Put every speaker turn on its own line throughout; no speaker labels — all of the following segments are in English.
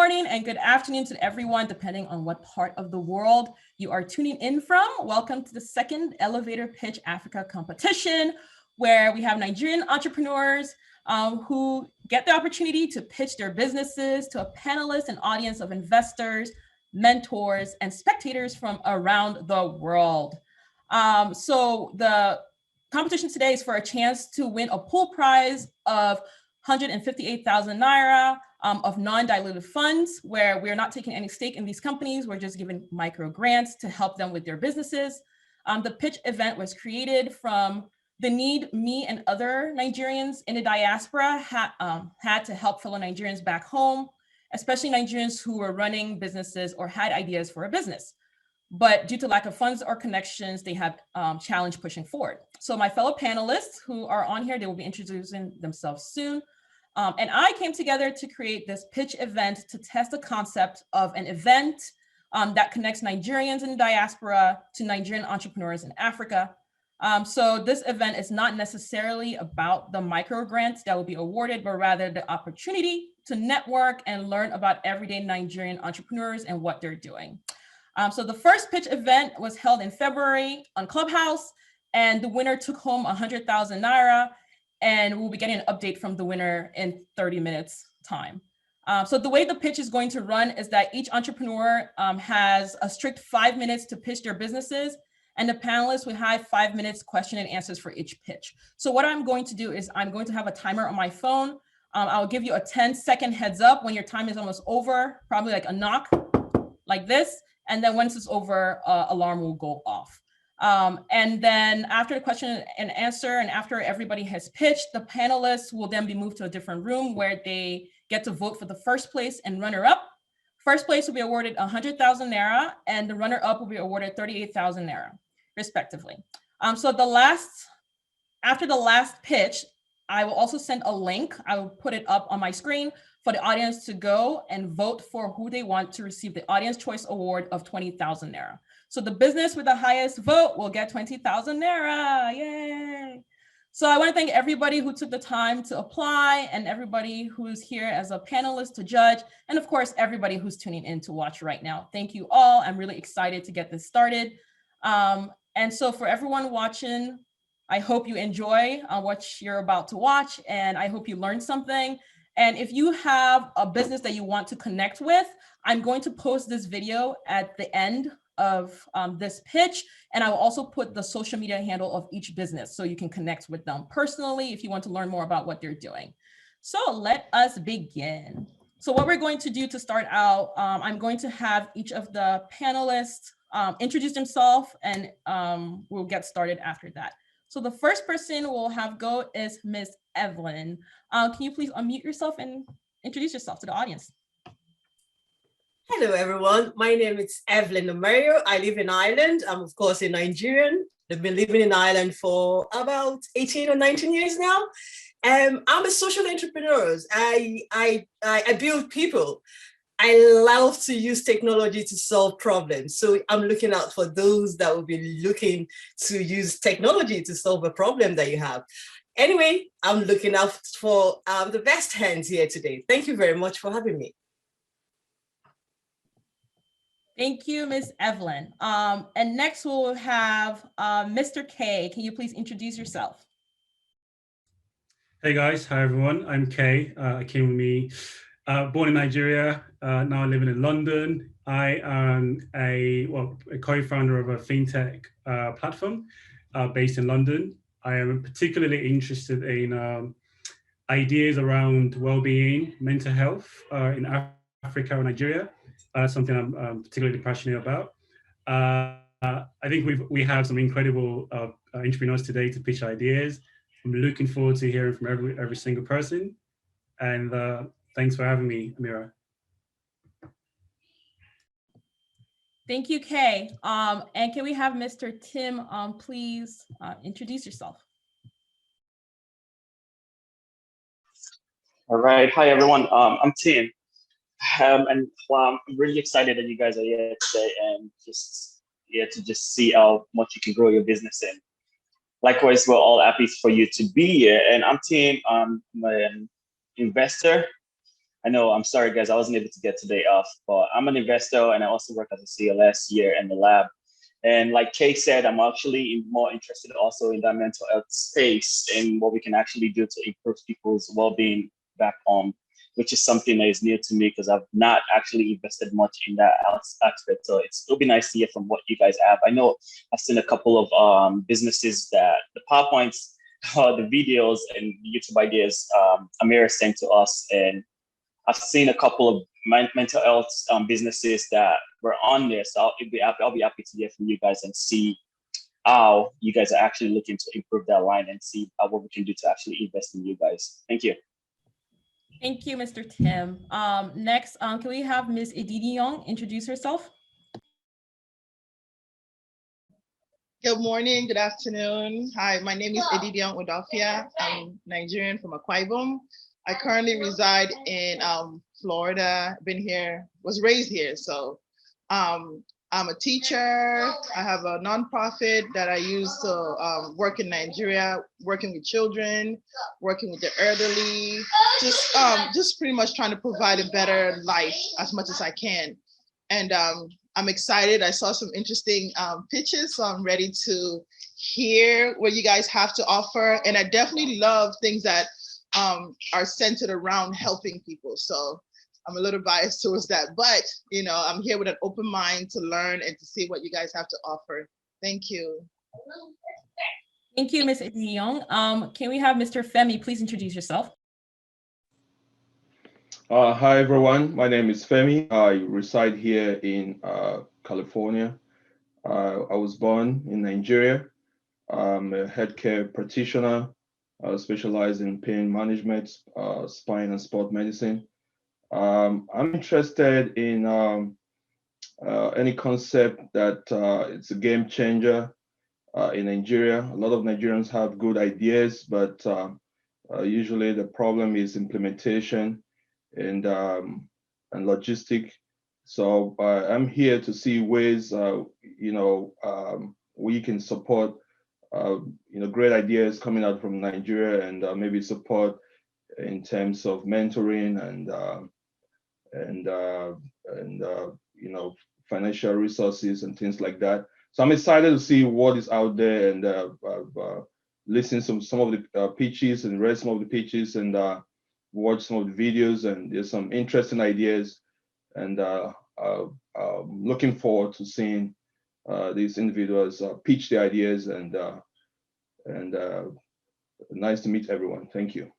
morning and good afternoon to everyone, depending on what part of the world you are tuning in from. Welcome to the second Elevator Pitch Africa competition, where we have Nigerian entrepreneurs who get the opportunity to pitch their businesses to a panelist and audience of investors, mentors, and spectators from around the world. So the competition today is for a chance to win a pool prize of 158,000 Naira of non-dilutive funds, where we're not taking any stake in these companies. We're just giving micro grants to help them with their businesses. The pitch event was created from the need me and other Nigerians in the diaspora had to help fellow Nigerians back home, especially Nigerians who were running businesses or had ideas for a business. But due to lack of funds or connections, they have challenge pushing forward. So my fellow panelists who are on here, they will be introducing themselves soon. And I came together to create this pitch event to test the concept of an event that connects Nigerians in the diaspora to Nigerian entrepreneurs in Africa. So this event is not necessarily about the micro grants that will be awarded, but rather the opportunity to network and learn about everyday Nigerian entrepreneurs and what they're doing. So the first pitch event was held in February on Clubhouse, and the winner took home 100,000 Naira, and we'll be getting an update from the winner in 30 minutes time. So the way the pitch is going to run is that each entrepreneur has a strict 5 minutes to pitch their businesses, and the panelists will have 5 minutes question and answers for each pitch. So what I'm going to do is I'm going to have a timer on my phone. I'll give you a 10-second heads up when your time is almost over, probably like a knock like this. And then once it's over, alarm will go off. And then after the question and answer, and after everybody has pitched, the panelists will then be moved to a different room where they get to vote for the first place and runner-up. First place will be awarded 100,000 Naira, and the runner-up will be awarded 38,000 Naira, respectively. So after the last pitch, I will also send a link. I will put it up on my screen for the audience to go and vote for who they want to receive the Audience Choice Award of 20,000 Naira. So the business with the highest vote will get 20,000 Naira, yay. So I want to thank everybody who took the time to apply, and everybody who's here as a panelist to judge, and of course, everybody who's tuning in to watch right now. Thank you all. I'm really excited to get this started. And so for everyone watching, I hope you enjoy what you're about to watch, and I hope you learned something. And if you have a business that you want to connect with, I'm going to post this video at the end of this pitch. And I will also put the social media handle of each business so you can connect with them personally if you want to learn more about what they're doing. So let us begin. So what we're going to do to start out, I'm going to have each of the panelists introduce themselves, and we'll get started after that. So the first person we'll have go is Ms. Evelyn. Can you please unmute yourself and introduce yourself to the audience?
Hello, everyone. My name is Evelyn Omerio. I live in Ireland. I'm, of course, a Nigerian. I've been living in Ireland for about 18 or 19 years now. I'm a social entrepreneur. I build people. I love to use technology to solve problems. So I'm looking out for those that will be looking to use technology to solve a problem that you have. Anyway, I'm looking out for the best hands here today. Thank you very much for having me.
Thank you, Ms. Evelyn. And next we'll have Mr. K. Can you please introduce yourself?
Hey guys, hi everyone. I'm Kay Akinrinmade. Born in Nigeria, now living in London. I am a co-founder of a fintech platform based in London. I am particularly interested in ideas around well-being, mental health in Africa and Nigeria. That's something I'm particularly passionate about. I think we have some incredible entrepreneurs today to pitch ideas. I'm looking forward to hearing from every single person. And thanks for having me, Amira.
Thank you, Kay. And can we have Mr. Tim, please introduce yourself?
All right. Hi, everyone. I'm Tim. And I'm really excited that you guys are here today and just here to just see how much you can grow your business in. Likewise, we're all happy for you to be here. And I'm Tim. I'm an investor. I know, I'm sorry guys, I wasn't able to get today off, but I'm an investor and I also work as a CLS here in the lab. And like Kay said, I'm actually more interested also in that mental health space and what we can actually do to improve people's well-being back home, which is something that is new to me because I've not actually invested much in that aspect. So it'll be nice to hear from what you guys have. I know I've seen a couple of businesses that the PowerPoints, the videos and YouTube ideas Amira sent to us, and I've seen a couple of mental health businesses that were on there. So I'll be happy to hear from you guys and see how you guys are actually looking to improve that line and see what we can do to actually invest in you guys. Thank you.
Thank you, Mr. Tim. Next, can we have Ms. Edidi Young introduce herself?
Good morning, good afternoon. Hi, my name is Edidi Young Odofia. I'm Nigerian from Akwa Ibom. I currently reside in Florida, was raised here. So I'm a teacher. I have a nonprofit that I use to work in Nigeria, working with children, working with the elderly, just pretty much trying to provide a better life as much as I can. And I'm excited. I saw some interesting pitches, so I'm ready to hear what you guys have to offer. And I definitely love things that are centered around helping people. So I'm a little biased towards that, but I'm here with an open mind to learn and to see what you guys have to offer. Thank you.
Thank you, Ms. Edidi Young. Can we have Mr. Femi please introduce yourself?
Hi, everyone. My name is Femi. I reside here in California. I was born in Nigeria. I'm a healthcare practitioner, specialized in pain management, spine and sport medicine. I'm interested in any concept that it's a game changer in Nigeria. A lot of Nigerians have good ideas, but usually the problem is implementation and logistic. So I'm here to see ways, we can support, great ideas coming out from Nigeria, and maybe support in terms of mentoring and financial resources and things like that. So I'm excited to see what is out there, and listen to some of the pitches and read some of the pitches and watch some of the videos, and there's some interesting ideas, and looking forward to seeing these individuals pitch their ideas, and nice to meet everyone. Thank you.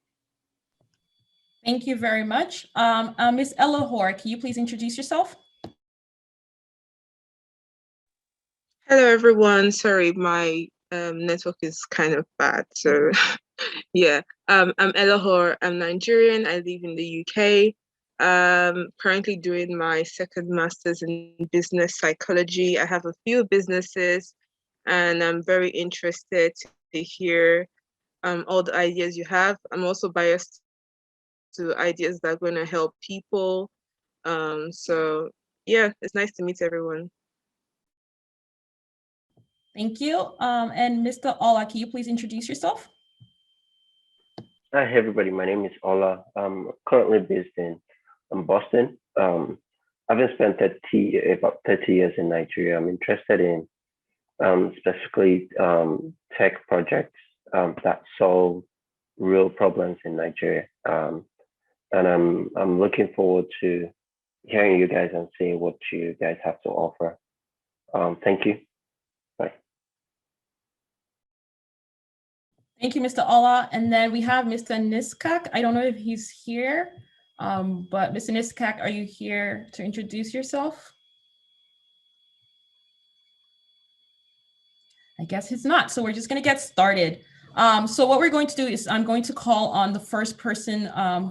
Thank you very much. Ms. Elahor, can you please introduce yourself?
Hello, everyone. Sorry, my network is kind of bad. So yeah, I'm Elahor. I'm Nigerian. I live in the UK. Currently doing my second master's in business psychology. I have a few businesses, and I'm very interested to hear all the ideas you have. I'm also biased to ideas that are going to help people. So yeah, it's nice to meet everyone.
Thank you. And Mr. Ola, can you please introduce yourself?
Hi, everybody. My name is Ola. I'm currently based in Boston. I've spent about 30 years in Nigeria. I'm interested in specifically tech projects that solve real problems in Nigeria. And I'm looking forward to hearing you guys and seeing what you guys have to offer. Thank you. Bye.
Thank you, Mr. Ola. And then we have Mr. Niskak. I don't know if he's here, but Mr. Niskak, are you here to introduce yourself? I guess he's not. So we're just going to get started. So what we're going to do is I'm going to call on the first person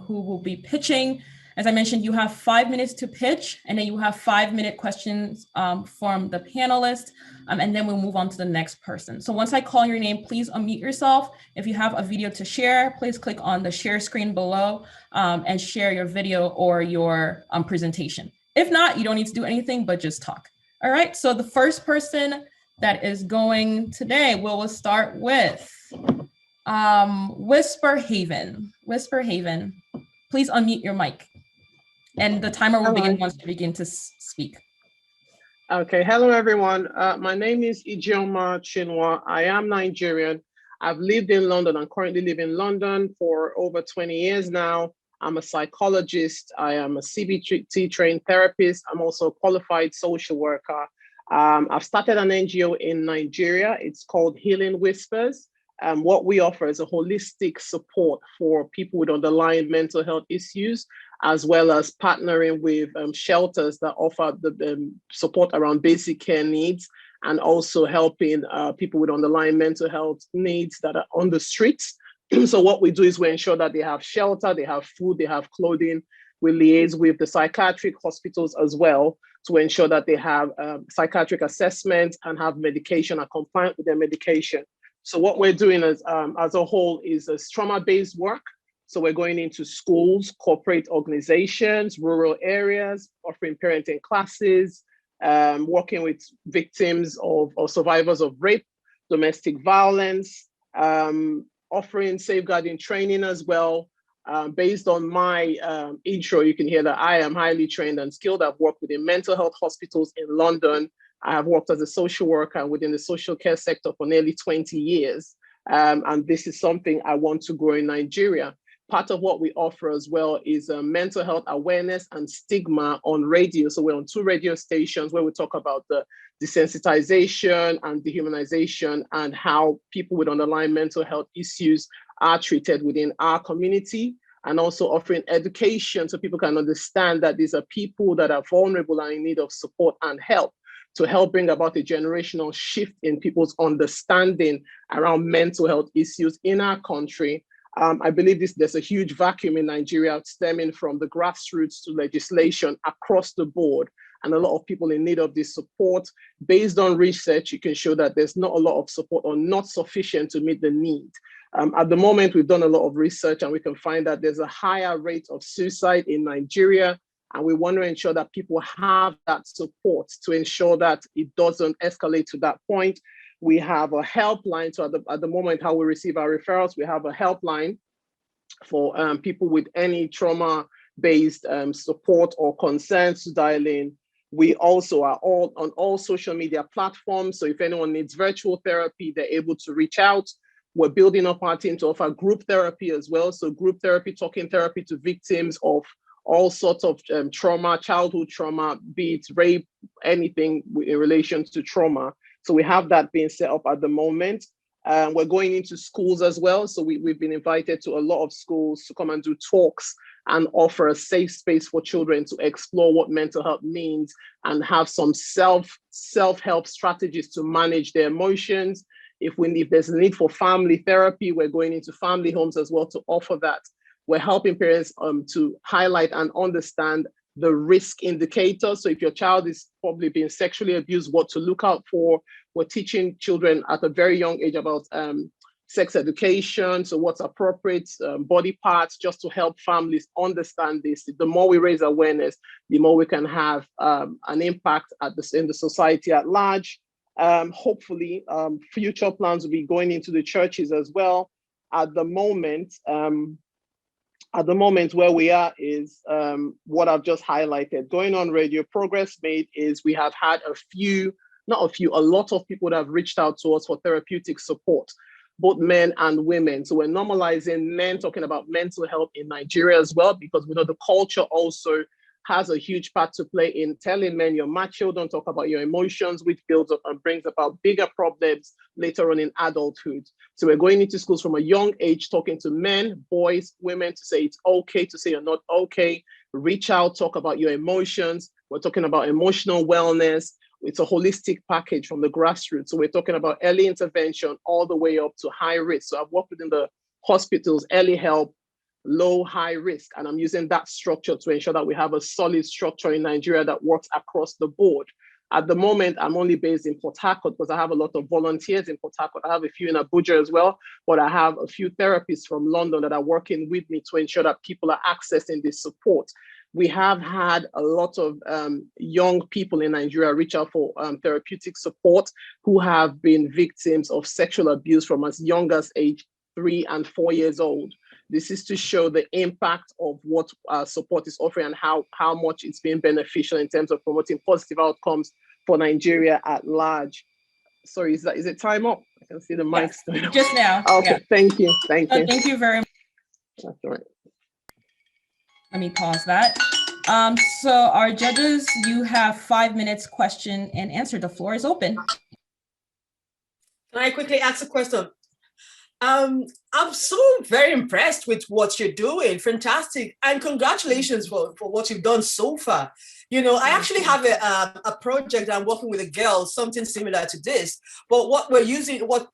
who will be pitching. As I mentioned, you have 5 minutes to pitch, and then you have 5-minute questions from the panelists, and then we'll move on to the next person. So once I call your name, please unmute yourself. If you have a video to share, please click on the share screen below and share your video or your presentation. If not, you don't need to do anything, but just talk. All right, so the first person that is going today, we'll start with Whispershaven. Whispershaven, please unmute your mic. And the timer will begin once you begin to speak.
Okay, hello everyone. My name is Ijeoma Chinwah. I am Nigerian. I've lived in London. I currently live in London for over 20 years now. I'm a psychologist. I am a CBT trained therapist. I'm also a qualified social worker. I've started an NGO in Nigeria. It's called Healing Whispers. What we offer is a holistic support for people with underlying mental health issues, as well as partnering with shelters that offer the support around basic care needs, and also helping people with underlying mental health needs that are on the streets. So what we do is we ensure that they have shelter, they have food, they have clothing. We liaise with the psychiatric hospitals as well to ensure that they have psychiatric assessments and have medication, are compliant with their medication. So what we're doing as a whole is a trauma-based work. So we're going into schools, corporate organizations, rural areas, offering parenting classes, working with victims of or survivors of rape, domestic violence, offering safeguarding training as well. Based on my intro, you can hear that I am highly trained and skilled. I've worked within mental health hospitals in London. I have worked as a social worker within the social care sector for nearly 20 years. And this is something I want to grow in Nigeria. Part of what we offer as well is mental health awareness and stigma on radio. So we're on 2 radio stations where we talk about the desensitization and dehumanization and how people with underlying mental health issues are treated within our community, and also offering education so people can understand that these are people that are vulnerable and in need of support and help, to help bring about a generational shift in people's understanding around mental health issues in our country. I believe there's a huge vacuum in Nigeria stemming from the grassroots to legislation across the board, and a lot of people in need of this support. Based on research, you can show that there's not a lot of support or not sufficient to meet the need. At the moment, we've done a lot of research and we can find that there's a higher rate of suicide in Nigeria. And we want to ensure that people have that support to ensure that it doesn't escalate to that point. We have a helpline. So at the moment, how we receive our referrals, we have a helpline for people with any trauma-based support or concerns to dial in. We also are on all social media platforms. So if anyone needs virtual therapy, they're able to reach out. We're building up our team to offer group therapy as well. So group therapy, talking therapy to victims of all sorts of trauma, childhood trauma, be it rape, anything in relation to trauma. So we have that being set up at the moment. We're going into schools as well. So we've been invited to a lot of schools to come and do talks and offer a safe space for children to explore what mental health means and have some self-help strategies to manage their emotions. If there's a need for family therapy, we're going into family homes as well to offer that. We're helping parents to highlight and understand the risk indicators. So if your child is probably being sexually abused, what to look out for. We're teaching children at a very young age about sex education, so what's appropriate, body parts, just to help families understand this. The more we raise awareness, the more we can have an impact in the society at large. Hopefully, future plans will be going into the churches as well. At the moment where we are is what I've just highlighted. Going on radio, progress made is we have had a lot of people that have reached out to us for therapeutic support, both men and women. So we're normalizing men talking about mental health in Nigeria as well, because we know the culture also has a huge part to play in telling men you're macho, don't talk about your emotions, which builds up and brings about bigger problems later on in adulthood. So we're going into schools from a young age, talking to men, boys, women, to say it's okay to say you're not okay. Reach out, talk about your emotions. We're talking about emotional wellness. It's a holistic package from the grassroots. So we're talking about early intervention all the way up to high risk. So I've worked within the hospitals, early help, low, high risk. And I'm using that structure to ensure that we have a solid structure in Nigeria that works across the board. At the moment, I'm only based in Port Harcourt because I have a lot of volunteers in Port Harcourt. I have a few in Abuja as well, but I have a few therapists from London that are working with me to ensure that people are accessing this support. We have had a lot of young people in Nigeria reach out for therapeutic support who have been victims of sexual abuse from as young as age 3 and 4 years old. This is to show the impact of what support is offering and how much it's been beneficial in terms of promoting positive outcomes for Nigeria at large. Sorry, is it time up? I can see the mics going up.
Just now.
Okay,
yeah.
Thank you. Thank
you very much.
That's all right.
Let me pause that. So our judges, you have 5 minutes question and answer. The floor is open.
Can I quickly ask a question? I'm so very impressed with what you're doing. Fantastic. And congratulations for what you've done so far. You know, I actually have a project I'm working with a girl, something similar to this, but what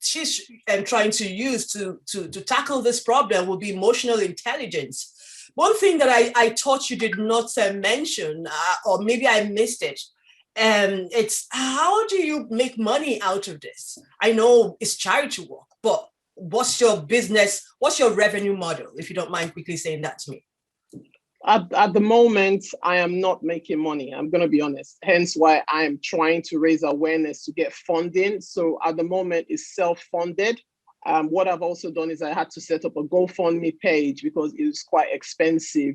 she's trying to use to tackle this problem will be emotional intelligence. One thing that I thought you did not mention, or maybe I missed it, it's how do you make money out of this? I know it's charity work, but what's your business? What's your revenue model? If you don't mind quickly saying that to me.
At the moment, I am not making money. I'm going to be honest. Hence why I am trying to raise awareness to get funding. So at the moment, it's self-funded. What I've also done is I had to set up a GoFundMe page because it was quite expensive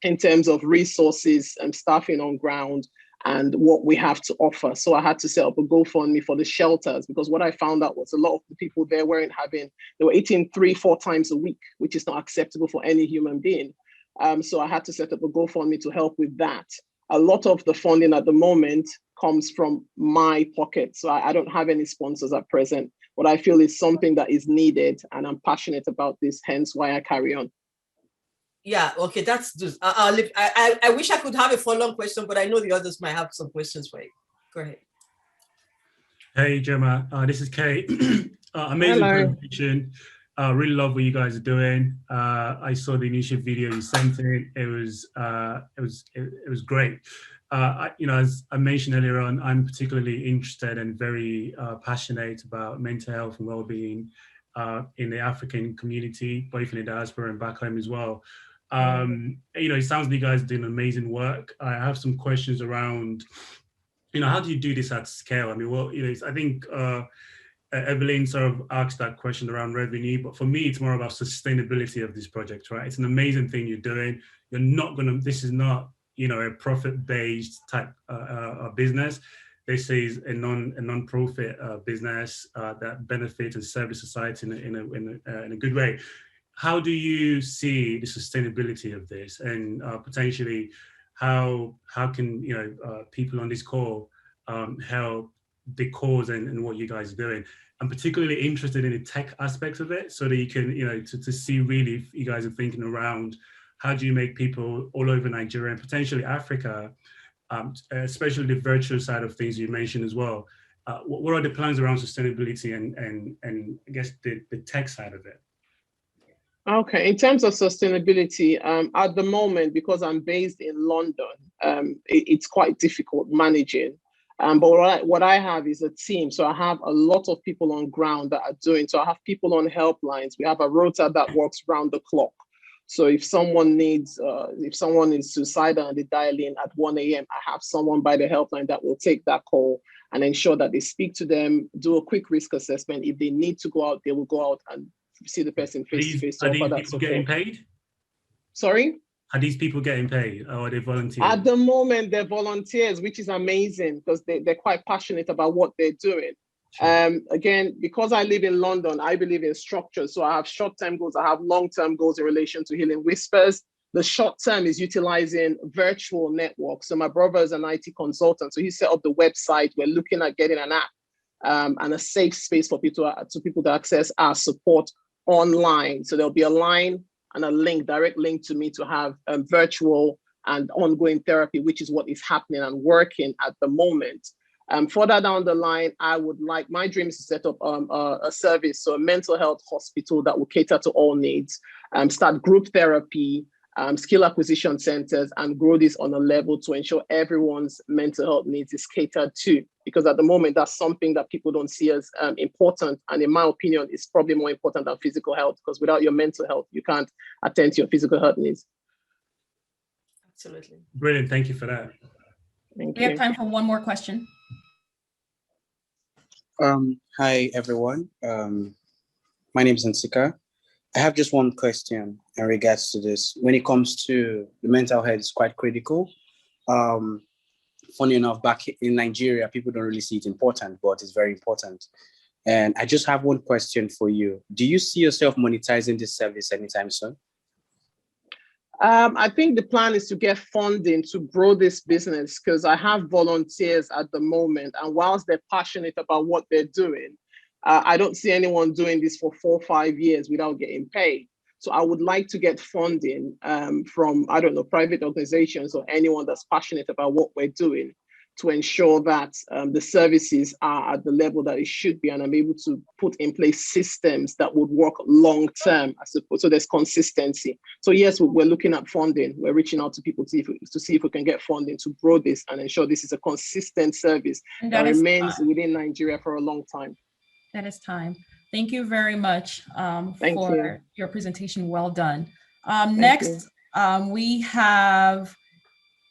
in terms of resources and staffing on ground and what we have to offer. So I had to set up a GoFundMe for the shelters because what I found out was a lot of the people there they were eating 3-4 times a week, which is not acceptable for any human being. So I had to set up a GoFundMe to help with that. A lot of the funding at the moment comes from my pocket. So I don't have any sponsors at present. What I feel is something that is needed and I'm passionate about this, hence why I carry on.
Yeah, okay, that's just, I wish I could have a follow-on question, but I know the others might have some questions for you. Go ahead.
Hey, Ijeoma, this is Kay. Amazing presentation. Really love what you guys are doing. I saw the initial video you sent in. It was great. As I mentioned earlier on, I'm particularly interested and very passionate about mental health and well-being in the African community, both in the diaspora and back home as well. It sounds like you guys are doing amazing work. I have some questions around, how do you do this at scale? I mean, I think Evelyn sort of asked that question around revenue, but for me, it's more about sustainability of this project, right? It's an amazing thing you're doing. This is not, a profit-based type business. This is a non-profit business that benefits and serves society in a good way. How do you see the sustainability of this, and potentially how can people on this call help the cause and what you guys are doing? I'm particularly interested in the tech aspects of it, so that you can to see really if you guys are thinking around how do you make people all over Nigeria and potentially Africa, especially the virtual side of things you mentioned as well. What are the plans around sustainability and I guess the tech side of it?
Okay, in terms of sustainability, at the moment, because I'm based in London, it's quite difficult managing. But what I have is a team. So I have a lot of people on ground that are doing. So I have people on helplines. We have a rota that works round the clock. So if someone is suicidal and they dial in at 1 a.m., I have someone by the helpline that will take that call and ensure that they speak to them, do a quick risk assessment. If they need to go out, they will go out and see the person face to face.
Are these people getting paid?
Sorry?
Are these people getting paid, or are they volunteers?
At the moment, they're volunteers, which is amazing because they're quite passionate about what they're doing. Sure. Again, because I live in London, I believe in structure. So I have short-term goals, I have long-term goals in relation to Healing Whispers. The short-term is utilizing virtual networks. So my brother is an IT consultant, so he set up the website. We're looking at getting an app and a safe space for people to access our support online. So there'll be a line and a link, direct link to me to have virtual and ongoing therapy, which is what is happening and working at the moment. Further down the line, my dream is to set up a service, so a mental health hospital that will cater to all needs, start group therapy, skill acquisition centers, and grow this on a level to ensure everyone's mental health needs is catered to. Because at the moment, that's something that people don't see as important. And in my opinion, it's probably more important than physical health, because without your mental health, you can't attend to your physical health needs.
Absolutely.
Brilliant. Thank you for that.
We have time for one more question.
Hi, everyone. My name is Nsika. I have just one question. in regards to this. When it comes to the mental health, it's quite critical. Funny enough, back in Nigeria, people don't really see it important, but it's very important. And I just have one question for you. Do you see yourself monetizing this service anytime soon?
I think the plan is to get funding to grow this business, because I have volunteers at the moment, and whilst they're passionate about what they're doing, I don't see anyone doing this for 4 or 5 years without getting paid. So I would like to get funding from, I don't know, private organizations or anyone that's passionate about what we're doing, to ensure that the services are at the level that it should be, and I'm able to put in place systems that would work long term, I suppose, so there's consistency. So yes, we're looking at funding. We're reaching out to people to see if we can get funding to grow this and ensure this is a consistent service that remains within Nigeria for a long time.
That is time. Thank you very much for your presentation. Well done. Next, we have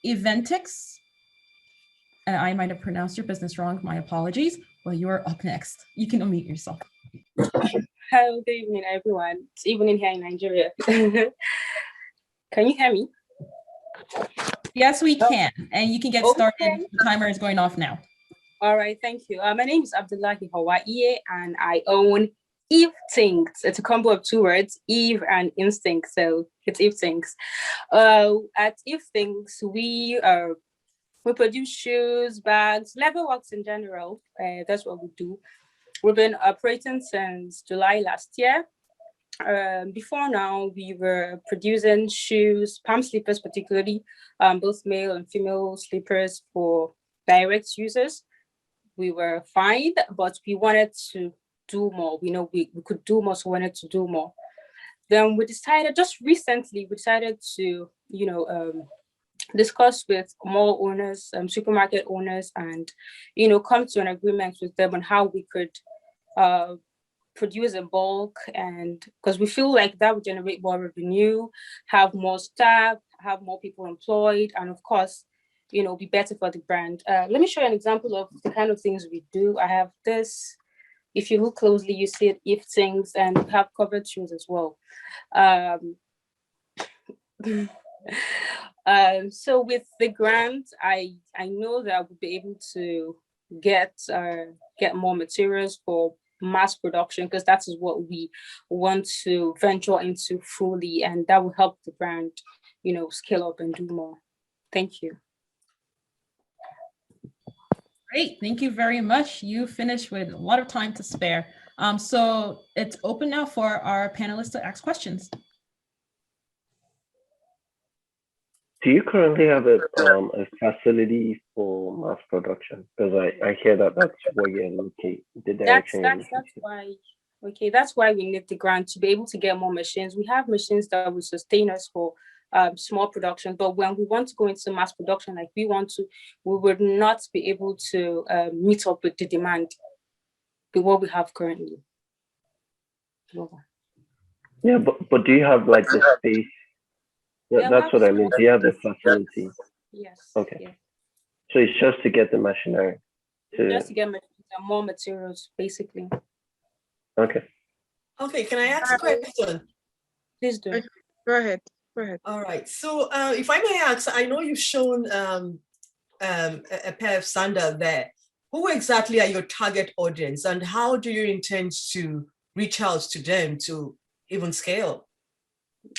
EVETINCTS. And I might have pronounced your business wrong. My apologies. Well, you are up next. You can unmute yourself.
Hello, good evening, everyone. It's evening here in Nigeria. Can you hear me?
Yes, we can. And you can get started. The timer is going off now.
All right, thank you. My name is Abdullahi Hauwa Iye, and I own EVETINCTS. It's a combo of 2 words, Eve and instinct. So it's EVETINCTS. At EVETINCTS, we produce shoes, bags, leather works in general. That's what we do. We've been operating since July last year. Before now, we were producing shoes, palm slippers particularly, both male and female slippers for direct users. We were fine, but we wanted to do more. We know we could do more, so we wanted to do more. Then we decided, just recently, to, discuss with mall owners, supermarket owners, and, come to an agreement with them on how we could produce in bulk, and because we feel like that would generate more revenue, have more staff, have more people employed, and of course, be better for the brand. Let me show you an example of the kind of things we do. I have this. If you look closely, you see it, EVETINCTS, and we have covered shoes as well. So with the grant, I know that I will be able to get more materials for mass production, because that is what we want to venture into fully, and that will help the brand, scale up and do more. Thank you.
Great, thank you very much. You finished with a lot of time to spare. So it's open now for our panelists to ask questions.
Do you currently have a facility for mass production? Because I hear that that's what you're looking, the direction.
That's why we need the grant, to be able to get more machines. We have machines that will sustain us for small production, but when we want to go into mass production like we want to, we would not be able to meet up with the demand, with what we have currently.
Yeah, but do you have like the space? Yeah, that's what I mean. Do you have the facility?
Yes.
Okay.
Yes.
So it's just to get the machinery.
Just to get more materials, basically.
Okay.
Okay, can I ask a question?
Please do.
Go ahead.
All right. So if I may ask, I know you've shown a pair of sandals there. Who exactly are your target audience, and how do you intend to reach out to them to even scale?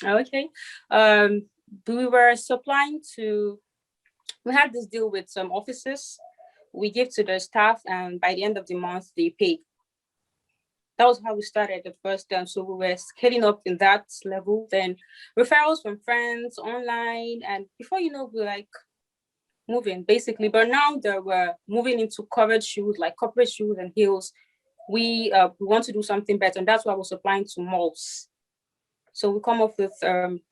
Okay. We were supplying to, we had this deal with some offices. We give to the staff, and by the end of the month, they pay. That was how we started at first. So we were scaling up in that level, then referrals from friends online. And before you know, we're like moving basically. But now that we're moving into covered shoes, like corporate shoes and heels, we want to do something better. And that's why we're supplying to malls. So we come up with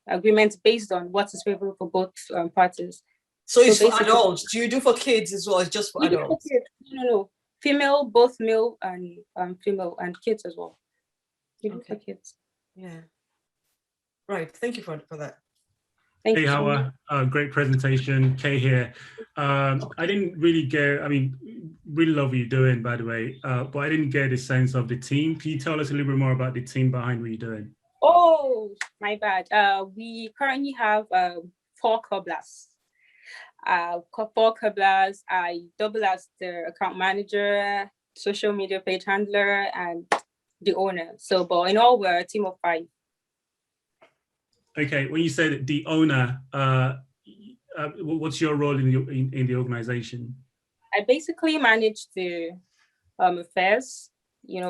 agreements based on what is favorable for both parties.
So it's for adults. Do you do for kids as well? It's just for adults?
No. Female, both male and female, and kids as well. You do for kids.
Yeah. Right. Thank you for that.
Thank
you.
Hey,
Hauwa. Great presentation. Kay here. I didn't really get, really love what you're doing, by the way, but I didn't get a sense of the team. Can you tell us a little bit more about the team behind what you're doing?
Oh, my bad. We currently have 4 cobblers. 4 cobblers. I double as the account manager, social media page handler, and the owner. So, but in all, we're a team of 5.
Okay, when you say that the owner, what's your role in the organization?
I basically manage the affairs,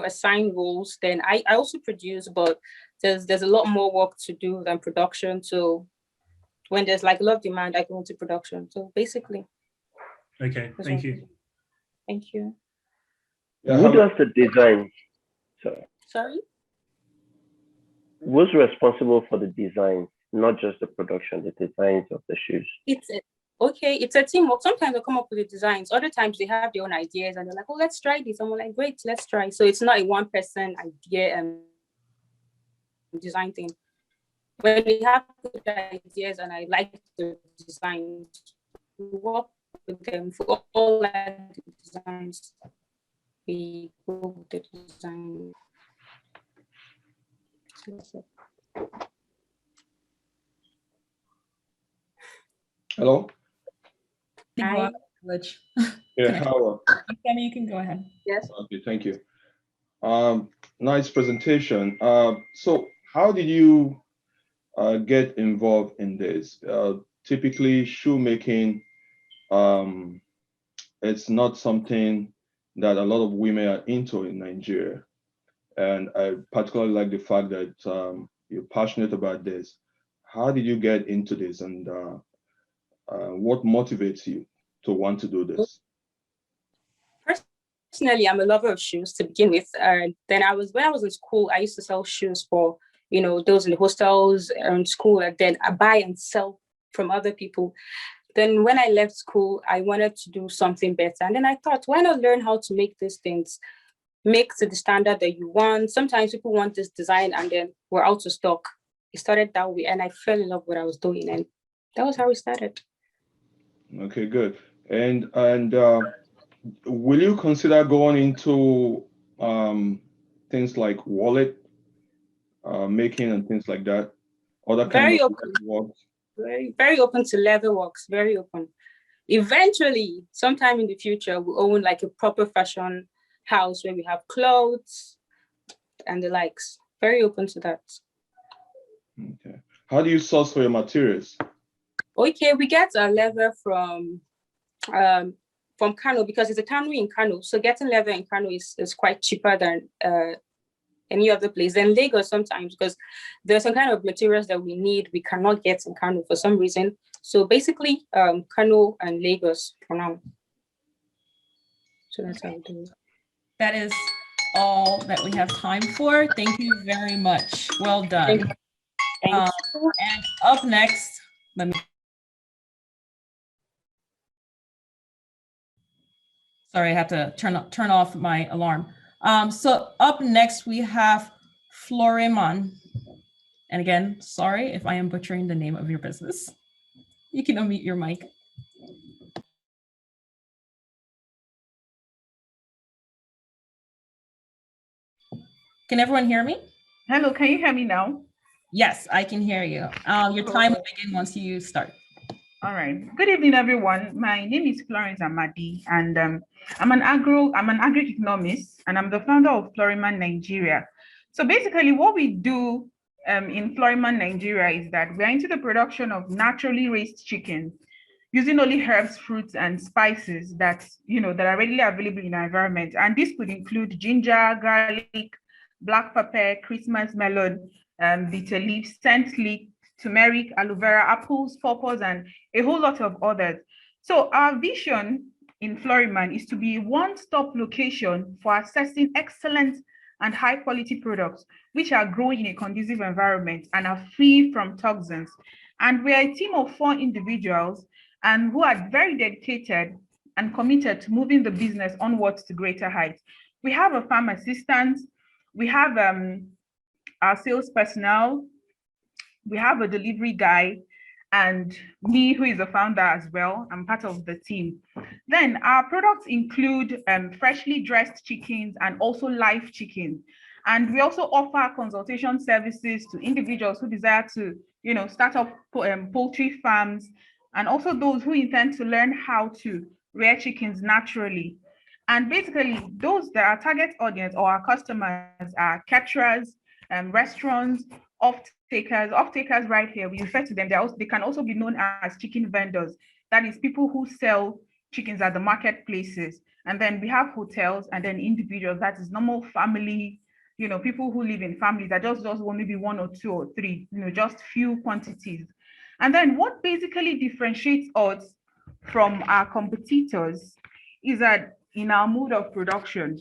assign roles. Then I also produce, but there's a lot more work to do than production. So when there's like a lot of demand, I go into production. So basically.
Okay, thank you.
Thank you.
Yeah, who does the design?
Sorry?
Who's responsible for the design, not just the production, the designs of the shoes?
It's a teamwork. Sometimes they come up with the designs. Other times they have their own ideas and they're like, oh, let's try this. And we're like, great, let's try. So it's not a one person idea and design thing. When we have good ideas and I like the designs, we work with them for all the designs. We go with the design.
Hello?
Hi.
Yeah, Hauwa.
Femi, you can go ahead.
Yes.
Okay, thank you. Nice presentation. So how did you get involved in this? Typically, shoemaking, it's not something that a lot of women are into in Nigeria. And I particularly like the fact that you're passionate about this. How did you get into this, and what motivates you to want to do this?
Personally, I'm a lover of shoes to begin with. Then when I was in school, I used to sell shoes for, those in the hostels and school, and then I buy and sell from other people. Then when I left school, I wanted to do something better. And then I thought, why not learn how to make these things, make to the standard that you want? Sometimes people want this design and then we're out of stock. It started that way and I fell in love with what I was doing, and that was how we started.
Okay, good. And will you consider going into things like wallet making and things like that? Other
Very
kind of
open.
work?
Very, very open to leather works, very open. Eventually, sometime in the future, we'll own like a proper fashion house where we have clothes and the likes. Very open to that.
Okay. How do you source for your materials?
Okay, we get our leather from Kano because it's a tannery in Kano. So getting leather in Kano is quite cheaper than any other place. Then Lagos sometimes, because there's some kind of materials that we need, we cannot get in Kano for some reason. So basically, Kano and Lagos for now. So that's how we do it.
That is all that we have time for. Thank you very much. Well done.
Thank you.
And up next, sorry, I have to turn off my alarm. So up next we have Floremman. And again, sorry if I am butchering the name of your business. You can unmute your mic. Can everyone hear me?
Hello, can you hear me now?
Yes, I can hear you. Your time will begin once you start.
All right. Good evening, everyone. My name is Florence Amadi, and I'm an agri-economist, and I'm the founder of Floremman.ng. So basically, what we do in Floremman.ng is that we're into the production of naturally raised chickens using only herbs, fruits, and spices that are readily available in our environment. And this could include ginger, garlic, black pepper, Christmas melon, bitter leaf, scent leaf, turmeric, aloe vera, apples, pawpaws, and a whole lot of others. So our vision in Floremman is to be a one-stop location for accessing excellent and high-quality products, which are grown in a conducive environment and are free from toxins. And we are a team of 4 individuals and who are very dedicated and committed to moving the business onwards to greater heights. We have a farm assistant, we have our sales personnel, we have a delivery guy, and me, who is a founder as well. I'm part of the team. Then our products include freshly dressed chickens and also live chickens. And we also offer consultation services to individuals who desire to, start up poultry farms, and also those who intend to learn how to rear chickens naturally. And basically, those that are target audience or our customers are caterers, restaurants, off-takers right here. We refer to them. They can also be known as chicken vendors. That is people who sell chickens at the marketplaces. And then we have hotels and then individuals, that is normal family, people who live in families that just want maybe 1 or 2 or 3, just few quantities. And then what basically differentiates us from our competitors is that in our mode of production,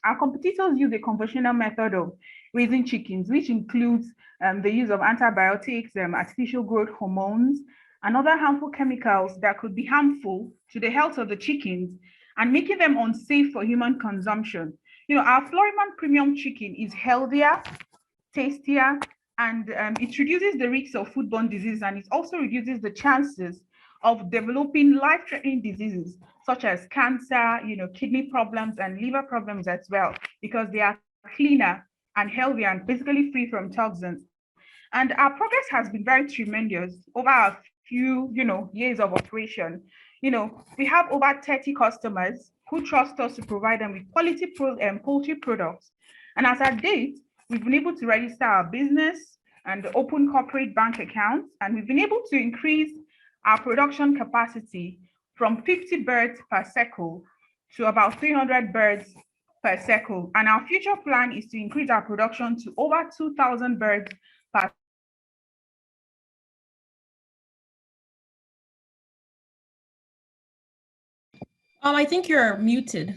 our competitors use a conventional method of raising chickens, which includes the use of antibiotics, artificial growth hormones, and other harmful chemicals that could be harmful to the health of the chickens and making them unsafe for human consumption. Our Floremman premium chicken is healthier, tastier, and it reduces the risks of foodborne disease, and it also reduces the chances of developing life-threatening diseases such as cancer, kidney problems and liver problems as well, because they are cleaner and healthier and basically free from toxins. And our progress has been very tremendous over a few, years of operation. We have over 30 customers who trust us to provide them with quality poultry products. And as at date, we've been able to register our business and open corporate bank accounts, and we've been able to increase our production capacity from 50 birds per cycle to about 300 birds per cycle. And our future plan is to increase our production to over 2,000 birds per.
I think you're muted.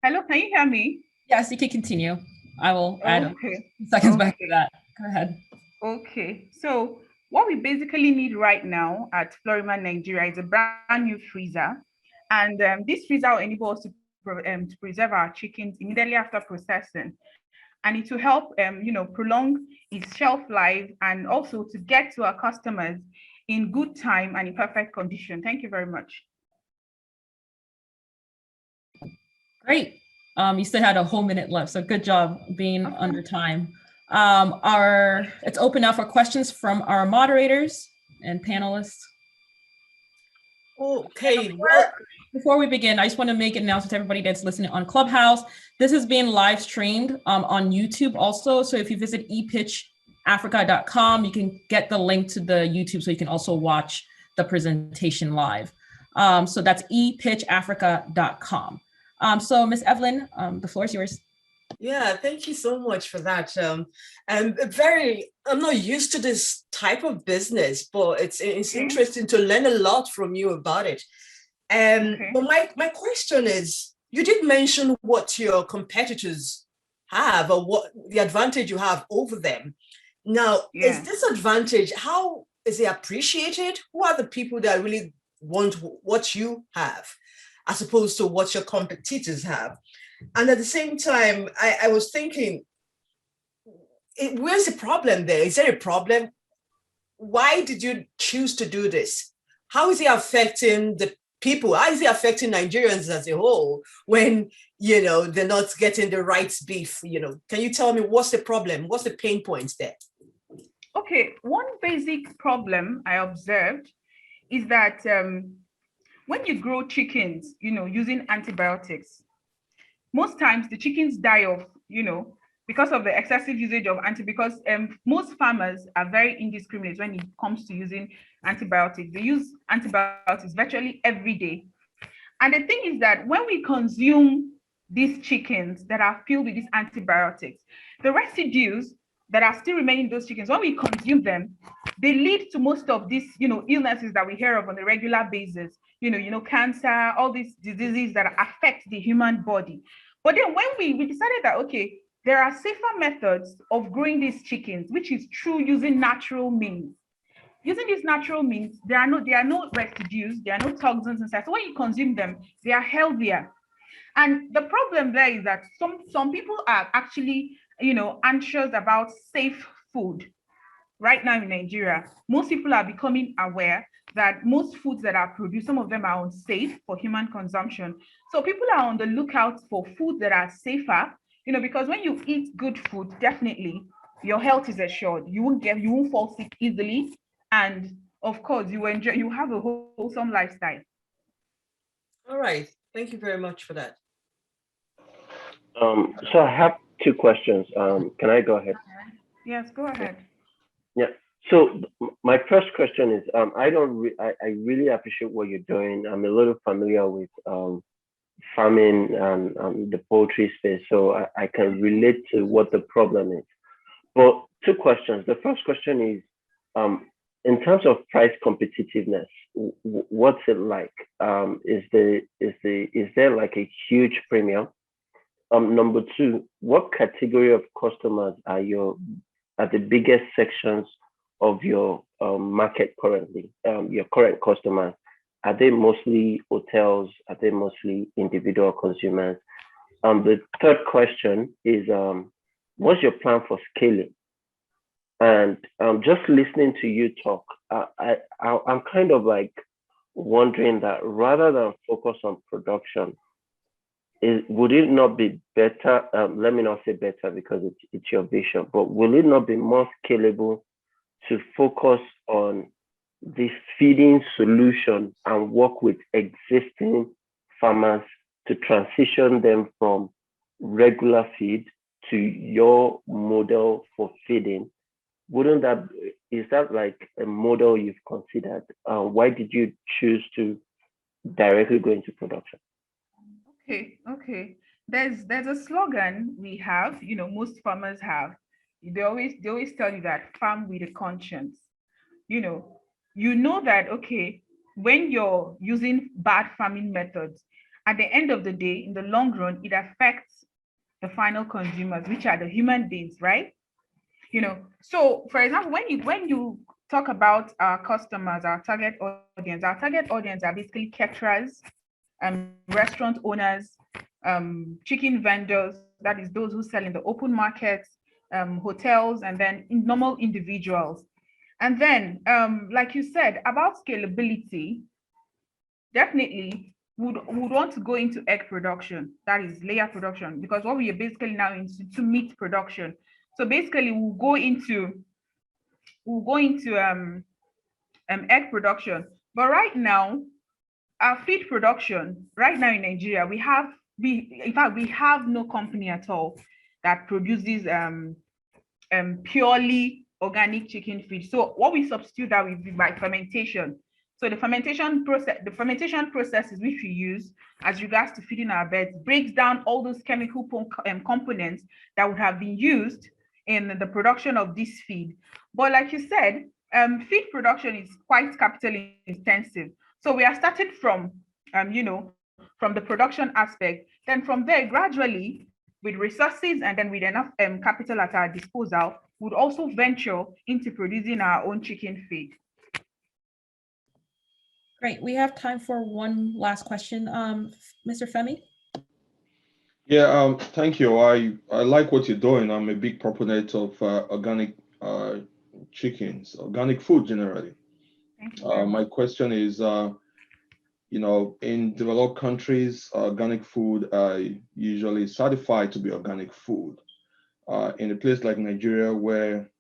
Hello, can you hear me?
Yes, you can continue. I will add seconds back to that. Go ahead.
Okay, so what we basically need right now at Floremman Nigeria is a brand new freezer. And this freezer will enable us to preserve our chickens immediately after processing. And it will help, prolong its shelf life and also to get to our customers in good time and in perfect condition. Thank you very much.
Great. You still had a whole minute left, so good job being under time. It's open now for questions from our moderators and panelists.
Okay.
Before we begin, I just want to make an announcement to everybody that's listening on Clubhouse. This is being live streamed on YouTube also. So if you visit epitchafrica.com, you can get the link to the YouTube so you can also watch the presentation live. So that's epitchafrica.com. So Ms. Evelyn, the floor is yours.
Yeah, thank you so much for that. I'm not used to this type of business, but it's interesting to learn a lot from you about it. But my question is, you did mention what your competitors have or what the advantage you have over them. Now, is this advantage, how is it appreciated? Who are the people that really want what you have, as opposed to what your competitors have? And at the same time, I was thinking, where's the problem there? Is there a problem? Why did you choose to do this? How is it affecting the people? How is it affecting Nigerians as a whole when, they're not getting the right beef? Can you tell me what's the problem? What's the pain points there?
Okay, one basic problem I observed is that when you grow chickens, using antibiotics, most times the chickens die off, because of the excessive usage of because most farmers are very indiscriminate when it comes to using antibiotics. They use antibiotics virtually every day. And the thing is that when we consume these chickens that are filled with these antibiotics, the residues that are still remaining in those chickens, when we consume them, they lead to most of these, illnesses that we hear of on a regular basis, cancer, all these diseases that affect the human body. But then when we decided that, okay, there are safer methods of growing these chickens, which is through using natural means. Using these natural means, there are no residues, there are no toxins inside. So when you consume them, they are healthier. And the problem there is that some people are actually, anxious about safe food. Right now in Nigeria, most people are becoming aware that most foods that are produced, some of them are unsafe for human consumption. So people are on the lookout for foods that are safer, because when you eat good food, definitely your health is assured. You won't fall sick easily. And of course, you have a wholesome lifestyle.
All right. Thank you very much for that.
So I have two questions. Can I go ahead?
Yes, go ahead.
Yeah. So my first question is, I really appreciate what you're doing. I'm a little familiar with farming and the poultry space, so I can relate to what the problem is. But two questions. The first question is, in terms of price competitiveness, what's it like? Is there like a huge premium? Number two, what category of customers are the biggest sections of your market currently? Your current customers, are they mostly hotels? Are they mostly individual consumers? The third question is, what's your plan for scaling? And just listening to you talk, I'm kind of like wondering that rather than focus on production, would it not be better? Let me not say better because it's your vision, but will it not be more scalable to focus on the feeding solution and work with existing farmers to transition them from regular feed to your model for feeding? Is that like a model you've considered? Why did you choose to directly go into production?
Okay. There's a slogan we have, most farmers have. They always tell you that farm with a conscience. You know that, okay, when you're using bad farming methods, at the end of the day, in the long run, it affects the final consumers, which are the human beings, right? So for example, when you talk about our customers, our target audience are basically caterers, restaurant owners, chicken vendors, that is those who sell in the open markets, hotels, and then normal individuals. And then, like you said, about scalability, definitely would want to go into egg production, that is layer production, because what we are basically now into meat production. So basically, we'll go into egg production. But right now, our feed production, right now in Nigeria, we have no company at all that produces purely organic chicken feed. So what we substitute that with by fermentation. So the fermentation processes which we use as regards to feeding our birds breaks down all those chemical components that would have been used in the production of this feed. But like you said, feed production is quite capital intensive. So we are starting from from the production aspect. Then from there, gradually, with resources and then with enough capital at our disposal, would also venture into producing our own chicken feed.
Great. We have time for one last question. Mr. Femi?
Yeah, thank you. I like what you're doing. I'm a big proponent of organic chickens, organic food generally.
Thank you.
My question is, in developed countries, organic food are usually certified to be organic food. In a place like Nigeria where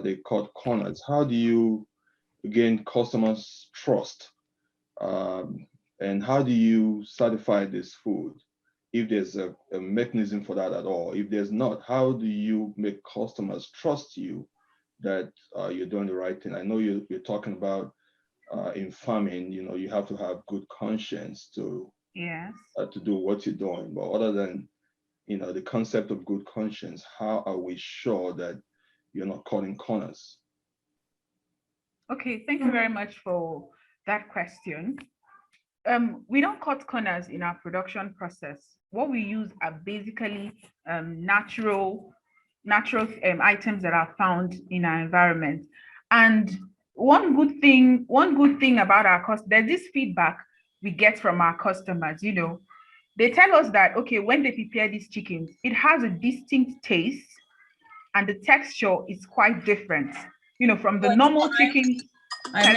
they cut corners, how do you gain customers' trust? And how do you certify this food? If there's a mechanism for that at all. If there's not, how do you make customers trust you that you're doing the right thing? I know you're talking about in farming, you have to have good conscience to do what you're doing. But other than the concept of good conscience, how are we sure that you're not cutting corners?
Okay, thank you very much for that question. We don't cut corners in our production process. What we use are basically natural items that are found in our environment. And one good thing about our customers, there's this feedback we get from our customers. They tell us that, okay, when they prepare these chickens, it has a distinct taste and the texture is quite different, from the normal chicken.
I'm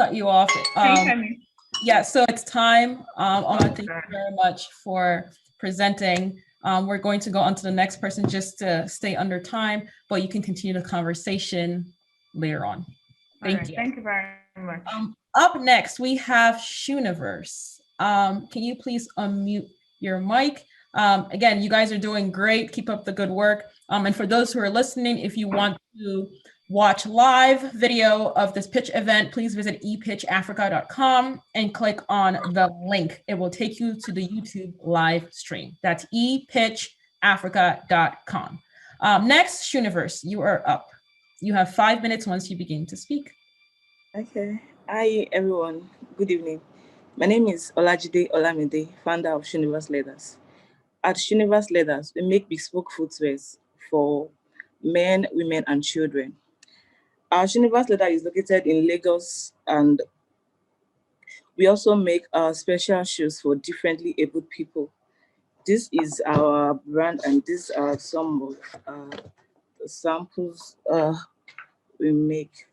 cut you off.
Can you hear me?
Yeah, so it's time. Thank you very much for presenting. We're going to go on to the next person just to stay under time, but you can continue the conversation later on. Thank you.
Thank you very much.
Up next, we have Shoeniverse. Can you please unmute your mic? Again, you guys are doing great. Keep up the good work. And for those who are listening, if you want to watch live video of this pitch event, please visit epitchafrica.com and click on the link. It will take you to the YouTube live stream. That's epitchafrica.com. Next, Shoeniverse, you are up. You have 5 minutes once you begin to speak.
Okay. Hi, everyone. Good evening. My name is Olamide Olajide, founder of Shoeniverse Leathers. At Shoeniverse Leathers, we make bespoke footwear for men, women, and children. Our Shoeniverse Leather is located in Lagos, and we also make special shoes for differently abled people. This is our brand, and these are some of the samples we make.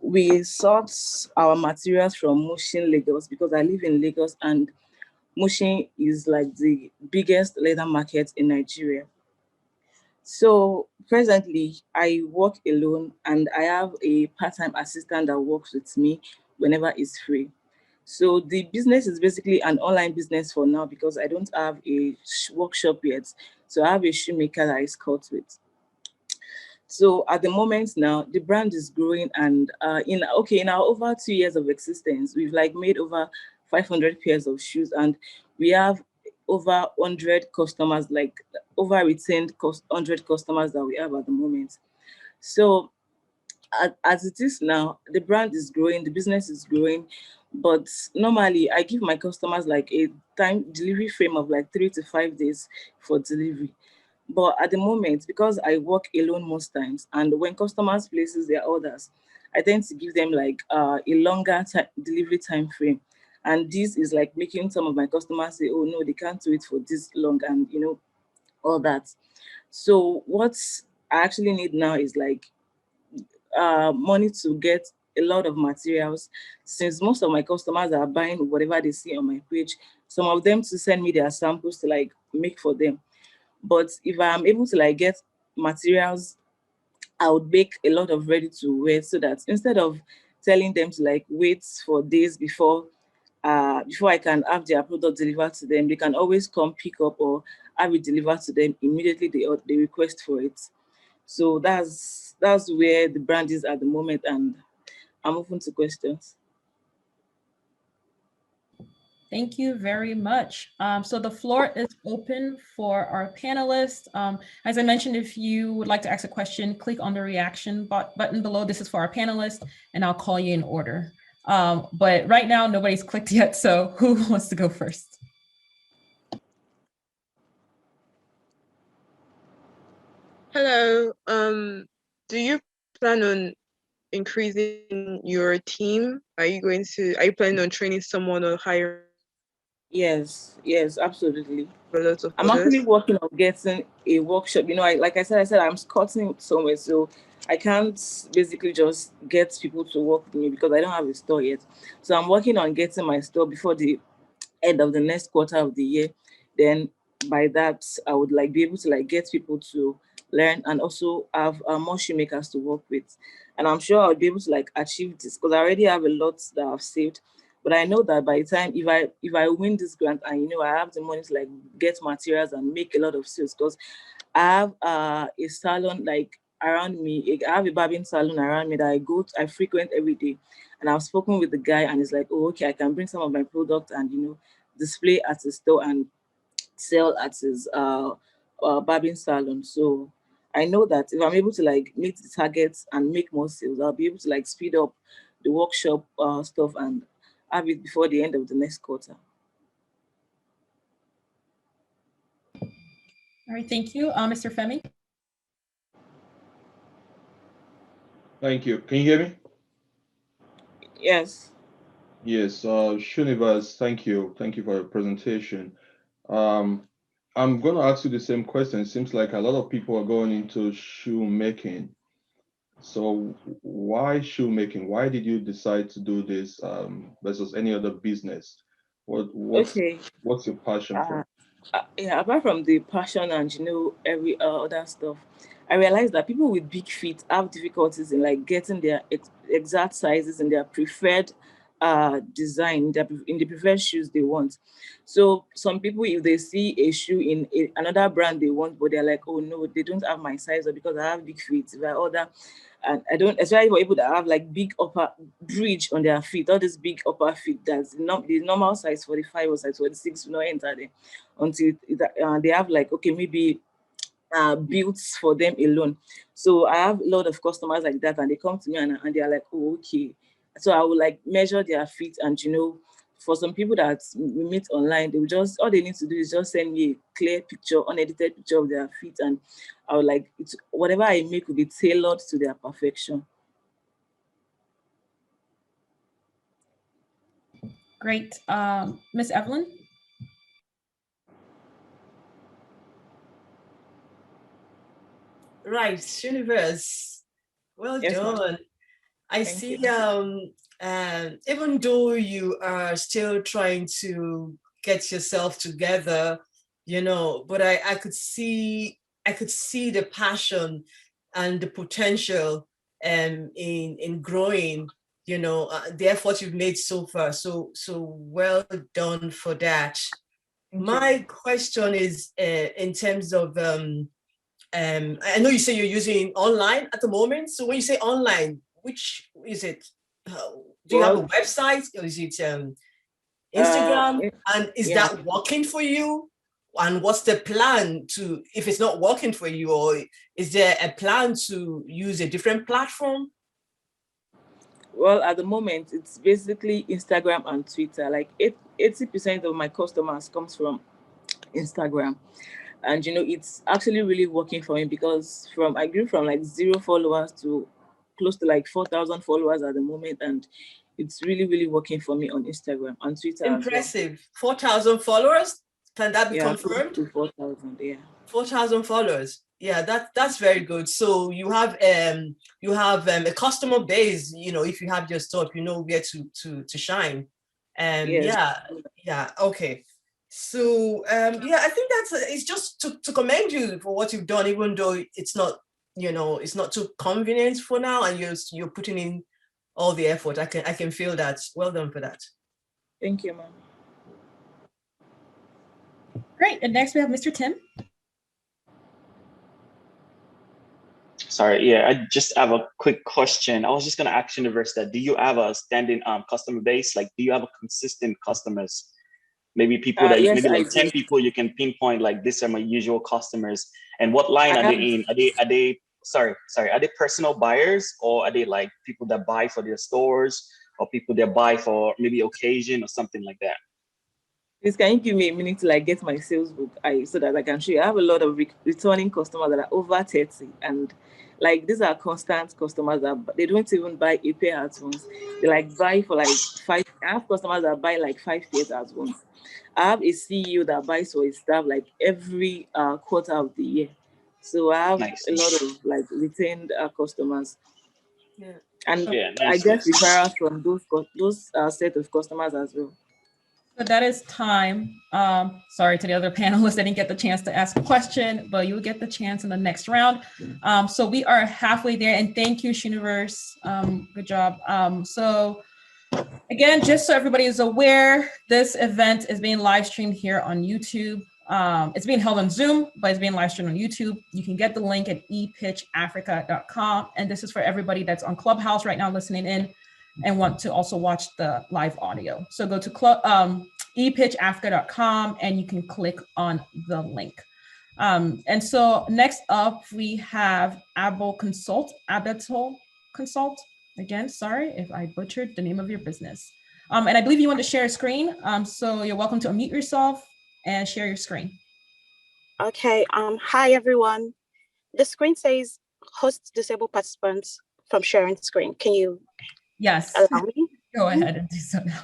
We source our materials from Mushin, Lagos, because I live in Lagos, and Mushin is like the biggest leather market in Nigeria. So presently, I work alone, and I have a part-time assistant that works with me whenever it's free. So the business is basically an online business for now because I don't have a workshop yet. So I have a shoemaker that I cut with. So at the moment now, the brand is growing, and in our over 2 years of existence, we've made over 500 pairs of shoes, and we have over 100 customers, over retained 100 customers that we have at the moment. So as it is now, the brand is growing, the business is growing, but normally I give my customers a time delivery frame of 3 to 5 days for delivery. But at the moment, because I work alone most times, and when customers places their orders, I tend to give them a longer delivery time frame. And this is making some of my customers say, oh no, they can't wait for this long, and all that. So what I actually need now is money to get a lot of materials, since most of my customers are buying whatever they see on my page. Some of them to send me their samples to make for them. But if I'm able to get materials, I would make a lot of ready to wear, so that instead of telling them to wait for days before I can have their product delivered to them, they can always come pick up or have it delivered to them immediately they request for it. So that's where the brand is at the moment, and I'm open to questions.
Thank you very much. So the floor is open for our panelists. As I mentioned, if you would like to ask a question, click on the reaction button below. This is for our panelists, and I'll call you in order. But right now, nobody's clicked yet, so who wants to go first?
Hello. Do you plan on increasing your team? Are you planning on training someone or hiring?
Yes, absolutely. I'm actually working on getting a workshop. Like I said, I'm cutting somewhere, so I can't basically just get people to work with me because I don't have a store yet. So I'm working on getting my store before the end of the next quarter of the year. Then by that, I would be able to get people to learn and also have more shoemakers to work with. And I'm sure I'll be able to achieve this because I already have a lot that I've saved. But I know that by the time, if I win this grant and I have the money to get materials and make a lot of sales, because I have a salon around me. I have a barbing salon around me that I frequent every day. And I've spoken with the guy, and he's like, oh, okay, I can bring some of my products and display at his store and sell at his barbing salon. So I know that if I'm able to meet the targets and make more sales, I'll be able to speed up the workshop stuff and have it before the end of the next quarter.
All right, thank you. Mr. Femi?
Thank you. Can you hear me?
Yes.
Yes, Shoeniverse, thank you. Thank you for your presentation. I'm going to ask you the same question. It seems like a lot of people are going into shoemaking. So why shoemaking? Why did you decide to do this versus any other business? What's your passion for?
Yeah, apart from the passion and every other stuff, I realized that people with big feet have difficulties in like getting their exact sizes and their preferred design, in the preferred shoes they want. So some people, if they see a shoe in another brand they want, but they're like, oh no, they don't have my size, or because I have big feet, if I order, and I don't, especially for people that have like big upper bridge on their feet, all this big upper feet, that's not the normal size 45 or size 46 will not enter there until they have like, okay, maybe built for them alone. So I have a lot of customers like that, and they come to me and they're like, oh, okay. So I will like measure their feet, and for some people that we meet online, they will just, all they need to do is just send me a clear picture, unedited picture of their feet, and I will like, whatever I make will be tailored to their perfection.
Great. Miss Evelyn?
Right, Shoeniverse. Well done. I see. Even though you are still trying to get yourself together, but I could see the passion and the potential in growing. The effort you've made so far. So well done for that. My question is in terms of I know you say you're using online at the moment. So when you say online, which is it? Do you have a website, or is it Instagram? And is that working for you? And what's the plan to, if it's not working for you, or is there a plan to use a different platform?
Well, at the moment, it's basically Instagram and Twitter. Like 80% of my customers comes from Instagram. And it's actually really working for me, because I grew from like 0 followers to close to like 4,000 followers at the moment, and it's really, really working for me on Instagram and Twitter.
Impressive. 4,000 followers. Can that be confirmed?
To 4,000, yeah.
4,000 followers. Yeah, that's very good. So you have a customer base. If you have your store, you know where to shine. Okay. So I think it's just to commend you for what you've done, even though it's not too convenient for now, and you're putting in all the effort. I can feel that. Well done for that.
Thank you, ma'am.
Great. And next we have Mr. Tim.
Sorry, I just have a quick question. I was just going to ask Shoeniverse that, do you have a standing customer base? Like, do you have a consistent customers? Maybe people that maybe like 10 people you can pinpoint, like, these are my usual customers. And what line are they in? Are they personal buyers, or are they like people that buy for their stores, or people that buy for maybe occasion or something like that?
Please, can you give me a minute to like get my sales book so that I can show you? I have a lot of returning customers that are over 30, and like these are constant customers that they don't even buy a pair at once. They like buy for like 5. I have customers that buy like 5 pairs at once. I have a CEO that buys for his staff like every quarter of the year. So I have a lot of like retained customers.
Yeah.
And I get referrals from those set of customers as well.
So that is time. Sorry to the other panelists, I didn't get the chance to ask a question, but you will get the chance in the next round. So we are halfway there, and thank you, Shoeniverse. Good job. So again, just so everybody is aware, this event is being live streamed here on YouTube. It's being held on Zoom, but it's being live streamed on YouTube. You can get the link at epitchafrica.com. And this is for everybody that's on Clubhouse right now listening in and want to also watch the live audio. So go to epitchafrica.com and you can click on the link. And so next up we have Abtl Consult. Again, sorry if I butchered the name of your business. And I believe you want to share a screen. So you're welcome to unmute yourself and share your screen.
Okay, hi everyone. The screen says host disabled participants from sharing screen. Can you allow me?
Go ahead and do so now.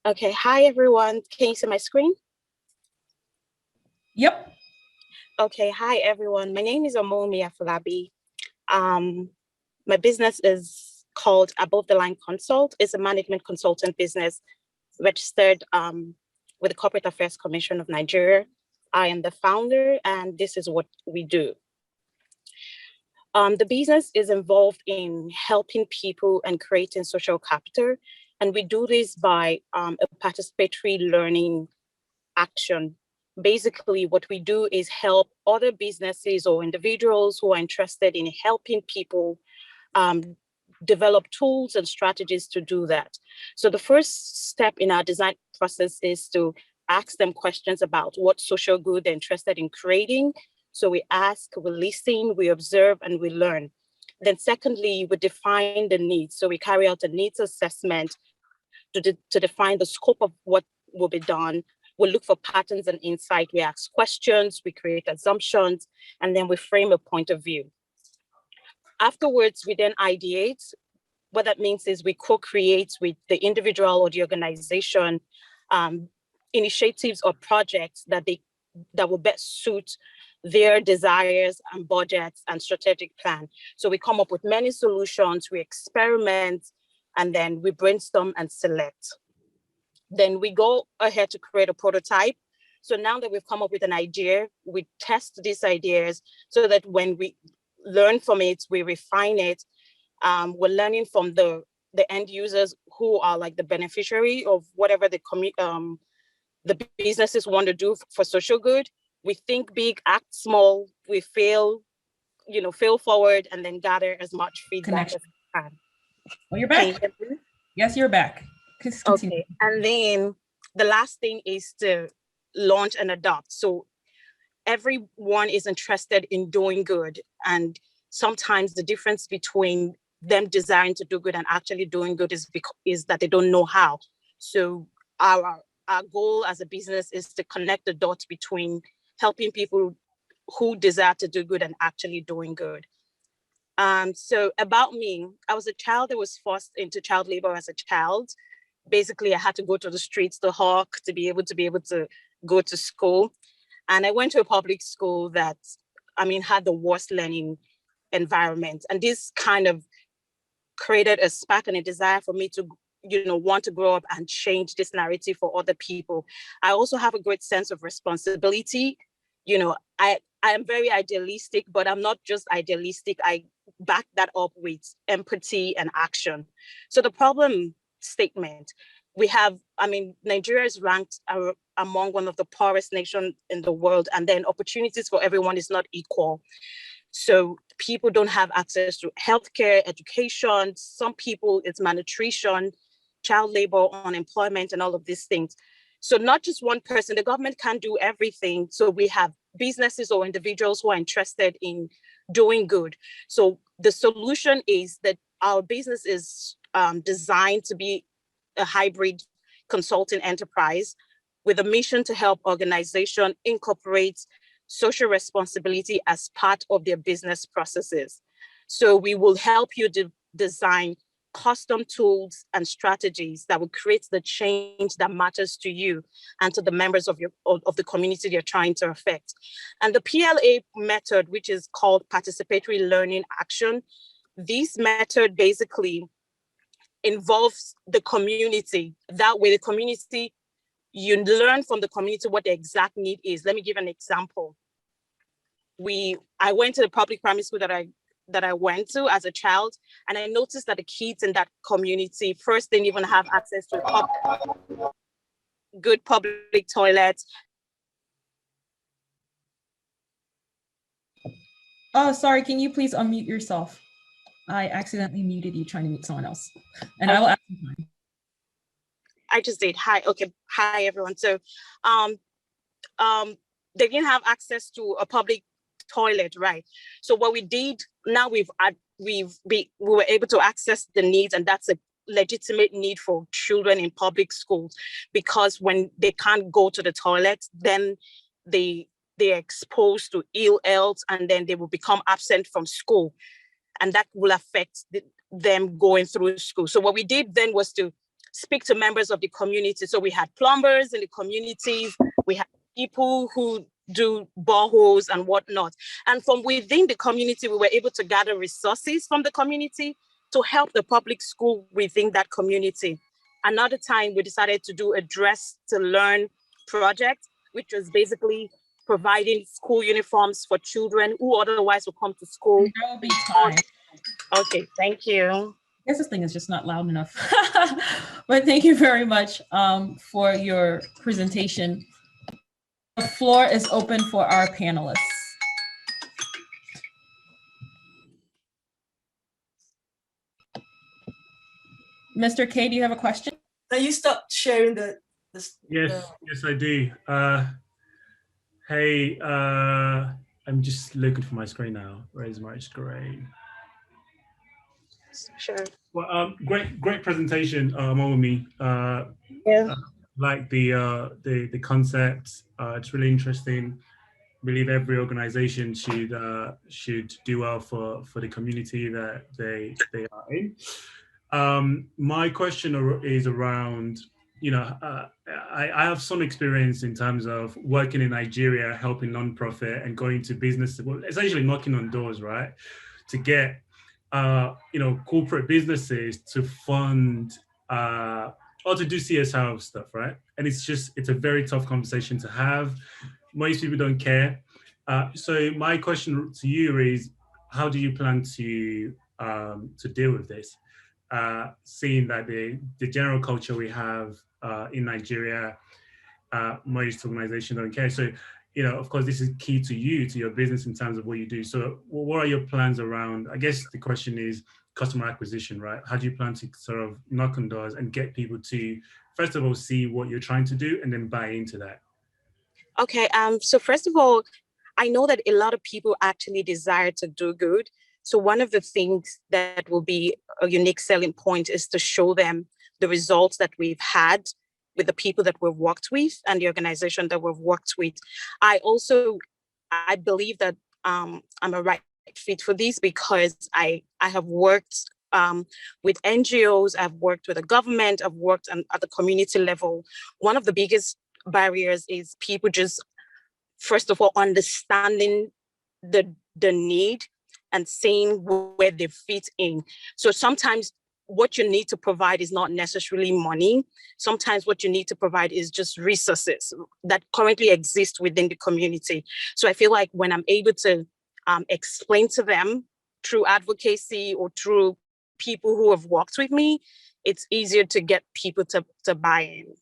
Okay, hi everyone. Can you see my screen?
Yep.
Okay, hi everyone. My name is Omowunmi Afolabi. My business is called Above the Line Consult. It's a management consultant business registered with the Corporate Affairs Commission of Nigeria. I am the founder, and this is what we do. The business is involved in helping people and creating social capital. And we do this by a participatory learning action. Basically, what we do is help other businesses or individuals who are interested in helping people develop tools and strategies to do that. So the first step in our design process is to ask them questions about what social good they're interested in creating. So we ask, we listen, we observe, and we learn. Then secondly, we define the needs. So we carry out a needs assessment to define the scope of what will be done. We look for patterns and insight. We ask questions, we create assumptions, and then we frame a point of view. Afterwards, we then ideate. What that means is we co-create with the individual or the organization initiatives or projects that will best suit their desires and budgets and strategic plan. So we come up with many solutions, we experiment, and then we brainstorm and select. Then we go ahead to create a prototype. So now that we've come up with an idea, we test these ideas so that when we learn from it, we refine it. We're learning from the end users who are like the beneficiary of whatever the businesses want to do for social good. We think big, act small, we fail forward, and then gather as much feedback as we can.
Oh, you're back? Yes, you're back.
Okay, and then the last thing is to launch and adopt. So everyone is interested in doing good, and sometimes the difference between them desiring to do good and actually doing good is that they don't know how. So our goal as a business is to connect the dots between helping people who desire to do good and actually doing good. So about me, I was a child that was forced into child labor as a child. Basically, I had to go to the streets to hawk to be able to go to school. And I went to a public school that, had the worst learning environment. And this kind of created a spark and a desire for me to, want to grow up and change this narrative for other people. I also have a great sense of responsibility. I am very idealistic, but I'm not just idealistic. I back that up with empathy and action. So the problem statement we have, Nigeria is ranked among one of the poorest nations in the world, and then opportunities for everyone is not equal. So people don't have access to healthcare, education. Some people, it's malnutrition, child labor, unemployment, and all of these things. So not just one person, the government can't do everything. So we have businesses or individuals who are interested in doing good. So the solution is that our business is designed to be a hybrid consulting enterprise with a mission to help organizations incorporate social responsibility as part of their business processes. So we will help you design custom tools and strategies that will create the change that matters to you and to the members of the community you're trying to affect. And the PLA method, which is called participatory learning action, this method basically involves the community. That way, the community, you learn from the community what the exact need is. Let me give an example. I went to the public primary school that I went to as a child, and I noticed that the kids in that community first didn't even have access to good public toilets.
Oh, sorry, can you please unmute yourself? I accidentally muted you trying to mute someone else. And I will ask you mine.
I just did. Hi, okay. Hi, everyone. So they didn't have access to a public toilet, right? So what we did, now we were able to access the needs, and that's a legitimate need for children in public schools, because when they can't go to the toilet, then they're exposed to ill health, and then they will become absent from school, and that will affect them going through school. So what we did then was to speak to members of the community. So we had plumbers in the communities, we had people who do boreholes and whatnot. And from within the community, we were able to gather resources from the community to help the public school within that community. Another time, we decided to do a Dress to Learn project, which was basically providing school uniforms for children who otherwise would come to school.
There will be time.
Okay, thank you.
I guess this thing is just not loud enough. But thank you very much for your presentation. The floor is open for our panelists. Mr. K, do you have a question?
Can you stop sharing the
Yes, I do. Hey, I'm just looking for my screen now. Where's my screen?
Sure.
Well, great presentation, Omowunmi.
Yeah.
Like the concept. It's really interesting. I believe every organization should do well for the community that they are in. My question is around, I have some experience in terms of working in Nigeria, helping nonprofit and going to businesses, well, essentially knocking on doors, right, to get corporate businesses to fund or to do CSR stuff, right? And it's a very tough conversation to have. Most people don't care. So my question to you is, how do you plan to deal with this? Seeing that the general culture we have in Nigeria, most organizations don't care. So, of course, this is key to you, to your business in terms of what you do. So what are your plans around, I guess the question is customer acquisition, right? How do you plan to sort of knock on doors and get people to, first of all, see what you're trying to do and then buy into that?
Okay, so first of all, I know that a lot of people actually desire to do good. So one of the things that will be a unique selling point is to show them the results that we've had with the people that we've worked with and the organization that we've worked with. I believe that I'm a right fit for this because I have worked with NGOs, I've worked with the government, I've worked at the community level. One of the biggest barriers is people just, first of all, understanding the need and seeing where they fit in. So sometimes what you need to provide is not necessarily money. Sometimes what you need to provide is just resources that currently exist within the community. So I feel like when I'm able to explain to them through advocacy or through people who have worked with me, it's easier to get people to buy in.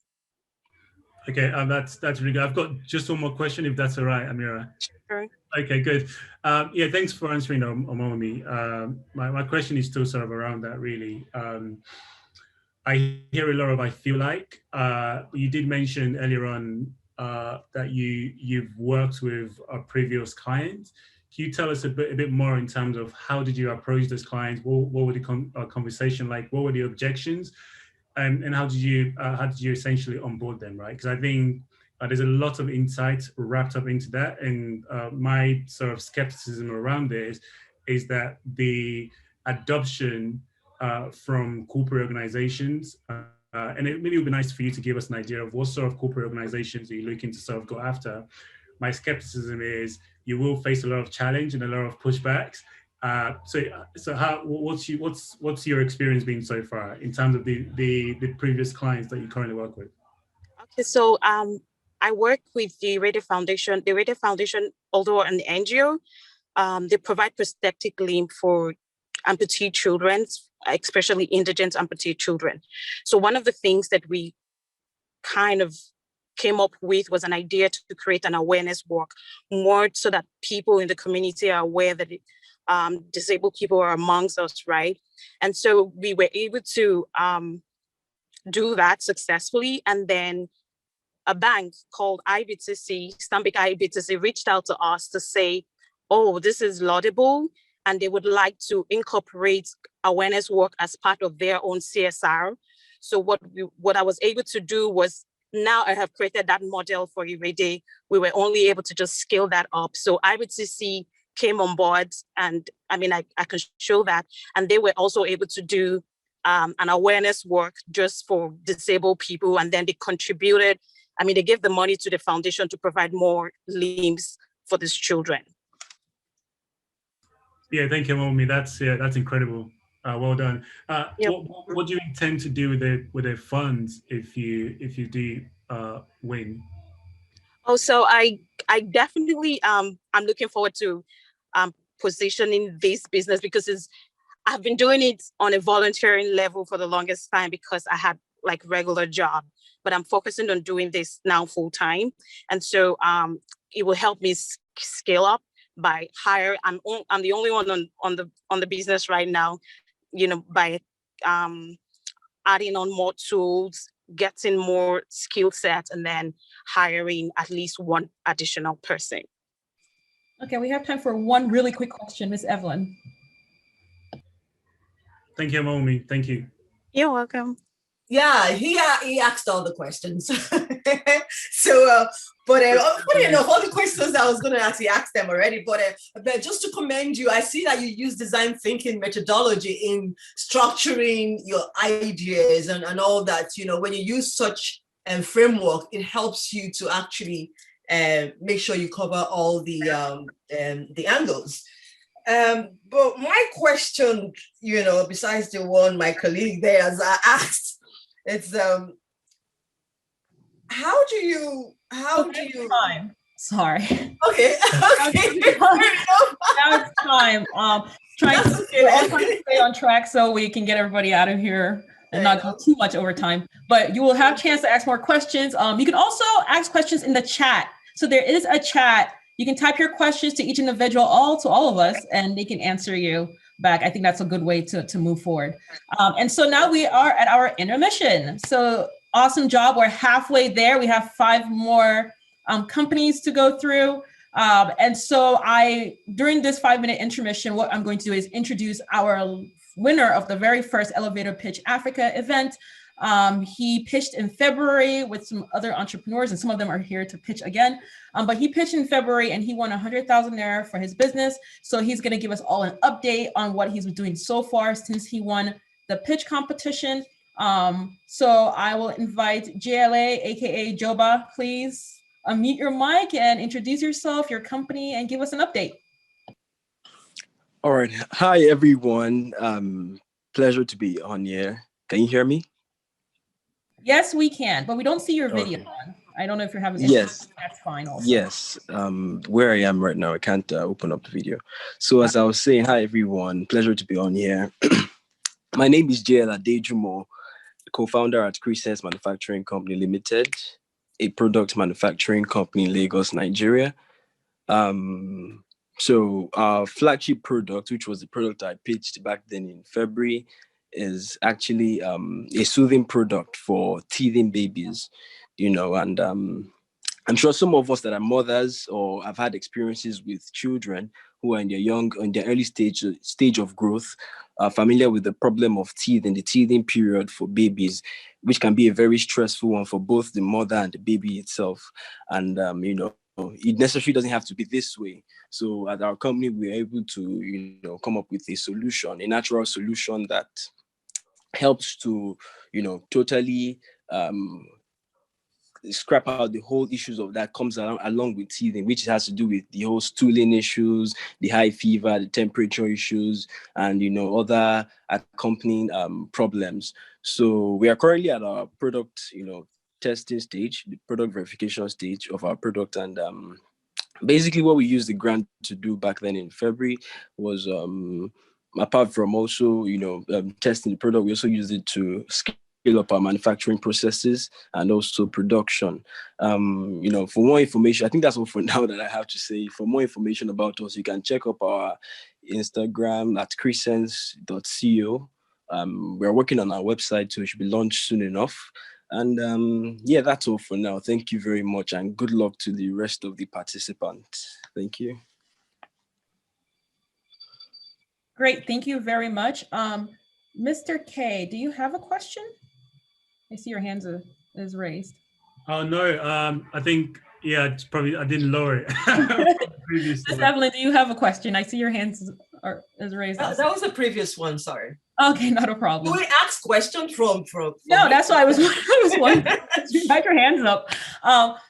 Okay, that's really good. I've got just one more question, if that's all right, Amira.
Sure.
Okay, good. Yeah, thanks for answering, Omowunmi. My question is still sort of around that, really. I hear a lot of "I feel like." You did mention earlier on that you've worked with a previous client. Can you tell us a bit more in terms of how did you approach those clients? What were the conversation like? What were the objections? And how did you essentially onboard them, right? Because I think there's a lot of insight wrapped up into that. And my sort of skepticism around this is that the adoption from corporate organizations, and maybe it would be nice for you to give us an idea of what sort of corporate organizations are you looking to sort of go after. My skepticism is you will face a lot of challenge and a lot of pushbacks. So what's your experience been so far in terms of the previous clients that you currently work with?
Okay, so I work with the Radio Foundation. The Radio Foundation, although an NGO, they provide prosthetic limb for amputee children, especially indigent amputee children. So one of the things that we kind of came up with was an idea to create an awareness walk, more so that people in the community are aware that disabled people are amongst us, right? And so we were able to do that successfully. And then a bank called IBTC, Stanbic IBTC, reached out to us to say, oh, this is laudable, and they would like to incorporate awareness work as part of their own CSR. So what I was able to do was, now I have created that model for Irede. We were only able to just scale that up. So IBTC came on board, and I mean, I can show that. And they were also able to do an awareness work just for disabled people. And then they contributed I mean, they give the money to the foundation to provide more limbs for these children.
Yeah, thank you, Omowunmi. That's incredible. Well done.
Yep.
What do you intend to do with the funds if you do win?
Oh, so I definitely I'm looking forward to positioning this business, because I've been doing it on a volunteering level for the longest time because I had like regular job, but I'm focusing on doing this now full time, and so it will help me scale up by hire. I'm the only one on the business right now, you know, by adding on more tools, getting more skill sets, and then hiring at least one additional person.
Okay, we have time for one really quick question, Miss Evelyn.
Thank you, Omowunmi. Thank you.
You're welcome.
Yeah, he asked all the questions. So, funny enough, all the questions I was going to ask, he asked them already. But just to commend you, I see that you use design thinking methodology in structuring your ideas and all that. You know, when you use such framework, it helps you to actually make sure you cover all the angles. But my question, you know, besides the one my colleague there has asked, it's how do you
time. Sorry.
Okay.
Now it's time. Trying to stay on track so we can get everybody out of here and not go too much over time. But you will have a chance to ask more questions. You can also ask questions in the chat. So there is a chat. You can type your questions to each individual, to all of us, and they can answer you back. I think that's a good way to move forward. And so now we are at our intermission. So awesome job. We're halfway there. We have 5 more companies to go through. And so during this 5-minute intermission, what I'm going to do is introduce our winner of the very first Elevator Pitch Africa event. He pitched in February with some other entrepreneurs, and some of them are here to pitch again. But he pitched in February and he won 100,000 naira for his business. So he's going to give us all an update on what he's been doing so far since he won the pitch competition. So I will invite JLA, aka Joba, please unmute your mic and introduce yourself, your company, and give us an update.
All right. Hi, everyone. Pleasure to be on here. Can you hear me?
Yes, we can, but we don't see your video on. I don't know if you're having issues.
Yes.
That's fine also.
Yes. Where I am right now, I can't open up the video. So as I was saying, hi, everyone. Pleasure to be on here. My name is JL Adejumo, co-founder at Christian's Manufacturing Company Limited, a product manufacturing company in Lagos, Nigeria. So our flagship product, which was the product I pitched back then in February, is actually a soothing product for teething babies, you know, and I'm sure some of us that are mothers or have had experiences with children who are in their early stage of growth are familiar with the problem of teething, the teething period for babies, which can be a very stressful one for both the mother and the baby itself. And, you know, it necessarily doesn't have to be this way. So at our company, we're able to, you know, come up with a solution, a natural solution that helps to, you know, totally scrap out the whole issues of that comes along with teething, which has to do with the whole stooling issues, the high fever, the temperature issues, and, you know, other accompanying problems. So we are currently at our product, you know, testing stage, the product verification stage of our product. And basically what we used the grant to do back then in February was, apart from also, you know, testing the product, we also used it to scale up our manufacturing processes and also production. You know, for more information, I think that's all for now that I have to say. For more information about us, you can check up our Instagram at chrissense.co. We're working on our website, so it should be launched soon enough. And yeah, that's all for now. Thank you very much, and good luck to the rest of the participants. Thank you.
Great, thank you very much. Mr. K, do you have a question? I see your hand is raised.
Oh no, I think, yeah, it's probably, I didn't lower it.
Ms. Evelyn, do you have a question? I see your hands is raised.
That was the previous one, sorry.
Okay, not a problem.
Do we ask questions from
No, that's why I was wondering. You had your hands up.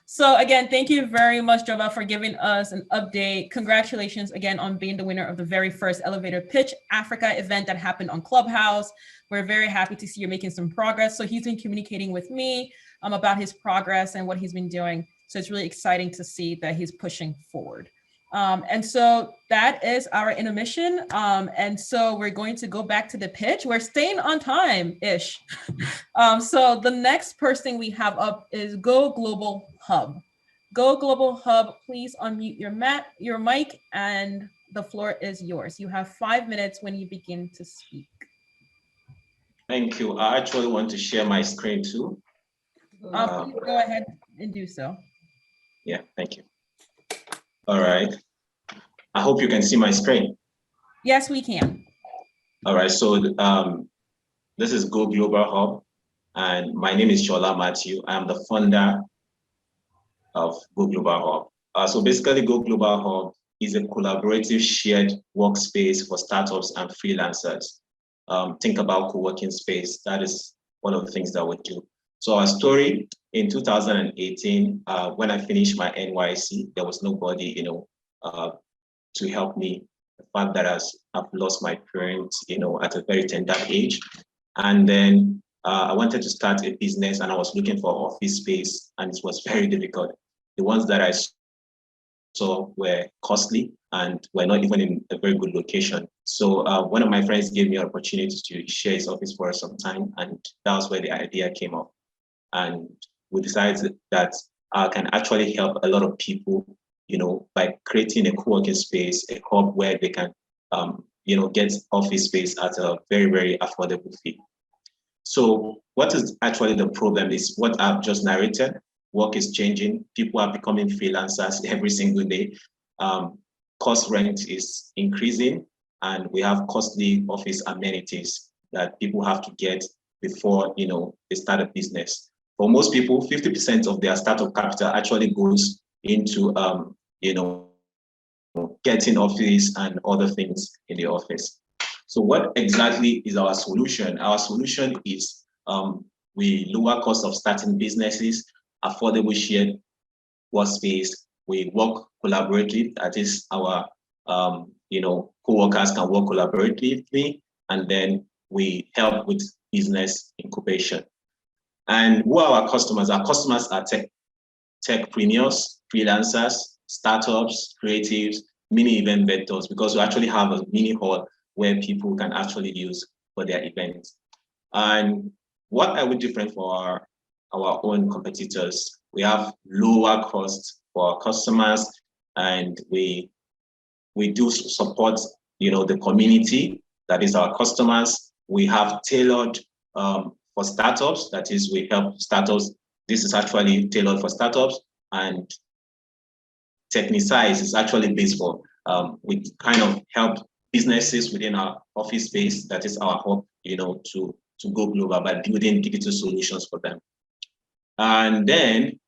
So again, thank you very much, Ijeoma, for giving us an update. Congratulations again on being the winner of the very first Elevator Pitch Africa event that happened on Clubhouse. We're very happy to see you're making some progress. So he's been communicating with me about his progress and what he's been doing. So it's really exciting to see that he's pushing forward. And so that is our intermission. And so we're going to go back to the pitch. We're staying on time-ish. So the next person we have up is GoGlobal Hub. GoGlobal Hub, please unmute your mic, and the floor is yours. You have 5 minutes when you begin to speak.
Thank you. I actually want to share my screen too.
Please go ahead and do so.
Yeah, thank you. All right. I hope you can see my screen.
Yes, we can.
All right. So this is GoGlobal Hub, and my name is Sola Mathew. I am the founder of GoGlobal Hub. So basically, GoGlobal Hub is a collaborative shared workspace for startups and freelancers. Think about co-working space. That is one of the things that we do. So our story in 2018, when I finished my NYC, there was nobody, to help me. The fact that I've lost my parents, at a very tender age. And then I wanted to start a business, and I was looking for office space, and it was very difficult. The ones that I saw were costly and were not even in a very good location. So one of my friends gave me an opportunity to share his office for some time, and that was where the idea came up. And we decided that I can actually help a lot of people, by creating a co-working space, a hub where they can, get office space at a very, very affordable fee. So what is actually the problem is what I've just narrated. Work is changing. People are becoming freelancers every single day. Cost rent is increasing, and we have costly office amenities that people have to get before, they start a business. For most people, 50% of their startup capital actually goes into, getting office and other things in the office. So what exactly is our solution? Our solution is we lower cost of starting businesses, affordable shared workspace. We work collaboratively. That is our, co-workers can work collaboratively, and then we help with business incubation. And who are our customers? Our customers are techpreneurs, freelancers, startups, creatives, mini event vendors, because we actually have a mini hall where people can actually use for their events. And what are we different for our own competitors? We have lower costs for our customers, and we do support, the community, that is our customers. We have tailored for startups, that is, we help startups. This is actually tailored for startups, and Technicize is actually based for, we kind of help businesses within our office space, that is our hub, to go global by building digital solutions for them. And then,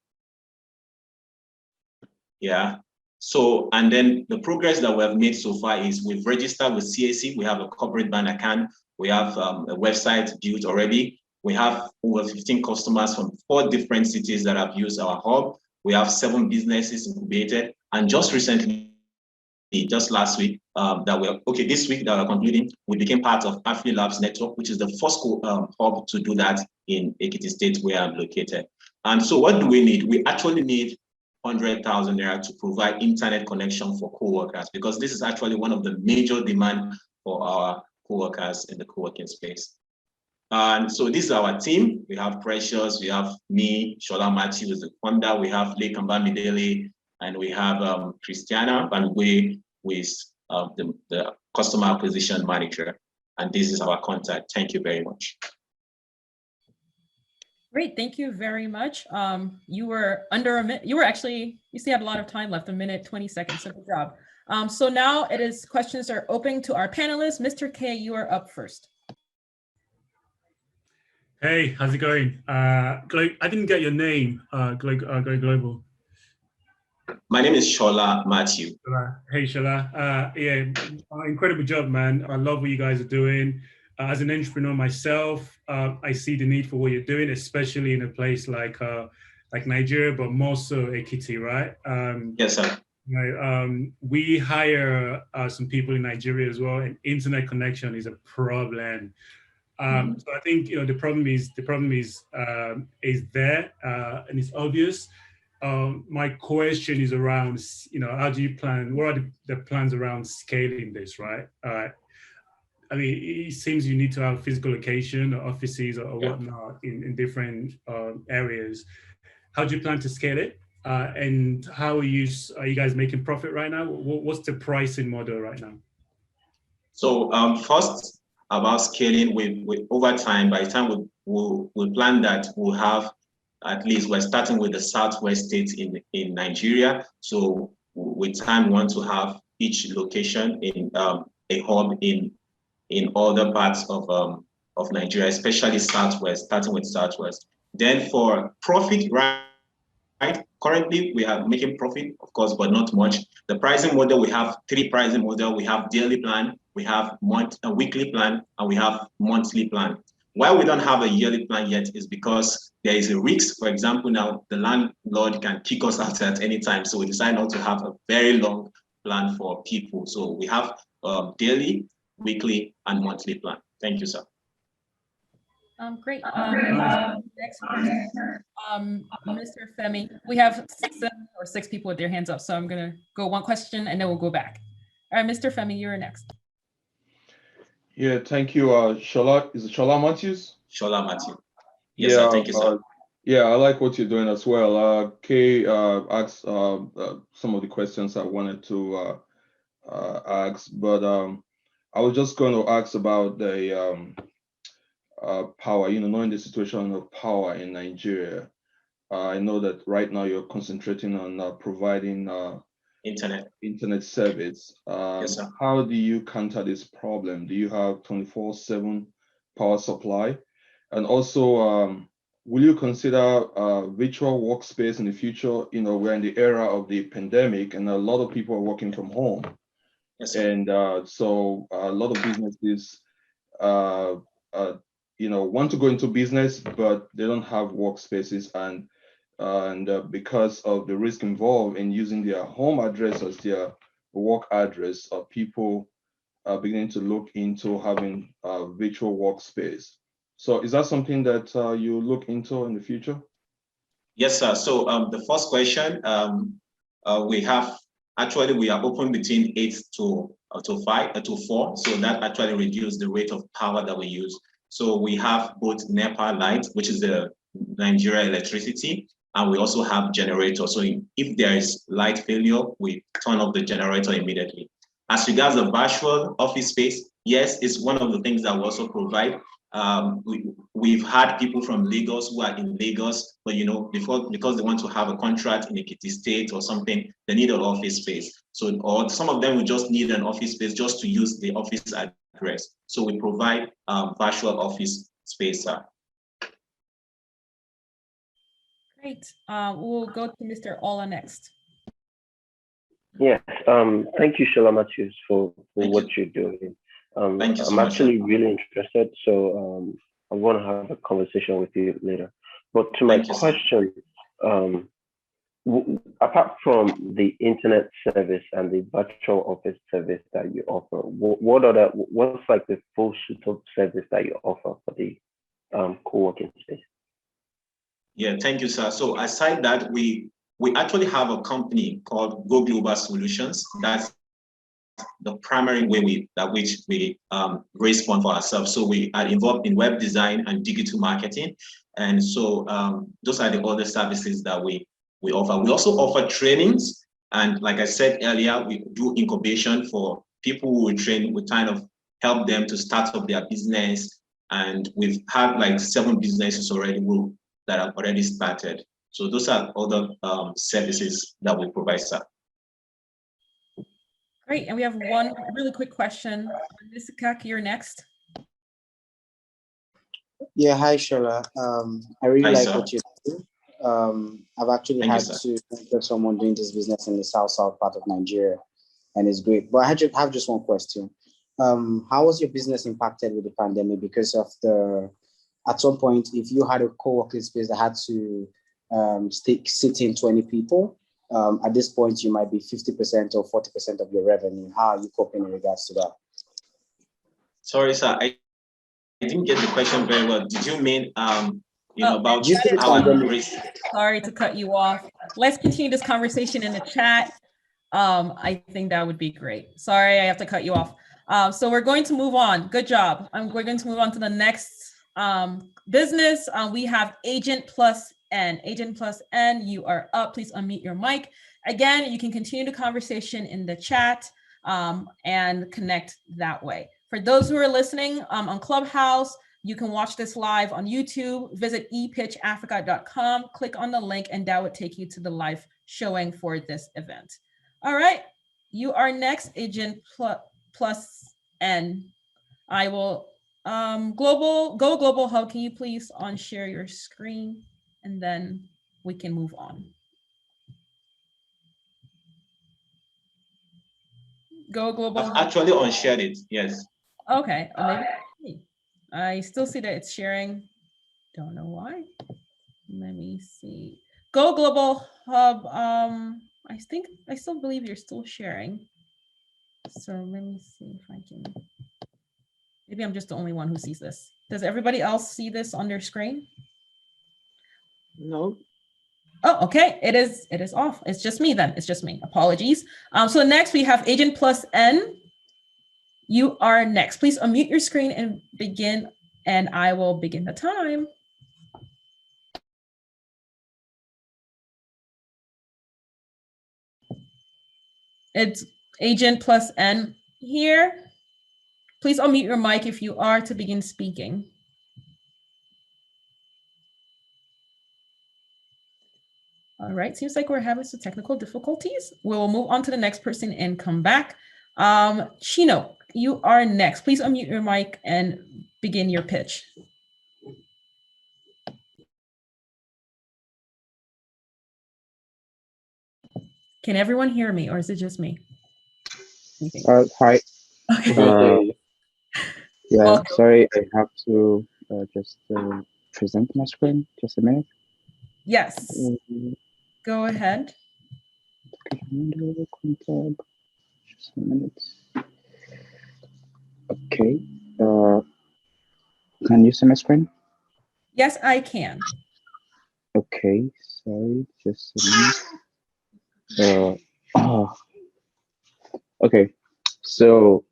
and then the progress that we have made so far is we've registered with CAC, we have a corporate bank account, we have a website built already. We have over 15 customers from 4 different cities that have used our hub. We have 7 businesses incubated, and just recently, just last week, this week that we're concluding, we became part of Abtl Labs network, which is the first hub to do that in Ekiti State, where I'm located. And so what do we need? We actually need 100,000 naira to provide internet connection for co-workers, because this is actually one of the major demand for our co-workers in the co-working space. And so this is our team. We have Precious, we have me, Sola Mathew is the founder, we have Lake Mbamidele, and we have Christiana Akinrinmade, who is the customer acquisition manager. And this is our contact. Thank you very much.
Great, thank you very much. You were under a minute. You still had a lot of time left, 1 minute, 20 seconds, so good job. So now questions are open to our panelists. Mr. K, you are up first.
Hey, how's it going? I didn't get your name, Go Global.
My name is Sola Mathew.
Hey, Sola. Incredible job, man. I love what you guys are doing. As an entrepreneur myself, I see the need for what you're doing, especially in a place like Nigeria, but more so Ekiti, right?
Yes, sir.
We hire some people in Nigeria as well, and internet connection is a problem. So I think the problem is there and it's obvious. My question is around how do you plan? What are the plans around scaling this, right? I mean, it seems you need to have physical location or offices or whatnot in different areas. How do you plan to scale it? And how are you guys making profit right now? What's the pricing model right now?
So first, about scaling with over time, by the time we plan that, we'll have at least, we're starting with the southwest states in Nigeria. So with time, we want to have each location in a hub in other parts of Nigeria, especially southwest, starting with southwest. Then for profit, right? Currently, we are making profit, of course, but not much. The pricing model, we have 3 pricing models. We have daily plan, we have weekly plan, and we have monthly plan. Why we don't have a yearly plan yet is because there is a risk. For example, now the landlord can kick us out at any time. So we decide not to have a very long plan for people. So we have daily, weekly, and monthly plan. Thank you, sir.
Great. Next question, Mr. Femi. We have 6 people with their hands up, so I'm gonna go one question and then we'll go back. All right, Mr. Femi, you're next.
Yeah, thank you. Shola, is it Sola Mathew?
Sola Mathew. Yes, sir. Thank you, sir.
Yeah, I like what you're doing as well. Kay asked some of the questions I wanted to ask, but I was just going to ask about the power, knowing the situation of power in Nigeria. I know that right now you're concentrating on providing internet service.
Yes, sir.
How do you counter this problem? Do you have 24/7 power supply? And also, will you consider virtual workspace in the future? We're in the era of the pandemic and a lot of people are working from home.
Yes, sir.
And so a lot of businesses want to go into business, but they don't have workspaces, and because of the risk involved in using their home address as their work address, people are beginning to look into having a virtual workspace. So is that something that you look into in the future?
Yes, sir. So the first question, we are open between 8 to 4. So that actually reduces the rate of power that we use. So we have both NEPA light, which is the Nigeria electricity, and we also have generator. So if there is light failure, we turn off the generator immediately. As regards the virtual office space, yes, it's one of the things that we also provide. We've had people from Lagos who are in Lagos, but because they want to have a contract in Ekiti State or something, they need an office space. So, or some of them will just need an office space just to use the office address. So we provide virtual office space.
Great. We'll go to Mr. Ola next.
Yes. Thank you, Sola Mathew, for what you're doing.
Thank you so
I'm
much,
actually really interested, so I want to have a conversation with you later. But to my question, apart from the internet service and the virtual office service that you offer, what's like the full suite of service that you offer for the co-working space?
Yeah, thank you, sir. So aside that, we actually have a company called GoGlobal Solutions. That's the primary way we raise funds for ourselves. So we are involved in web design and digital marketing. And so those are the other services that we offer. We also offer trainings. And like I said earlier, we do incubation for people who we train. We kind of help them to start up their business. And we've had like 7 businesses already that have already started. So those are other services that we provide, sir.
Great, and we have one really quick question. Ms. Kak, you're next.
Yeah, hi, Shola. I really like
sir.
what you do. I've actually had to mentor someone doing this business in the south part of Nigeria, and it's great. But I have just one question. how was your business impacted with the pandemic because of at some point, if you had a co-working space that had to sit in 20 people, at this point, you might be 50% or 40% of your revenue. How are you coping in regards to that?
Sorry, sir, I didn't get the question very well. Did you mean, about
how Sorry to cut you off. Let's continue this conversation in the chat. I think that would be great. Sorry, I have to cut you off. So we're going to move on. Good job. We're going to move on to the next business. We have Agent Plus N. Agent Plus N, you are up. Please unmute your mic. Again, you can continue the conversation in the chat and connect that way. For those who are listening on Clubhouse, you can watch this live on YouTube. Visit epitchafrica.com, click on the link, and that would take you to the live showing for this event. All right, you are next, Agent Plus N. I will GoGlobal Hub. Can you please share your screen, and then we can move on. GoGlobal.
I've actually unshared it. Yes.
Okay. Maybe I still see that it's sharing. Don't know why. Let me see. GoGlobal Hub. I still believe you're still sharing. So let me see if I can. Maybe I'm just the only one who sees this. Does everybody else see this on their screen?
No.
Oh, okay. It is off. It's just me then. It's just me. Apologies. So next we have Agent Plus N. You are next. Please unmute your screen and begin, and I will begin the time. It's Agent Plus N here. Please unmute your mic if you are to begin speaking. All right, seems like we're having some technical difficulties. We'll move on to the next person and come back. Chinok, you are next. Please unmute your mic and begin your pitch. Can everyone hear me, or is it just me?
Hi.
Okay.
Yeah,
Welcome.
sorry, I have to just present my screen. Just a minute.
Yes. Go ahead.
Just a minute. Okay. Can you see my screen?
Yes, I can.
Okay. Sorry, just a minute. Okay. So,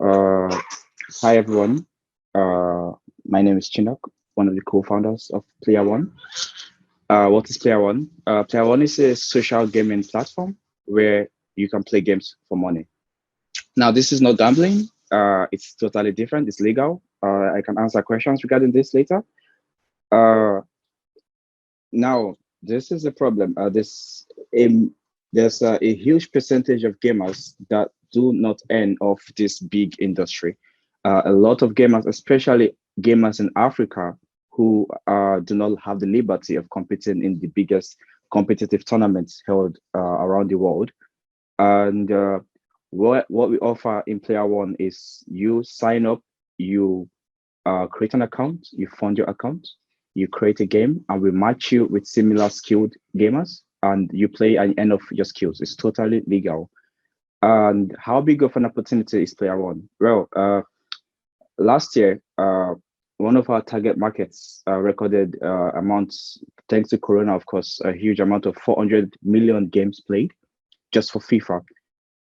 hi everyone. My name is Chinok, one of the co-founders of Player One. What is Player One? Player One is a social gaming platform where you can play games for money. Now, this is not gambling. It's totally different. It's legal. I can answer questions regarding this later. Now, this is a problem. There's a huge percentage of gamers that do not earn off this big industry. A lot of gamers, especially gamers in Africa, who do not have the liberty of competing in the biggest competitive tournaments held around the world. And what we offer in Player One is you sign up, you create an account, you fund your account, you create a game, and we match you with similar skilled gamers, and you play and end off your skills. It's totally legal. And how big of an opportunity is Player One? Well, last year, one of our target markets recorded amounts, thanks to Corona, of course, a huge amount of 400 million games played just for FIFA.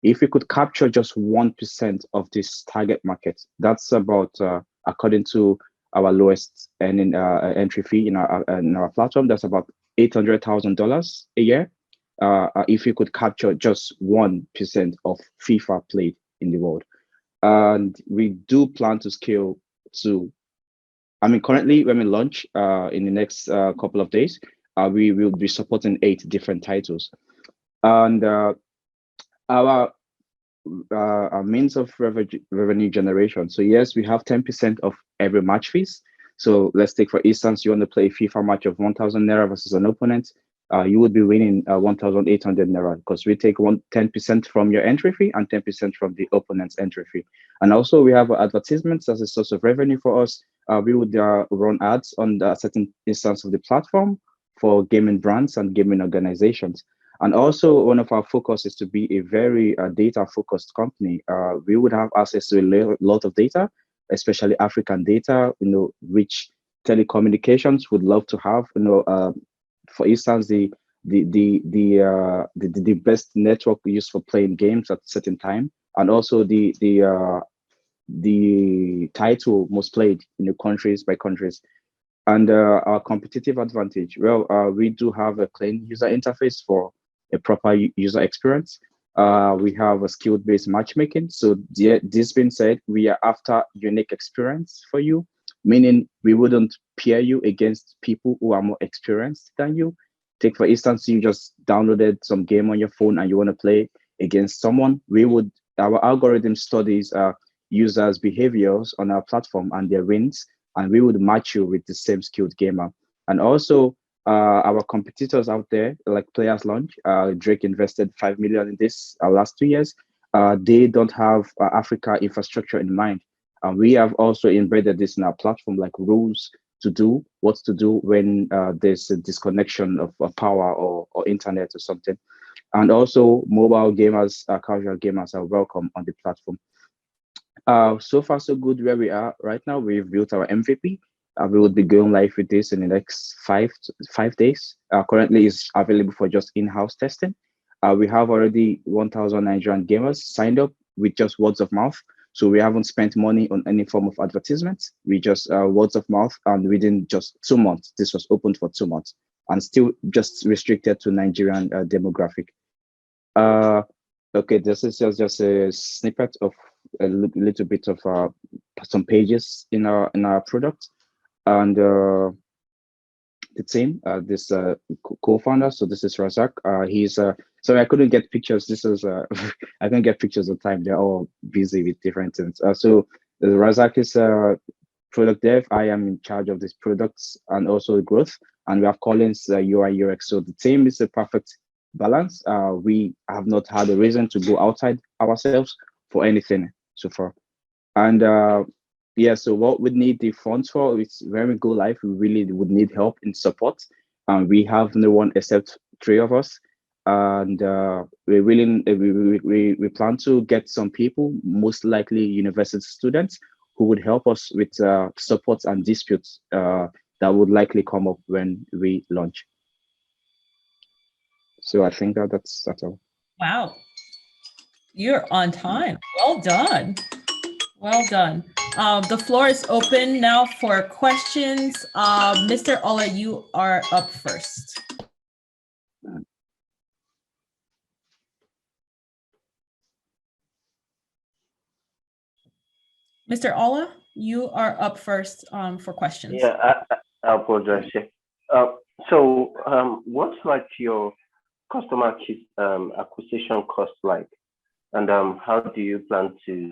If we could capture just 1% of this target market, that's about, according to our lowest entry fee in our platform, that's about $800,000 a year. If we could capture just 1% of FIFA played in the world. And we do plan to scale to, currently when we launch in the next couple of days, we will be supporting 8 different titles. And our means of revenue generation. So yes, we have 10% of every match fees. So let's take, for instance, you want to play a FIFA match of 1,000 Naira versus an opponent. you would be winning 1,800 naira, because we take 10% from your entry fee and 10% from the opponent's entry fee. And also we have advertisements as a source of revenue for us. We would run ads on a certain instance of the platform for gaming brands and gaming organizations. And also one of our focus is to be a very data-focused company. We would have access to a lot of data, especially African data, which telecommunications would love to have. For instance, the best network used for playing games at a certain time, and also the title most played countries by countries. And our competitive advantage, well, we do have a clean user interface for a proper user experience. We have a skill-based matchmaking. So this being said, we are after unique experience for you, meaning we wouldn't pair you against people who are more experienced than you. Take, for instance, you just downloaded some game on your phone and you want to play against someone. Our algorithm studies users' behaviors on our platform and their wins, and we would match you with the same skilled gamer. And also our competitors out there, like Players Launch, Drake invested 5 million in this last 2 years. They don't have Africa infrastructure in mind. We have also embedded this in our platform, like rules to do, what to do when there's a disconnection of power or internet or something. And also mobile gamers, casual gamers are welcome on the platform. So far, so good where we are right now. We've built our MVP. We will be going live with this in the next 5 days. Currently, it's available for just in-house testing. We have already 1,000 Nigerian gamers signed up with just words of mouth. So we haven't spent money on any form of advertisements. We just words of mouth, and within just 2 months, this was opened for 2 months and still just restricted to Nigerian demographic. Okay, this is just a snippet of a little bit of some pages in our product. And the team, this co-founder, so this is Razak. He's sorry, I couldn't get pictures. This is I couldn't get pictures of time. They're all busy with different things. So Razak is product dev. I am in charge of these products and also growth. And we have Collins, UI UX. So the team is a perfect balance. We have not had a reason to go outside ourselves for anything so far. And yeah, so what we need the funds for is when we go live, we really would need help in support. We have no one except 3 of us. And we plan to get some people, most likely university students, who would help us with support and disputes that would likely come up when we launch. So I think that's all.
Wow, you're on time. Well done. Well done. The floor is open now for questions. Mr. Ola, you are up first. Mr. Ola, you are up first for questions.
Yeah, I apologize. So what's like your customer acquisition cost like? And how do you plan to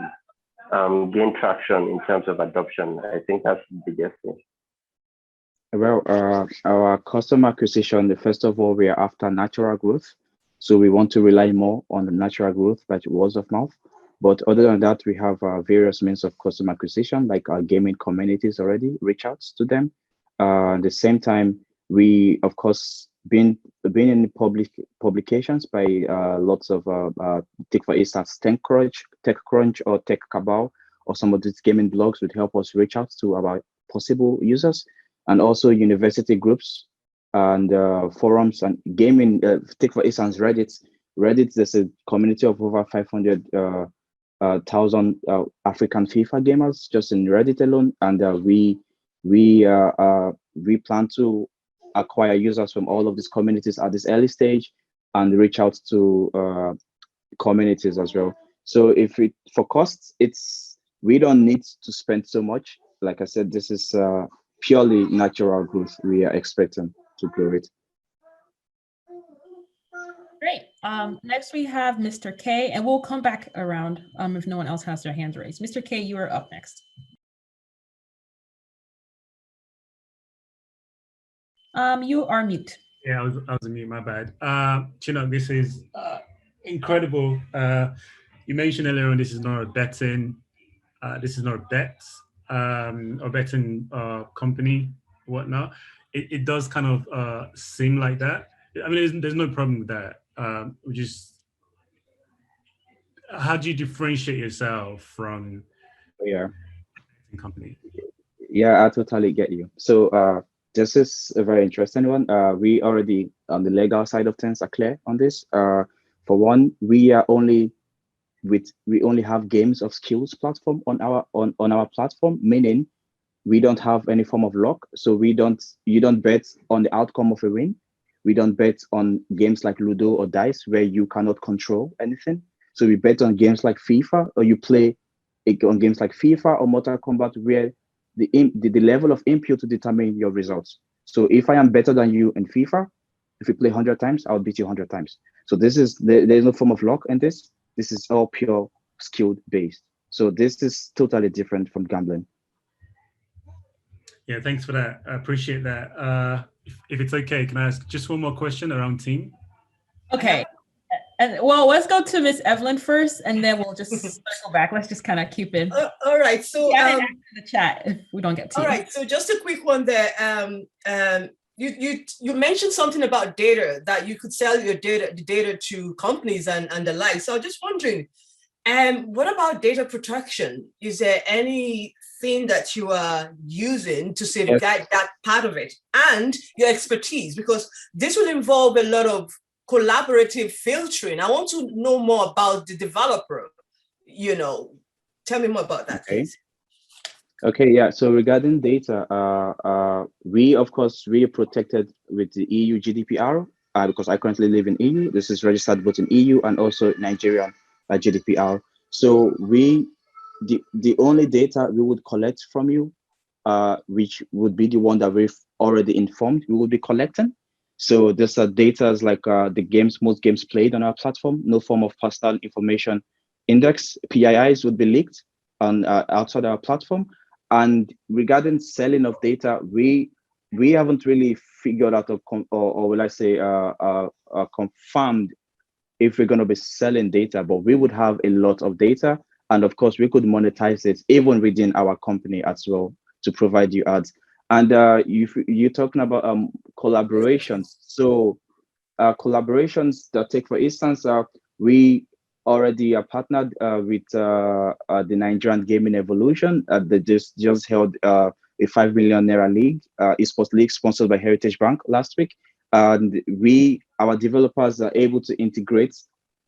gain traction in terms of adoption? I think that's the biggest thing.
Well, our customer acquisition, first of all, we are after natural growth. So we want to rely more on the natural growth by words of mouth. But other than that, we have various means of customer acquisition, like our gaming communities already reach out to them. At the same time, we, of course, been in public publications by lots of, take for instance, TechCrunch or Tech Cabal, or some of these gaming blogs would help us reach out to our possible users, and also university groups and forums and gaming. Take for instance, Reddit. Reddit, there's a community of over 500,000 African FIFA gamers just in Reddit alone, and we plan to acquire users from all of these communities at this early stage and reach out to communities as well. So for costs, we don't need to spend so much. Like I said, this is purely natural growth. We are expecting to grow it.
Great. Next we have Mr. K, and we'll come back around if no one else has their hands raised. Mr. K, you are up next. You are mute.
Yeah, I was on mute, my bad. Chinok, this is incredible. You mentioned earlier on this is not a betting, this is not a bet, or betting company, whatnot. It does kind of seem like that. I mean, there's no problem with that. How do you differentiate yourself from
Yeah.
company?
Yeah, I totally get you. So this is a very interesting one. We already on the legal side of things are clear on this. For one, we only have games of skills platform on our platform, meaning we don't have any form of luck. So you don't bet on the outcome of a win. We don't bet on games like Ludo or dice where you cannot control anything. So we bet on games like FIFA, or you play on games like FIFA or Mortal Kombat where the level of input to determine your results. So if I am better than you in FIFA, if we play 100 times, I'll beat you 100 times. So there's no form of luck in this. This is all pure skilled based. So this is totally different from gambling.
Yeah, thanks for that. I appreciate that. If it's okay, can I ask just one more question around team?
Okay. And well, let's go to Miss Evelyn first, and then we'll just circle back. Let's just kind of keep it.
All right. So
in the chat if we don't get to.
All right. So just a quick one there. You mentioned something about data, that you could sell the data to companies and the like. So I'm just wondering, what about data protection? Is there anything that you are using to safeguard that part of it and your expertise? Because this will involve a lot of collaborative filtering. I want to know more about the developer. Tell me more about that, please.
Okay, yeah. So regarding data, we are protected with the EU GDPR because I currently live in EU. This is registered both in EU and also Nigerian GDPR. So the only data we would collect from you, which would be the one that we've already informed we will be collecting. So these are data like most games played on our platform, no form of personal information index. PIIs would be leaked on outside our platform. And regarding selling of data, we haven't really figured out or will I say confirmed if we're going to be selling data, but we would have a lot of data, and of course we could monetize it even within our company as well to provide you ads. And you're talking about collaborations. So collaborations that take, for instance, we already are partnered with the Nigerian Gaming Evolution. They just held a 5 million naira league, esports league sponsored by Heritage Bank last week. And our developers are able to integrate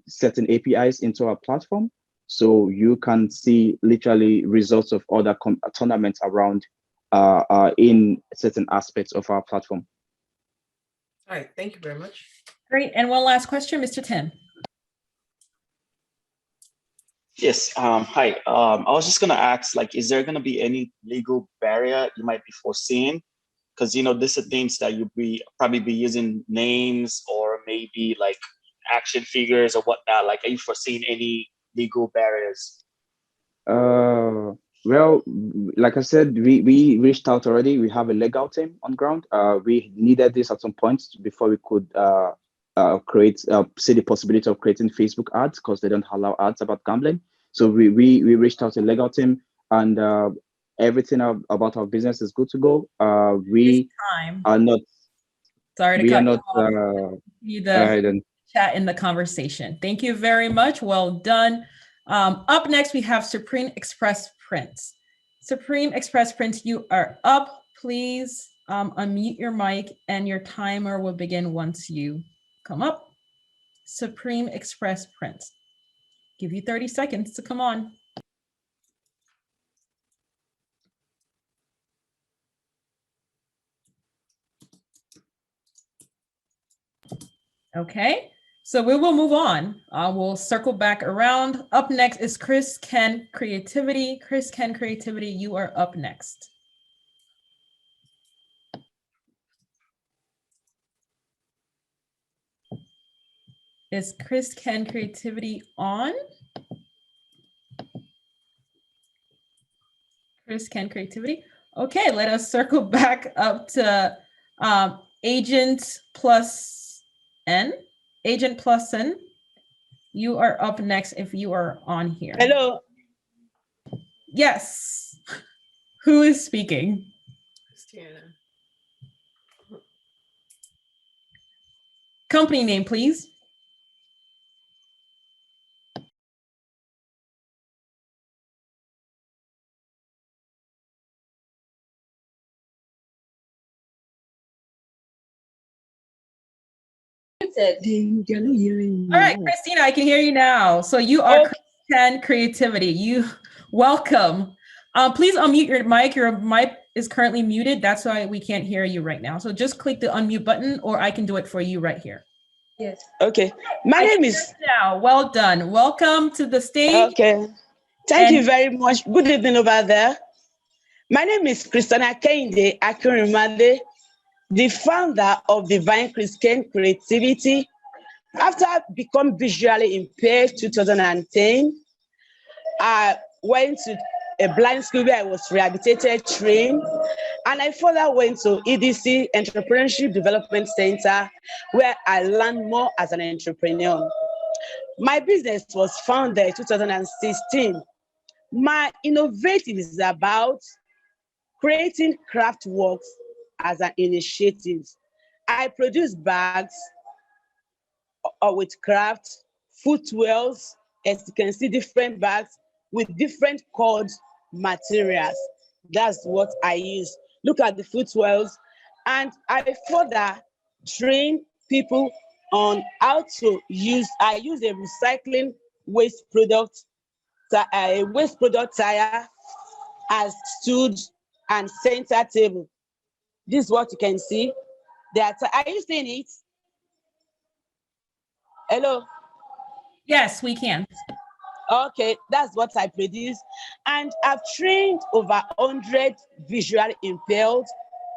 certain APIs into our platform. So you can see literally results of other tournaments around in certain aspects of our platform.
All right, thank you very much.
Great, and one last question, Mr. Tim.
Yes, hi. I was just gonna ask, is there gonna be any legal barrier you might be foreseeing? Because these are things that you'll probably be using names or maybe action figures or whatnot. Are you foreseeing any legal barriers?
Well, like I said, we reached out already. We have a legal team on ground. We needed this at some point before we could see the possibility of creating Facebook ads because they don't allow ads about gambling. So we reached out to a legal team, and everything about our business is good to go. We are not.
Sorry to cut you off.
The
chat in the conversation. Thank you very much. Well done. Up next, we have Supreme Express Prints. Supreme Express Prints, you are up. Please unmute your mic and your timer will begin once you come up. Supreme Express Prints. Give you 30 seconds to come on. Okay. So we will move on. We'll circle back around. Up next is Chris Ken Creativity. Chris Ken Creativity, you are up next. Is Chris Ken Creativity on? Chris Ken Creativity. Okay, let us circle back up to Agent plus N. Agent plus N. You are up next if you are on here.
Hello.
Yes. Who is speaking?
Christiana.
Company name, please. All right, Christina, I can hear you now. So you are Christian Creativity. You welcome. Please unmute your mic. Your mic is currently muted. That's why we can't hear you right now. So just click the unmute button, or I can do it for you right here.
Yes. Okay. My name is
now. Well done. Welcome to the stage.
Okay. Thank you very much. Good evening over there. My name is Christiana Akinrinmade, the founder of Divine Christian Creativity. After I become visually impaired 2010, I went to a blind school where I was rehabilitated, trained, and I further went to EDC, Entrepreneurship Development Center, where I learned more as an entrepreneur. My business was founded in 2016. My innovative is about creating craft works as an initiative. I produce bags with craft, footwears, as you can see, different bags with different cord materials. That's what I use. Look at the footwears. And I further train people on how to use, I use a recycling waste product, a waste product tire as stood and center table. This is what you can see. Are you seeing it? Hello?
Yes, we can.
Okay, that's what I produce. And I've trained over 100 visually impaired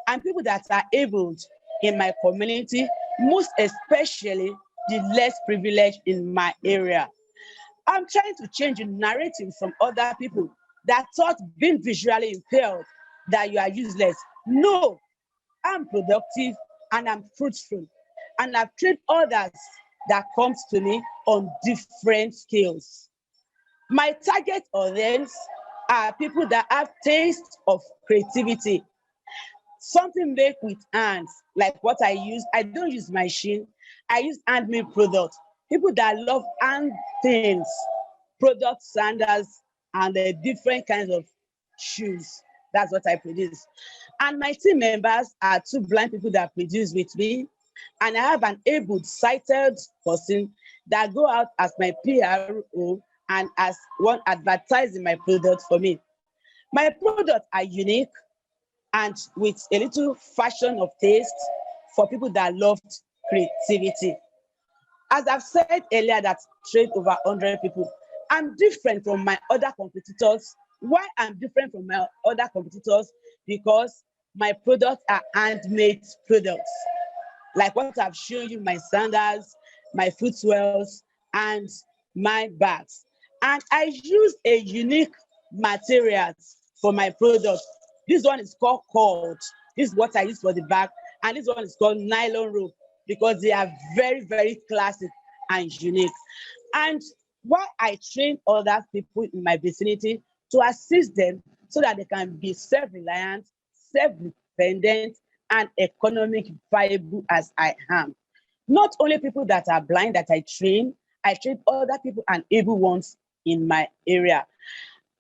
and people that are able in my community, most especially the less privileged in my area. I'm trying to change the narrative from other people that thought being visually impaired that you are useless. No, I'm productive and I'm fruitful. And I've trained others that comes to me on different skills. My target audience are people that have taste of creativity. Something made with hands, like what I use. I don't use machine. I use handmade products. People that love hand things, products, sandals, and the different kinds of shoes. That's what I produce. And my team members are 2 blind people that produce with me. And I have an able sighted person that go out as my PRO and as one advertising my product for me. My products are unique and with a little fashion of taste for people that love creativity. As I've said earlier, that trained over 100 people. I'm different from my other competitors. Why I'm different from my other competitors? Because my products are handmade products. Like what I've shown you, my sandals, my footwears, and my bags. And I use a unique materials for my product. This one is called cord. This is what I use for the bag. And this one is called nylon rope because they are very, very classic and unique. And why I train other people in my vicinity to assist them so that they can be self-reliant, self-dependent, and economic viable as I am. Not only people that are blind that I train other people and able ones in my area.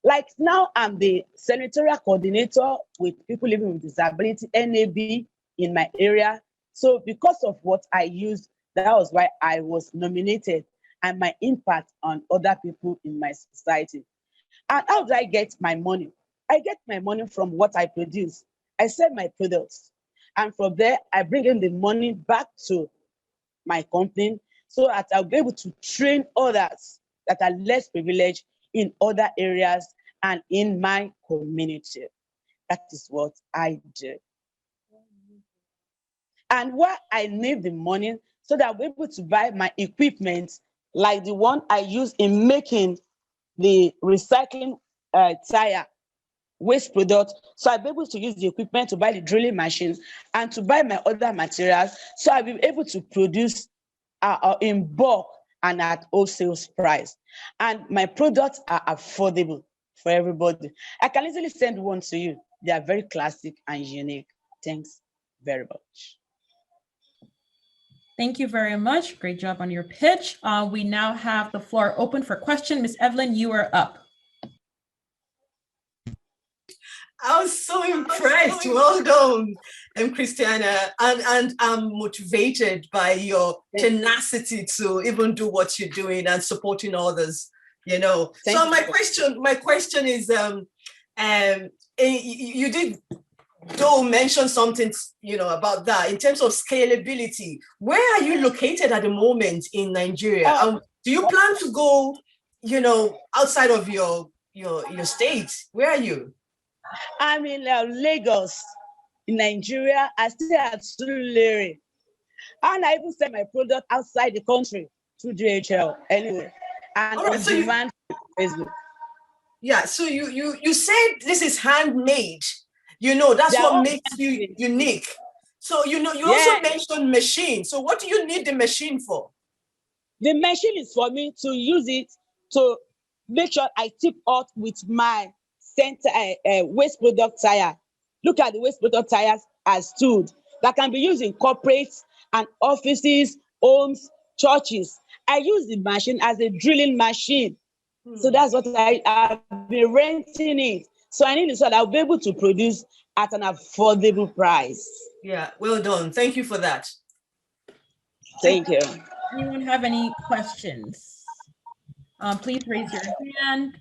Like now, I'm the senatorial coordinator with people living with disability, NAB, in my area. So because of what I used, that was why I was nominated and my impact on other people in my society. And how do I get my money? I get my money from what I produce. I sell my products. And from there, I bring in the money back to my company so that I'll be able to train others that are less privileged in other areas and in my community. That is what I do. And why I need the money so that I'll be able to buy my equipment like the one I use in making the recycling tire, waste product. So I'll be able to use the equipment to buy the drilling machines and to buy my other materials. So I'll be able to produce in bulk and at wholesale price. And my products are affordable for everybody. I can easily send one to you. They are very classic and unique. Thanks very much.
Thank you very much. Great job on your pitch. We now have the floor open for question. Ms. Evelyn, you are up.
I was so impressed. Well done, Christiana. And I'm motivated by your tenacity to even do what you're doing and supporting others, you know. So my question is, you did mention something, you know, about that in terms of scalability. Where are you located at the moment in Nigeria? Do you plan to go, you know, outside of your state? Where are you?
I'm in Lagos, in Nigeria. I stay at Surulere, and I even sell my product outside the country through DHL anyway, and on demand Facebook. Yeah, so you said this is handmade. You know, that's what makes you unique. So you know, you also mentioned machine. So what do you need the machine for? The machine is for me to use it to make sure I tip out with my waste product tire. Look at the waste product tires as stood that can be used in corporates and offices, homes, churches. I use the machine as a drilling machine. So that's what I've been renting it. So I need it so that I'll be able to produce at an affordable price. Yeah, well done. Thank you for that. Thank you.
Anyone have any questions? Please raise your hand.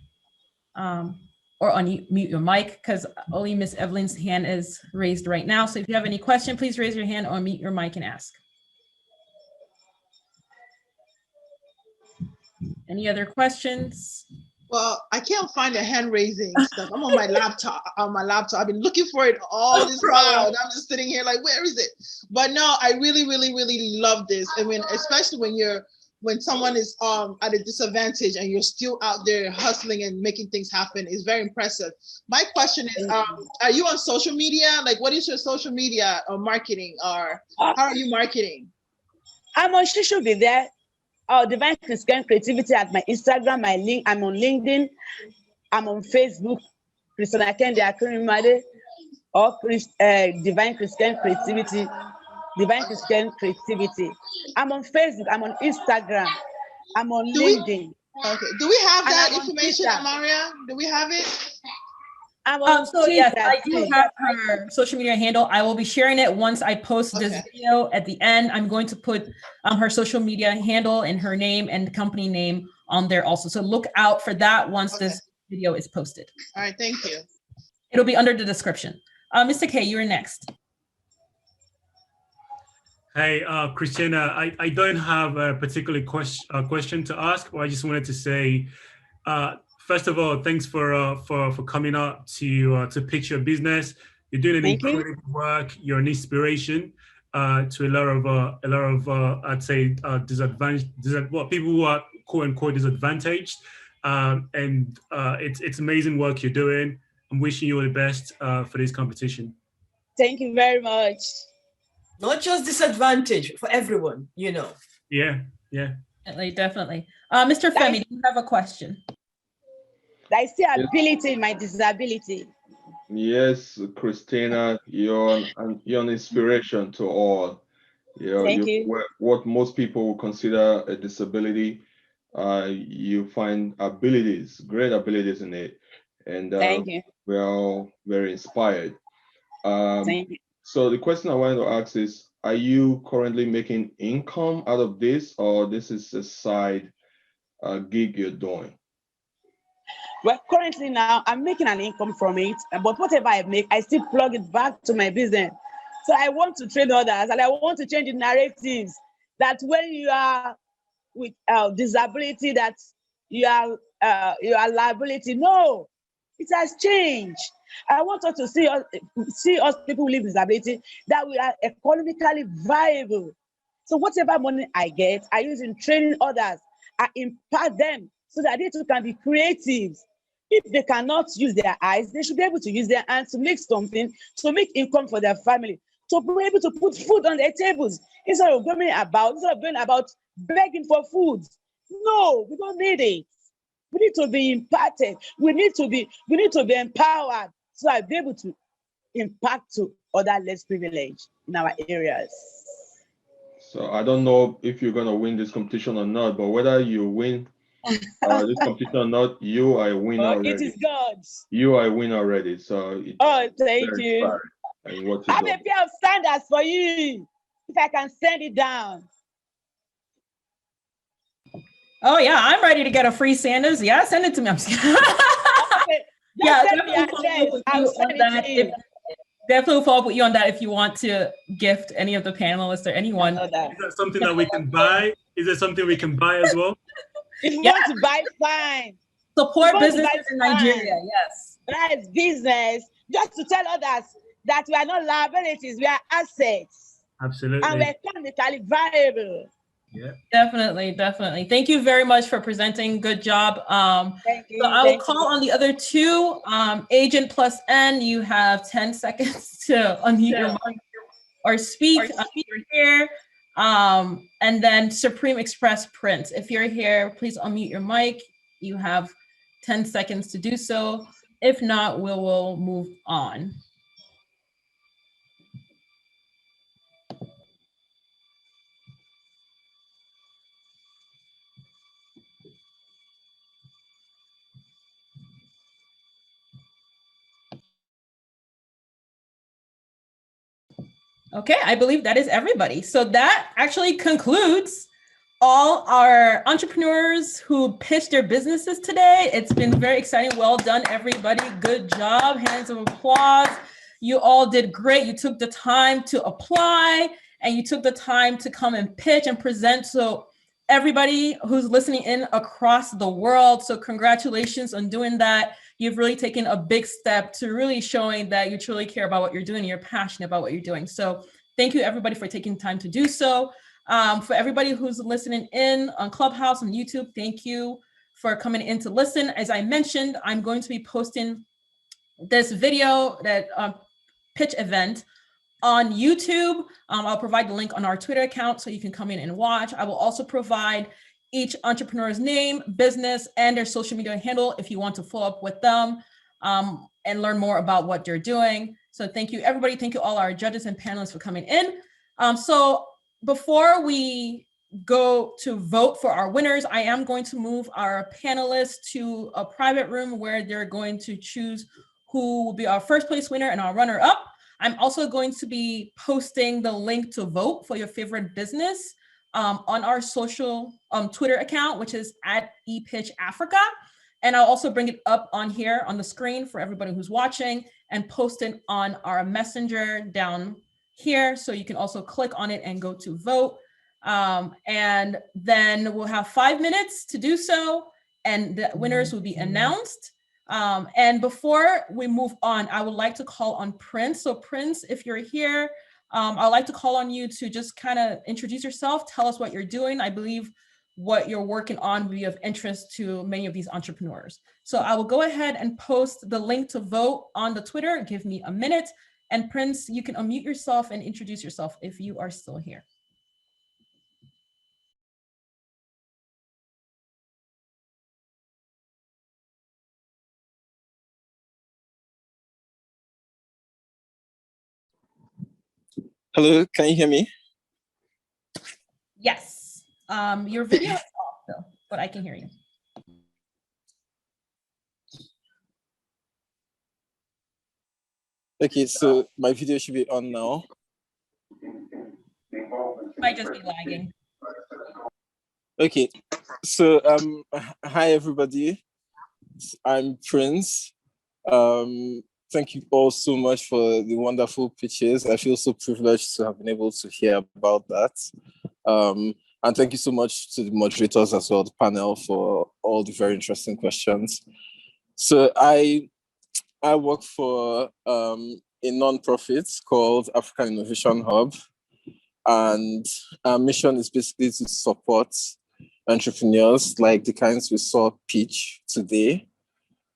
Or unmute your mic, because only Miss Evelyn's hand is raised right now. So if you have any question, please raise your hand or unmute your mic and ask. Any other questions?
Well, I can't find the hand raising stuff. I'm on my laptop. I've been looking for it all this while. And I'm just sitting here like, where is it? But no, I really, really, really love this. I mean, especially when someone is at a disadvantage and you're still out there hustling and making things happen is very impressive. My question is, are you on social media? Like, what is your social media or marketing, or how are you marketing?
I'm on social media. Divine Christian Creativity at my Instagram, I'm on LinkedIn, I'm on Facebook, Christiana Akinrinmade, or Divine Christian Creativity. Divine Christian Creativity. I'm on Facebook, I'm on Instagram, I'm on LinkedIn.
Okay. Do we have that information, Amaria? Do we have it?
So yes, I do have her social media handle. I will be sharing it once I post this video. At the end, I'm going to put her social media handle and her name and company name on there also. So look out for that once this video is posted.
All right, thank you.
It'll be under the description. Mr. K, you're next.
Hey, Christiana, I don't have a particular question to ask, but I just wanted to say, first of all, thanks for coming up to pitch your business. You're doing an incredible work. You're an inspiration to a lot of I'd say people who are quote unquote disadvantaged. And it's amazing work you're doing. I'm wishing you all the best for this competition.
Thank you very much.
Not just disadvantage, for everyone, you know.
Yeah.
Definitely. Mr. Femi, do you have a question?
I see ability in my disability.
Yes, Christina, you're an inspiration to all.
Thank you.
What most people would consider a disability, you find great abilities in it. And
thank you.
We're all very inspired.
Thank you.
So the question I wanted to ask is, are you currently making income out of this, or this is a side gig you're doing?
Well, currently now I'm making an income from it, but whatever I make, I still plug it back to my business. So I want to train others, and I want to change the narratives that when you are with disability, that you are liability. No, it has changed. I want us to see us people who live with disability, that we are economically viable. So whatever money I get, I use in training others. I impact them so that they too can be creative. If they cannot use their eyes, they should be able to use their hands to make something, to make income for their family, to be able to put food on their tables instead of going about begging for food. No, we don't need it. We need to be impacted. We need to be empowered so I'll be able to impact to other less privileged in our areas.
So I don't know if you're gonna win this competition or not, but whether you win this competition or not, you are a winner already.
It is God's.
You are a winner already. So
thank you.
And what
I have a pair of sandals for you. If I can send it down.
Oh yeah, I'm ready to get a free sandals. Yeah, send it to me. I'm just yeah, definitely follow up with you on that if you want to gift any of the panelists or anyone.
Is that something that we can buy? Is there something we can buy as well?
If you want to buy, fine.
Support businesses in Nigeria, yes.
That is business. Just to tell others that we are not liabilities, we are assets.
Absolutely.
And we're economically viable.
Yeah.
Definitely. Thank you very much for presenting. Good job.
Thank you.
So I will call on the other two. Agent plus N, you have 10 seconds to unmute your mic or speak. You're here. And then Supreme Express Prince, if you're here, please unmute your mic. You have 10 seconds to do so. If not, we will move on. Okay, I believe that is everybody. So that actually concludes all our entrepreneurs who pitched their businesses today. It's been very exciting. Well done, everybody. Good job. Hands of applause. You all did great. You took the time to apply and you took the time to come and pitch and present. So everybody who's listening in across the world, so congratulations on doing that. You've really taken a big step to really showing that you truly care about what you're doing and you're passionate about what you're doing. So thank you everybody for taking time to do so. For everybody who's listening in on Clubhouse and YouTube, thank you for coming in to listen. As I mentioned, I'm going to be posting this video, that pitch event, on YouTube. I'll provide the link on our Twitter account so you can come in and watch. I will also provide each entrepreneur's name, business, and their social media handle if you want to follow up with them and learn more about what they're doing. So thank you, everybody. Thank you all our judges and panelists for coming in. So before we go to vote for our winners, I am going to move our panelists to a private room where they're going to choose who will be our first place winner and our runner up. I'm also going to be posting the link to vote for your favorite business on our social Twitter account, which is @ePitchAfrica. And I'll also bring it up on here on the screen for everybody who's watching and post it on our messenger down here. So you can also click on it and go to vote. And then we'll have 5 minutes to do so. And the winners will be announced. And before we move on, I would like to call on Prince. So Prince, if you're here, I'd like to call on you to just kind of introduce yourself, tell us what you're doing. I believe what you're working on will be of interest to many of these entrepreneurs. So I will go ahead and post the link to vote on the Twitter. Give me a minute. And Prince, you can unmute yourself and introduce yourself if you are still here.
Hello, can you hear me?
Yes, your video is off though, but I can hear you.
Okay, so my video should be on now.
Might just be lagging.
Okay, so hi everybody, I'm Prince. Thank you all so much for the wonderful pitches. I feel so privileged to have been able to hear about that. And thank you so much to the moderators as well, the panel, for all the very interesting questions. So I work for a non-profit called African Innovation Hub. And our mission is basically to support entrepreneurs like the kinds we saw pitch today.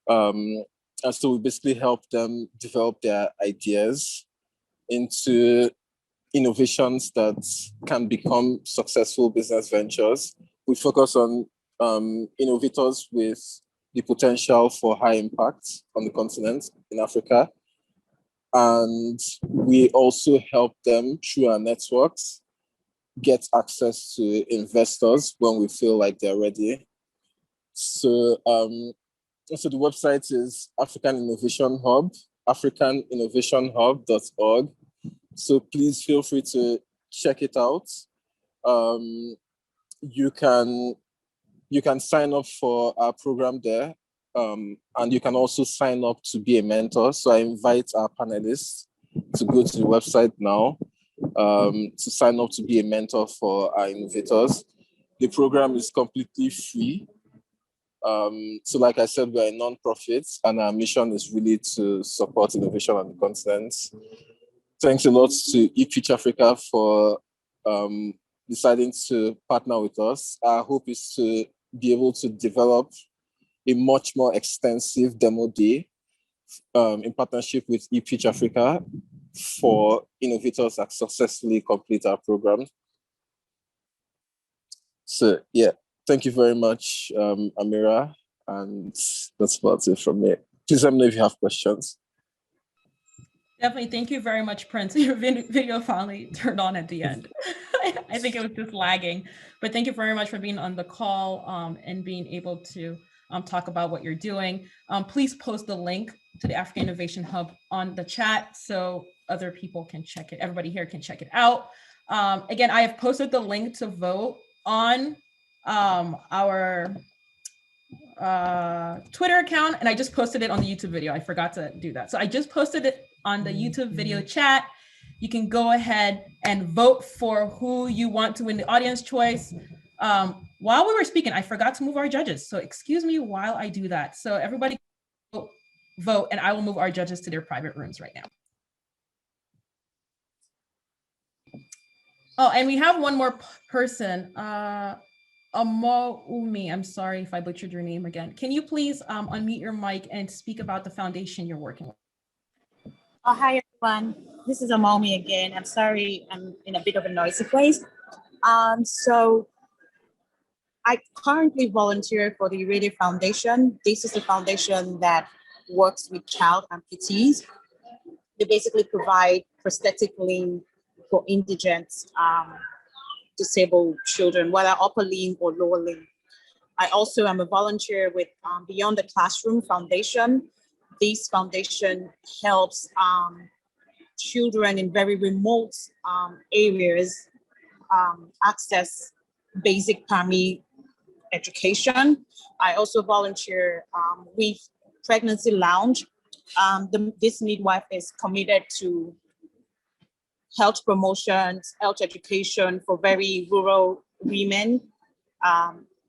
And so we basically help them develop their ideas into innovations that can become successful business ventures. We focus on innovators with the potential for high impact on the continent in Africa. And we also help them through our networks get access to investors when we feel like they're ready. So the website is African Innovation Hub, africaninnovationhub.org. So please feel free to check it out. You can sign up for our program there, and you can also sign up to be a mentor. So I invite our panelists to go to the website now to sign up to be a mentor for our innovators. The program is completely free. So like I said, we're a non-profit and our mission is really to support innovation on the continent. Thanks a lot to EVETINCTS Africa for deciding to partner with us. Our hope is to be able to develop a much more extensive demo day in partnership with EVETINCTS Africa for innovators that successfully complete our program. So yeah, thank you very much, Amira, and that's about it from me. Please let me know if you have questions.
Definitely, thank you very much, Prince. Your video finally turned on at the end. I think it was just lagging, but thank you very much for being on the call and being able to talk about what you're doing. Please post the link to the African Innovation Hub on the chat so other people can check it. Everybody here can check it out. Again, I have posted the link to vote on our Twitter account, and I just posted it on the YouTube video. I forgot to do that. So I just posted it on the YouTube video chat. You can go ahead and vote for who you want to win the audience choice. While we were speaking, I forgot to move our judges. So excuse me while I do that. So everybody vote, and I will move our judges to their private rooms right now. Oh, and we have one more person. Omowunmi, I'm sorry if I butchered your name again. Can you please unmute your mic and speak about the foundation you're working with?
Oh, hi everyone. This is Omowunmi again. I'm sorry, I'm in a bit of a noisy place. So I currently volunteer for the Radio Foundation. This is a foundation that works with child amputees. They basically provide prosthetic limb for indigent disabled children, whether upper limb or lower limb. I also am a volunteer with Beyond the Classroom Foundation. This foundation helps children in very remote areas access basic primary education. I also volunteer with Pregnancy Lounge. This midwife is committed to health promotions, health education for very rural women,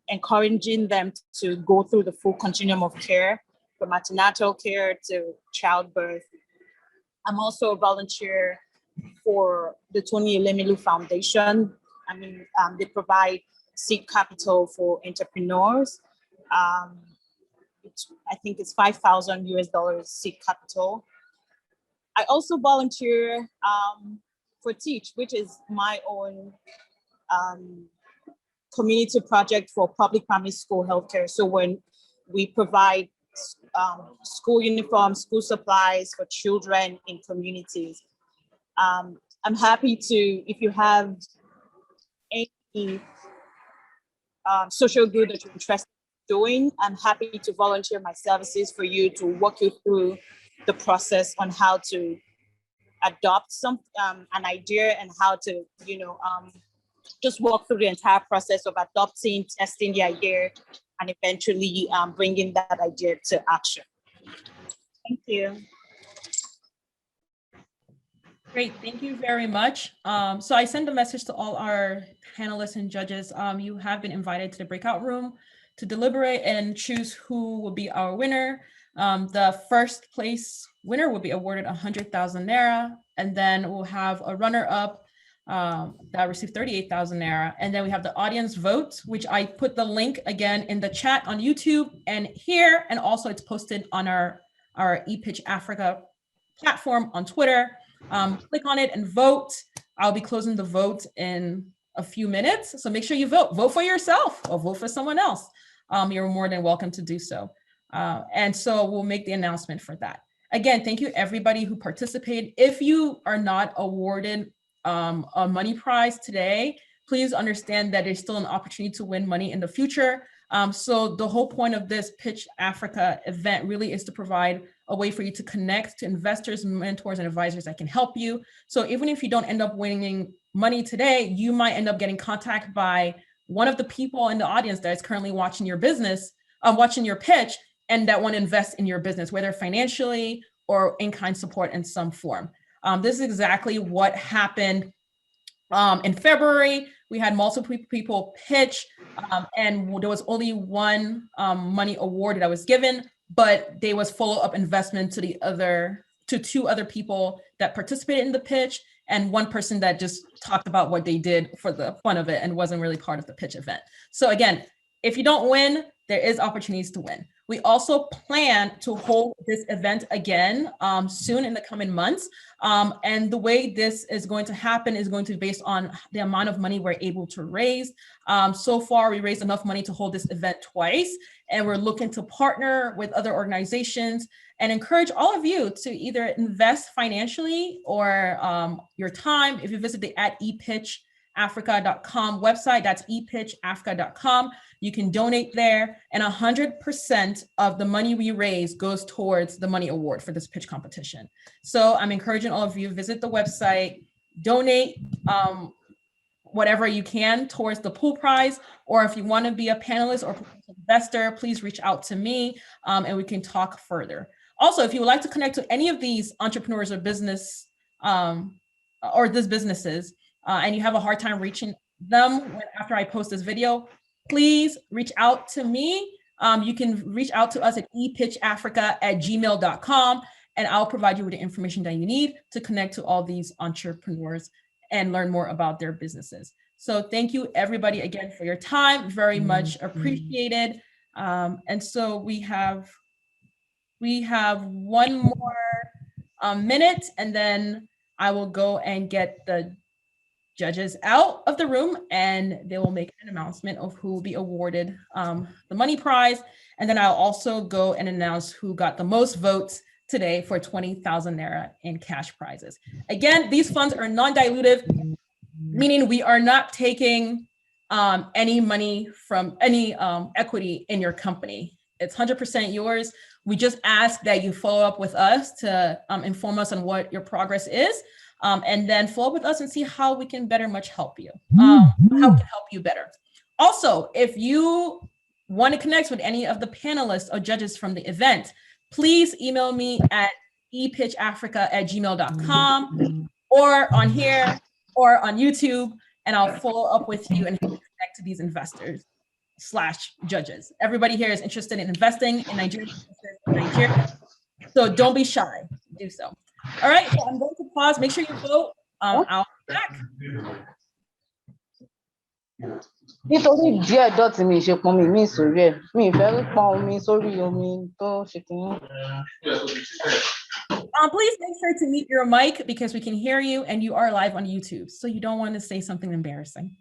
encouraging them to go through the full continuum of care, from antenatal care to childbirth. I'm also a volunteer for the Tony Elumelu Foundation. They provide seed capital for entrepreneurs. I think it's $5,000 seed capital. I also volunteer for Teach, which is my own community project for public primary school healthcare. So when we provide school uniforms, school supplies for children in communities. I'm happy to, if you have any social good that you're interested in doing, I'm happy to volunteer my services for you to walk you through the process on how to adopt an idea and how to, just walk through the entire process of adopting, testing the idea, and eventually bringing that idea to action. Thank you.
Great, thank you very much. So I send a message to all our panelists and judges. You have been invited to the breakout room to deliberate and choose who will be our winner. The first place winner will be awarded 100,000 Naira, and then we'll have a runner-up that received 38,000 naira. And then we have the audience vote, which I put the link again in the chat on YouTube and here, and also it's posted on our ePitch Africa platform on Twitter. Click on it and vote. I'll be closing the vote in a few minutes. So make sure you vote. Vote for yourself or vote for someone else. You're more than welcome to do so. And so we'll make the announcement for that. Again, thank you everybody who participated. If you are not awarded a money prize today, please understand that there's still an opportunity to win money in the future. So the whole point of this Pitch Africa event really is to provide a way for you to connect to investors, mentors, and advisors that can help you. So even if you don't end up winning money today, you might end up getting contacted by one of the people in the audience that is currently watching your business, watching your pitch, and that want to invest in your business, whether financially or in-kind support in some form. This is exactly what happened in February. We had multiple people pitch, and there was only one money award that was given, but there was follow-up investment to two other people that participated in the pitch, and one person that just talked about what they did for the fun of it and wasn't really part of the pitch event. So again, if you don't win, there is opportunities to win. We also plan to hold this event again soon in the coming months. And the way this is going to happen is going to be based on the amount of money we're able to raise. So far, we raised enough money to hold this event twice, and we're looking to partner with other organizations and encourage all of you to either invest financially or your time. If you visit the @epitchafrica.com website, that's epitchafrica.com, you can donate there, and 100% of the money we raise goes towards the money award for this pitch competition. So I'm encouraging all of you, visit the website, donate whatever you can towards the pool prize, or if you want to be a panelist or potential investor, please reach out to me and we can talk further. Also, if you would like to connect to any of these entrepreneurs or businesses, and you have a hard time reaching them after I post this video, please reach out to me. You can reach out to us at epitchafrica@gmail.com, and I'll provide you with the information that you need to connect to all these entrepreneurs and learn more about their businesses. So thank you everybody again for your time, very much appreciated. And so we have one more minute, and then I will go and get the judges out of the room, and they will make an announcement of who will be awarded the money prize. And then I'll also go and announce who got the most votes today for 20,000 naira in cash prizes. Again, these funds are non-dilutive, meaning we are not taking any money from any equity in your company. It's 100% yours. We just ask that you follow up with us to inform us on what your progress is. And then follow up with us and see how we can help you, how we can help you better. Also, if you want to connect with any of the panelists or judges from the event, please email me at epitchafrica@gmail.com or on here or on YouTube, and I'll follow up with you and connect to these investors/judges. Everybody here is interested in investing in Nigeria, so don't be shy, do so. All right, so I'm going to pause. Make sure you vote. I'll be back.
Nítorí díẹ̀ dọ̀tí mi ṣe pọn mi sórí ẹ̀, mi ìfẹ́ pọn omi sórí omi tó ṣe kìíní.
Please make sure to mute your mic because we can hear you and you are live on YouTube, so you don't want to say something embarrassing.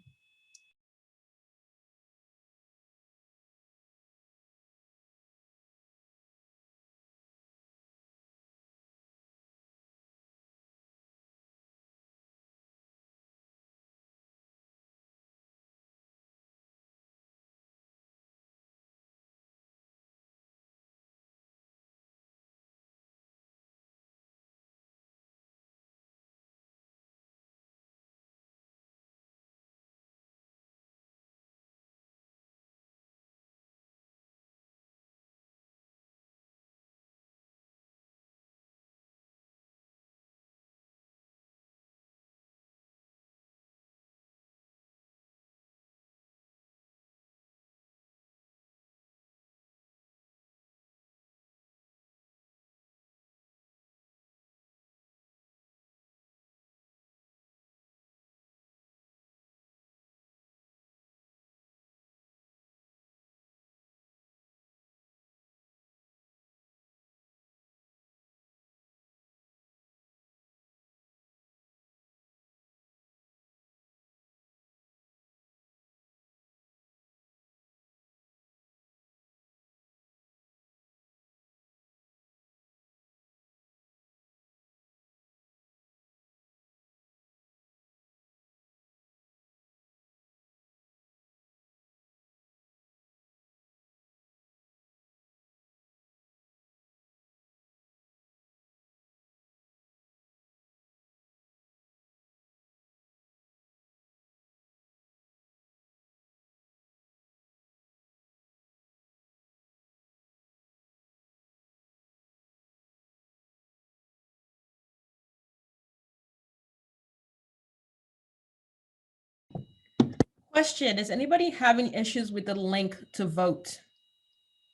Question, is anybody having issues with the link to vote?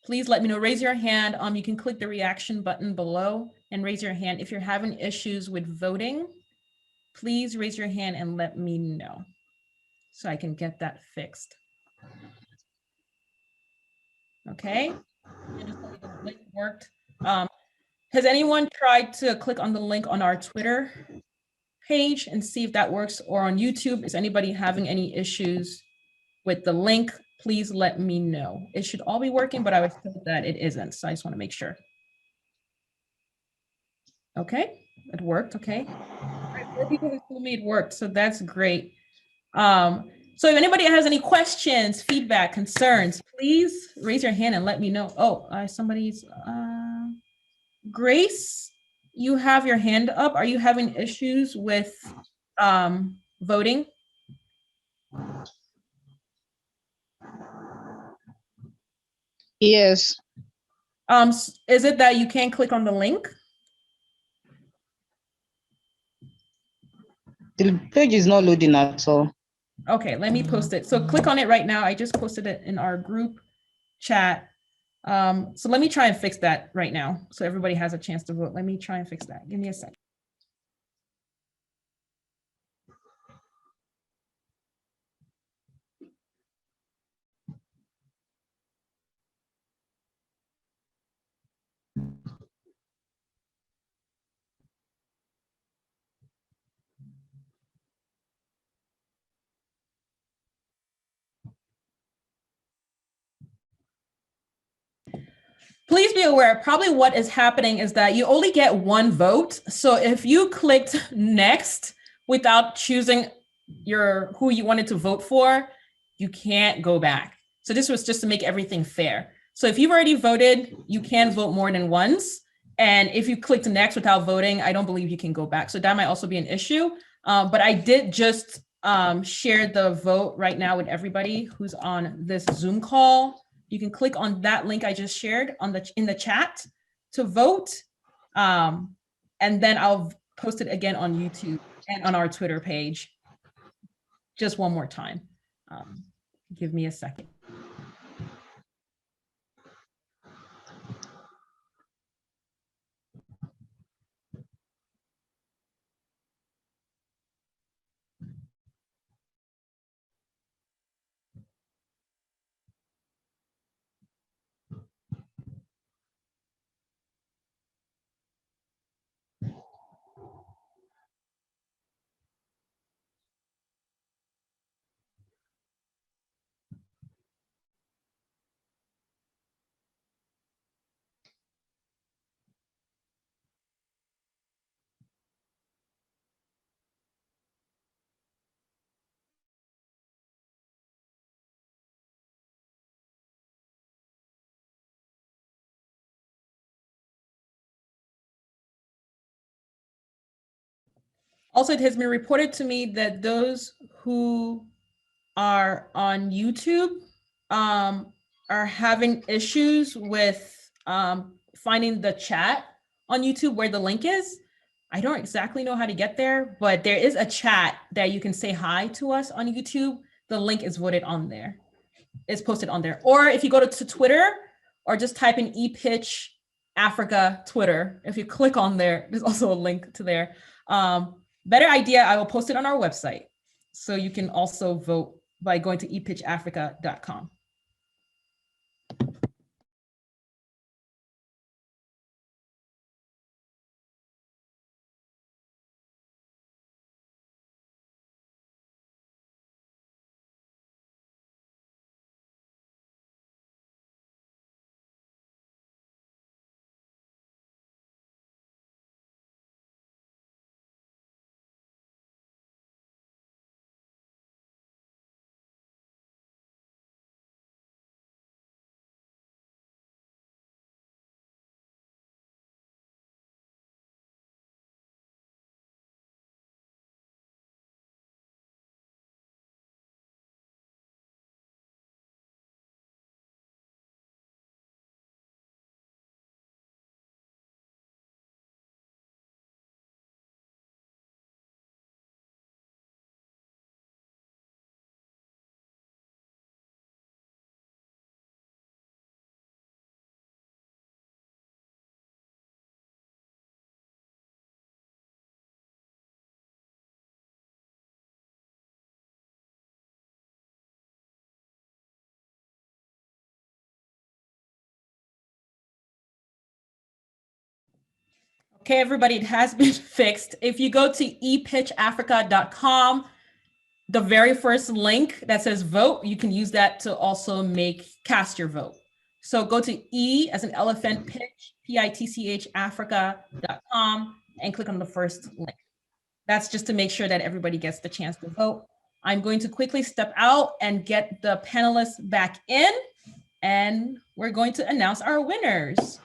Please let me know, raise your hand. You can click the reaction button below and raise your hand. If you're having issues with voting, please raise your hand and let me know so I can get that fixed. Okay, and just let me know the link worked. Has anyone tried to click on the link on our Twitter page and see if that works, or on YouTube? Is anybody having any issues with the link? Please let me know. It should all be working, but I was told that it isn't, so I just want to make sure. Okay, it worked. Okay, all right, 4 people have told me it worked, so that's great. So if anybody has any questions, feedback, concerns, please raise your hand and let me know. Oh, somebody's Grace, you have your hand up. Are you having issues with voting?
Yes.
Is it that you can't click on the link?
The page is not loading at all.
Okay, let me post it. So click on it right now. I just posted it in our group chat. So let me try and fix that right now so everybody has a chance to vote. Let me try and fix that. Give me a second. Please be aware, probably what is happening is that you only get one vote. So if you clicked next without choosing who you wanted to vote for, you can't go back. So this was just to make everything fair. So if you've already voted, you can vote more than once. And if you clicked next without voting, I don't believe you can go back. So that might also be an issue. But I did just share the vote right now with everybody who's on this Zoom call. You can click on that link I just shared in the chat to vote. And then I'll post it again on YouTube and on our Twitter page. Just one more time. Give me a second. Also, it has been reported to me that those who are on YouTube are having issues with finding the chat on YouTube where the link is. I don't exactly know how to get there, but there is a chat that you can say hi to us on YouTube. The link is voted on there. It's posted on there. Or if you go to Twitter or just type in ePitch Africa Twitter, if you click on there, there's also a link to there. Better idea, I will post it on our website. So you can also vote by going to epitchafrica.com. Okay, everybody, it has been fixed. If you go to epitchafrica.com, the very first link that says vote, you can use that to also cast your vote. So go to E as an elephant pitch, PITCH Africa.com, and click on the first link. That's just to make sure that everybody gets the chance to vote. I'm going to quickly step out and get the panelists back in, and we're going to announce our winners.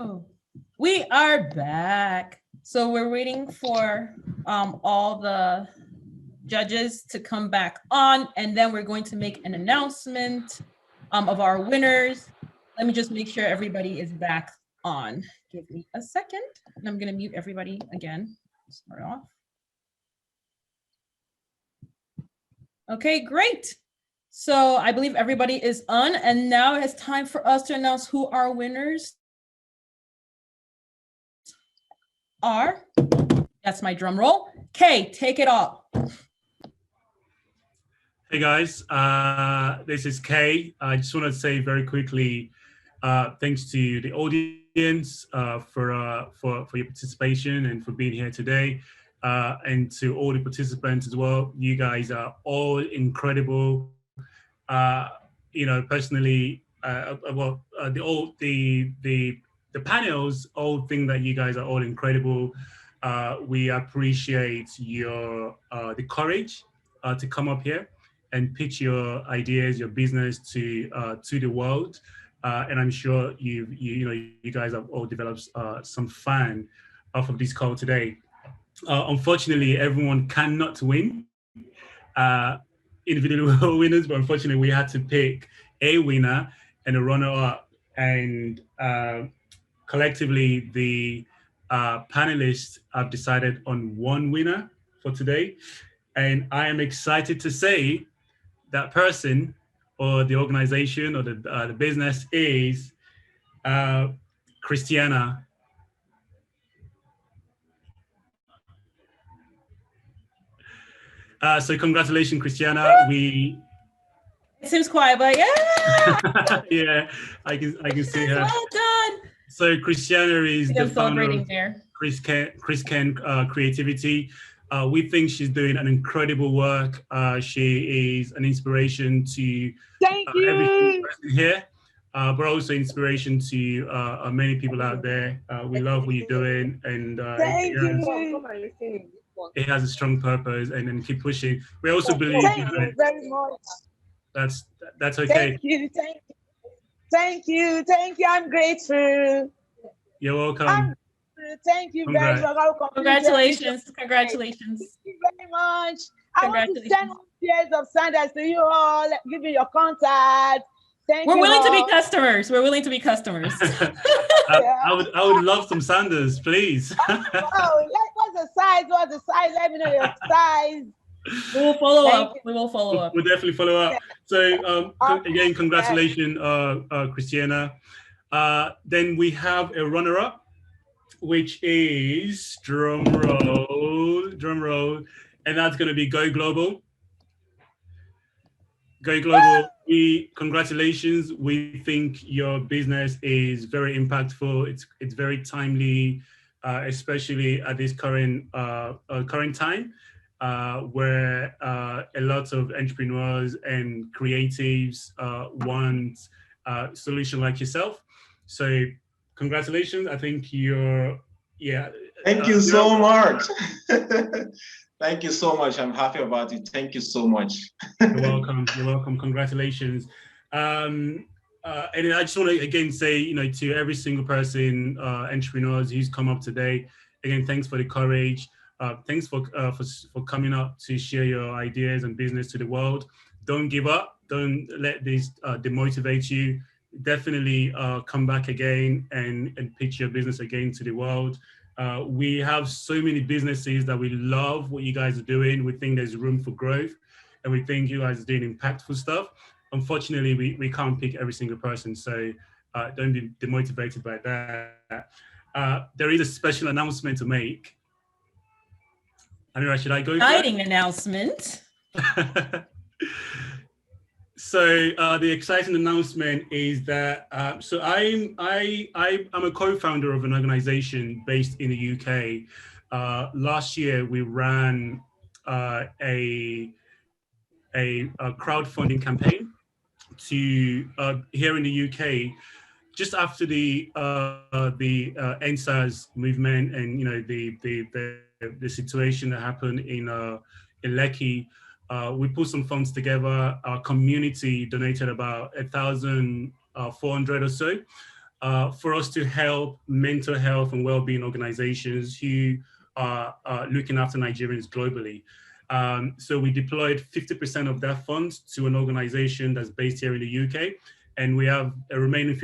Oh, we are back. So we're waiting for all the judges to come back on, and then we're going to make an announcement of our winners. Let me just make sure everybody is back on. Give me a second, and I'm going to mute everybody again. Start off. Okay, great. So I believe everybody is on, and now it's time for us to announce who our winners are. That's my drum roll. Kay, take it off.
Hey guys, this is Kay. I just want to say very quickly, thanks to the audience for your participation and for being here today, and to all the participants as well. You guys are all incredible. You know, personally, the panels all think that you guys are all incredible. We appreciate your the courage to come up here and pitch your ideas, your business to the world, and I'm sure you guys have all developed some fun off of this call today. Unfortunately, everyone cannot win individual winners, but unfortunately, we had to pick a winner and a runner-up, and collectively, the panelists have decided on one winner for today, and I am excited to say that person or the organization or the business is Christiana. So congratulations, Christiana.
It seems quiet, but yeah.
Yeah, I can see her.
Well done.
So Christiana is the founder of
there.
Chris Ken Creativity. We think she's doing an incredible work. She is an inspiration to every single person here, but also inspiration to many people out there. We love what you're doing, and it has a strong purpose, and keep pushing. We also believe
Thank you very much.
That's okay.
Thank you. I'm grateful.
You're welcome.
Thank you very much.
Congratulations.
Thank you very much. I want to send pairs of sandals to you all. Give me your contact.
We're willing to be customers. We're willing to be customers.
I would love some sandals, please.
What's the size? Let me know your size.
We will follow up.
We'll definitely follow up. So again, congratulations, Christiana. Then we have a runner-up, which is drum roll, and that's going to be Go Global. Go Global. Congratulations. We think your business is very impactful. It's very timely, especially at this current time, where a lot of entrepreneurs and creatives want a solution like yourself. So congratulations. I think you're,
Thank you so much. Thank you so much. I'm happy about it. Thank you so much.
You're welcome. You're welcome. Congratulations. And I just want to again say, to every single person, entrepreneurs who's come up today, again, thanks for the courage. Thanks for coming up to share your ideas and business to the world. Don't give up. Don't let this demotivate you. Definitely come back again and pitch your business again to the world. We have so many businesses that we love what you guys are doing. We think there's room for growth, and we think you guys are doing impactful stuff. Unfortunately, we can't pick every single person, so don't be demotivated by that. There is a special announcement to make. Amira, should I go?
Exciting announcement.
So the exciting announcement is that so I'm a co-founder of an organization based in the UK. Last year we ran a crowdfunding campaign to here in the UK, just after the NSAS movement and the situation that happened in Lekki. We put some funds together. Our community donated about 1,400 or so for us to help mental health and well-being organizations who are looking after Nigerians globally. So we deployed 50% of that fund to an organization that's based here in the UK, and we have a remaining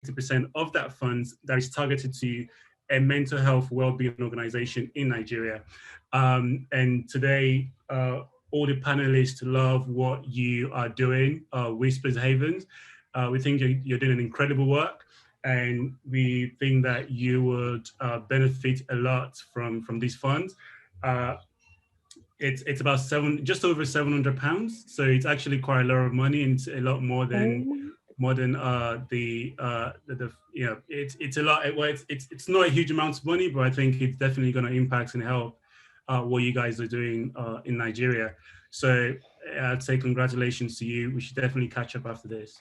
50% of that fund that is targeted to a mental health well-being organization in Nigeria. And today, all the panelists love what you are doing, Whispershaven. We think you're doing over work, and we think that you would benefit a lot from these funds. It's about just over £700, so it's actually quite a lot of money, and it's a lot more than it's a lot. Well, it's not a huge amount of money, but I think it's definitely going to impact and help what you guys are doing in Nigeria. So I'd say congratulations to you. We should definitely catch up after this.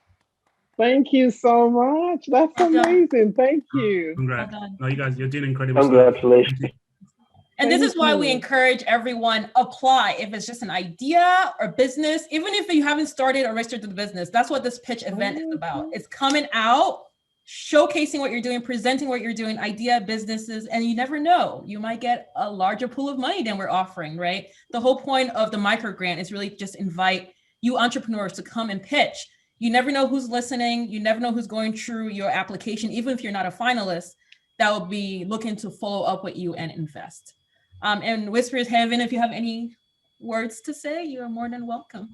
Thank you so much. That's amazing. Thank you.
Congrats. No, you guys, you're doing incredible.
Congratulations.
And this is why we encourage everyone, apply. If it's just an idea or business, even if you haven't started or registered to the business, that's what this pitch event is about. It's coming out, showcasing what you're doing, presenting what you're doing, idea, businesses, and you never know, you might get a larger pool of money than we're offering, right? The whole point of the micro grant is really just invite you entrepreneurs to come and pitch. You never know who's listening. You never know who's going through your application, even if you're not a finalist, that will be looking to follow up with you and invest. And Whispershaven, if you have any words to say, you are more than welcome.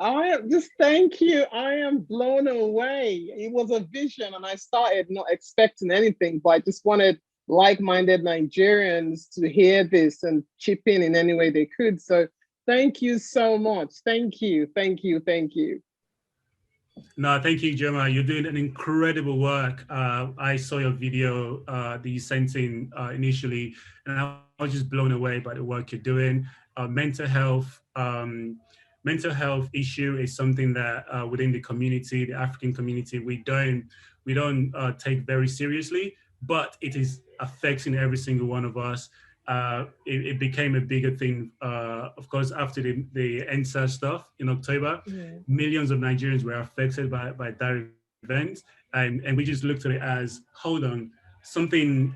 Thank you. I am blown away. It was a vision, and I started not expecting anything, but I just wanted like-minded Nigerians to hear this and chip in any way they could. So thank you so much. Thank you. Thank you. Thank you.
No, thank you, Ijeoma. You're doing an incredible work. I saw your video that you sent in initially, and I was just blown away by the work you're doing. Mental health issue is something that within the community, the African community, we don't take very seriously, but it is affecting every single one of us. It became a bigger thing, of course, after the ENSA stuff in October. Millions of Nigerians were affected by that event, and we just looked at it as, hold on, something,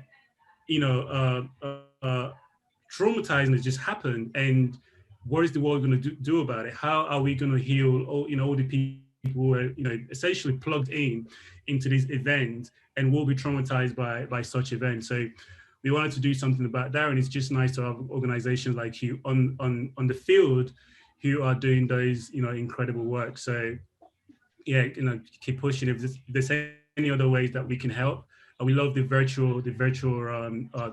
traumatizing has just happened, and what is the world going to do about it? How are we going to heal all the people who are essentially plugged into this event and will be traumatized by such events? So we wanted to do something about that, and it's just nice to have organizations like you on the field who are doing those incredible work. So yeah, keep pushing. If there's any other ways that we can help, we love the virtual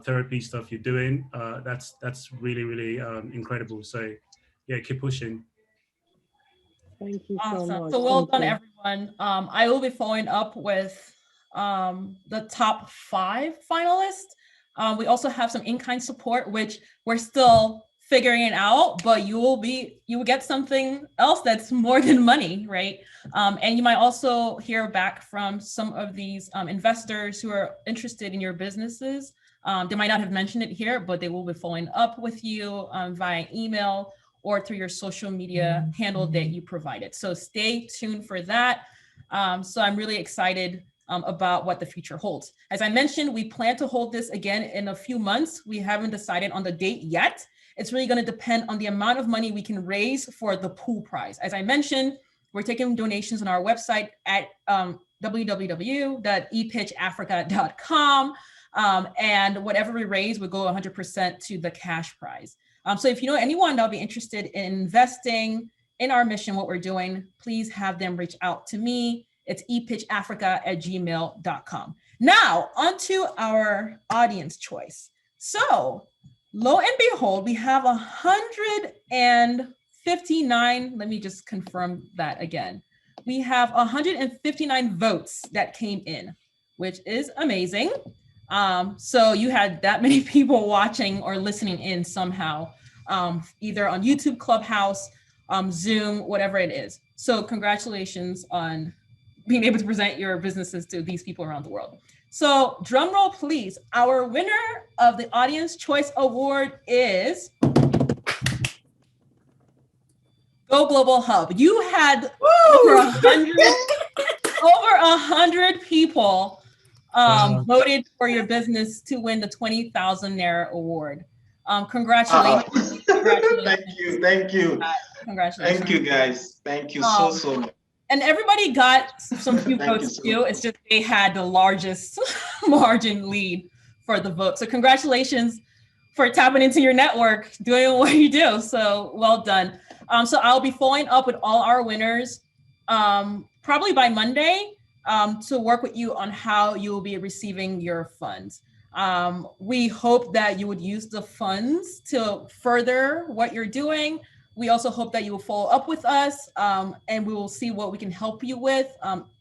therapy stuff you're doing. That's really incredible. So yeah, keep pushing.
Thank you so
Awesome.
much.
So well done, everyone. I will be following up with the top 5 finalists. We also have some in-kind support, which we're still figuring it out, but you will get something else that's more than money, right? And you might also hear back from some of these investors who are interested in your businesses. They might not have mentioned it here, but they will be following up with you via email or through your social media handle that you provided. So stay tuned for that. So I'm really excited about what the future holds. As I mentioned, we plan to hold this again in a few months. We haven't decided on the date yet. It's really going to depend on the amount of money we can raise for the pool prize. As I mentioned, we're taking donations on our website at www.epitchafrica.com. And whatever we raise will go 100% to the cash prize. So if you know anyone that'll be interested in investing in our mission, what we're doing, please have them reach out to me. It's epitchafrica@gmail.com. Now, onto our audience choice. So, lo and behold, we have 159. Let me just confirm that again. We have 159 votes that came in, which is amazing. So you had that many people watching or listening in somehow, either on YouTube, Clubhouse, Zoom, whatever it is. So congratulations on being able to present your businesses to these people around the world. So drum roll, please. Our winner of the Audience Choice Award is GoGlobal Hub. You had over 100 people voted for your business to win the 20,000 Naira award. Congratulations. Congratulations.
Thank you.
Congratulations.
Thank you, guys. Thank you so much.
And everybody got some few votes too. It's just they had the largest margin lead for the vote. So congratulations for tapping into your network, doing what you do. So well done. So I'll be following up with all our winners probably by Monday to work with you on how you will be receiving your funds. We hope that you would use the funds to further what you're doing. We also hope that you will follow up with us and we will see what we can help you with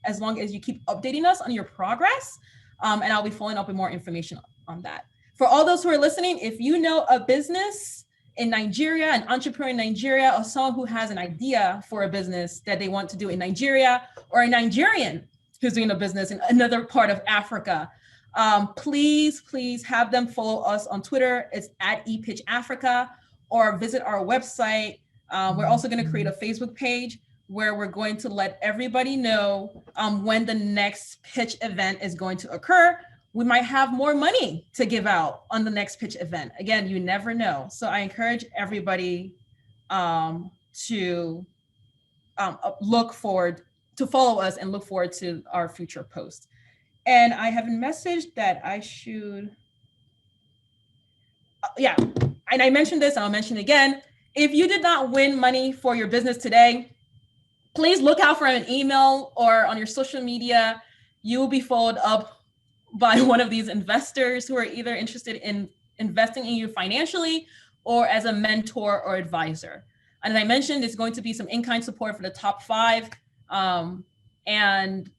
as long as you keep updating us on your progress. And I'll be following up with more information on that. For all those who are listening, if you know a business in Nigeria, an entrepreneur in Nigeria, or someone who has an idea for a business that they want to do in Nigeria, or a Nigerian who's doing a business in another part of Africa, please have them follow us on Twitter. It's @epitchafrica, or visit our website. We're also going to create a Facebook page where we're going to let everybody know when the next pitch event is going to occur. We might have more money to give out on the next pitch event. Again, you never know. So I encourage everybody to look forward, to follow us and look forward to our future posts. And I have a message that I should, and I mentioned this and I'll mention it again. If you did not win money for your business today, please look out for an email or on your social media. You will be followed up by one of these investors who are either interested in investing in you financially or as a mentor or advisor. And as I mentioned, there's going to be some in-kind support for the top 5. And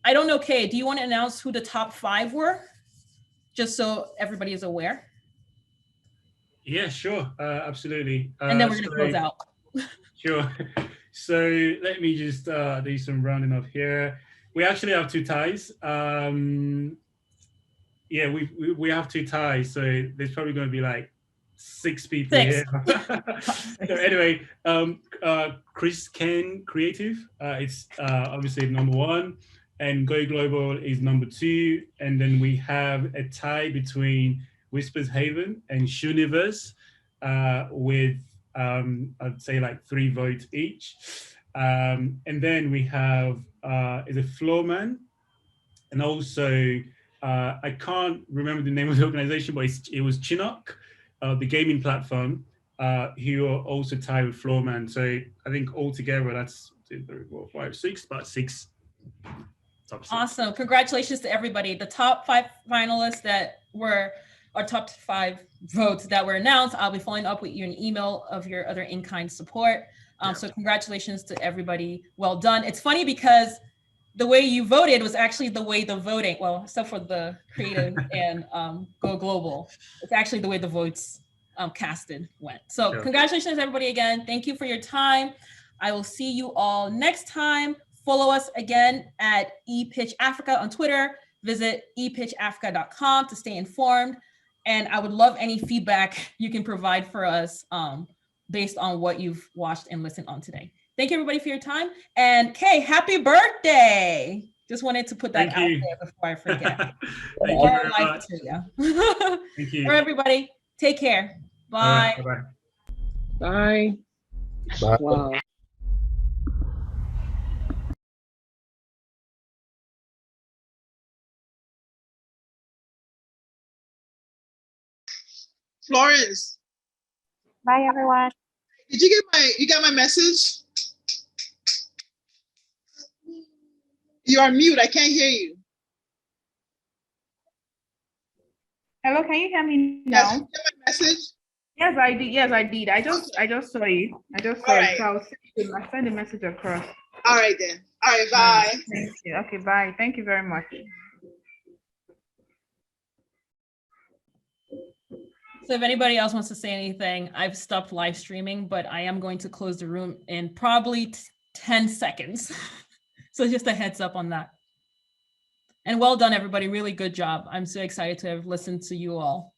I don't know, Kay, do you want to announce who the top 5 were? Just so everybody is aware.
Yeah, sure. Absolutely.
And then we're going to close out.
Sure. So let me just do some rounding up here. We actually have 2 ties. Yeah, we have 2 ties. So there's probably going to be like 6 people here. So anyway, Chris Ken Creative, it's obviously number 1, and Go Global is number 2. And then we have a tie between Whispershaven and Shoeniverse with I'd say like 3 votes each. And then we have is a Floremman, and also I can't remember the name of the organization, but it was Chinok, the gaming platform, who are also tied with Floremman. So I think altogether that's 2, 3, 4, 5, 6, about 6.
Awesome. Congratulations to everybody. The top 5 finalists that were, or top 5 votes that were announced, I'll be following up with you an email of your other in-kind support. So congratulations to everybody. Well done. It's funny because the way you voted was actually the way the voting, well, except for the creative and Go Global, it's actually the way the votes casted went. So congratulations everybody again. Thank you for your time. I will see you all next time. Follow us again at ePitch Africa on Twitter. Visit epitchafrica.com to stay informed. And I would love any feedback you can provide for us based on what you've watched and listened on today. Thank you everybody for your time. And Kay, happy birthday. Just wanted to put that out there before I forget.
Thank you very much. Thank you.
All right, everybody, take care. Bye.
All right, bye-bye.
Bye.
Bye.
Wow.
Florence.
Bye, everyone.
Did you got my message? You are mute. I can't hear you.
Hello, can you hear me now?
Yes, you get my message?
Yes, I did. Yes, I did. I just saw it. I just saw it. So I'll send the message across.
All right then. All right, bye.
Thank you. Okay, bye. Thank you very much.
So if anybody else wants to say anything, I've stopped live streaming, but I am going to close the room in probably 10 seconds. So just a heads up on that. And well done, everybody. Really good job. I'm so excited to have listened to you all.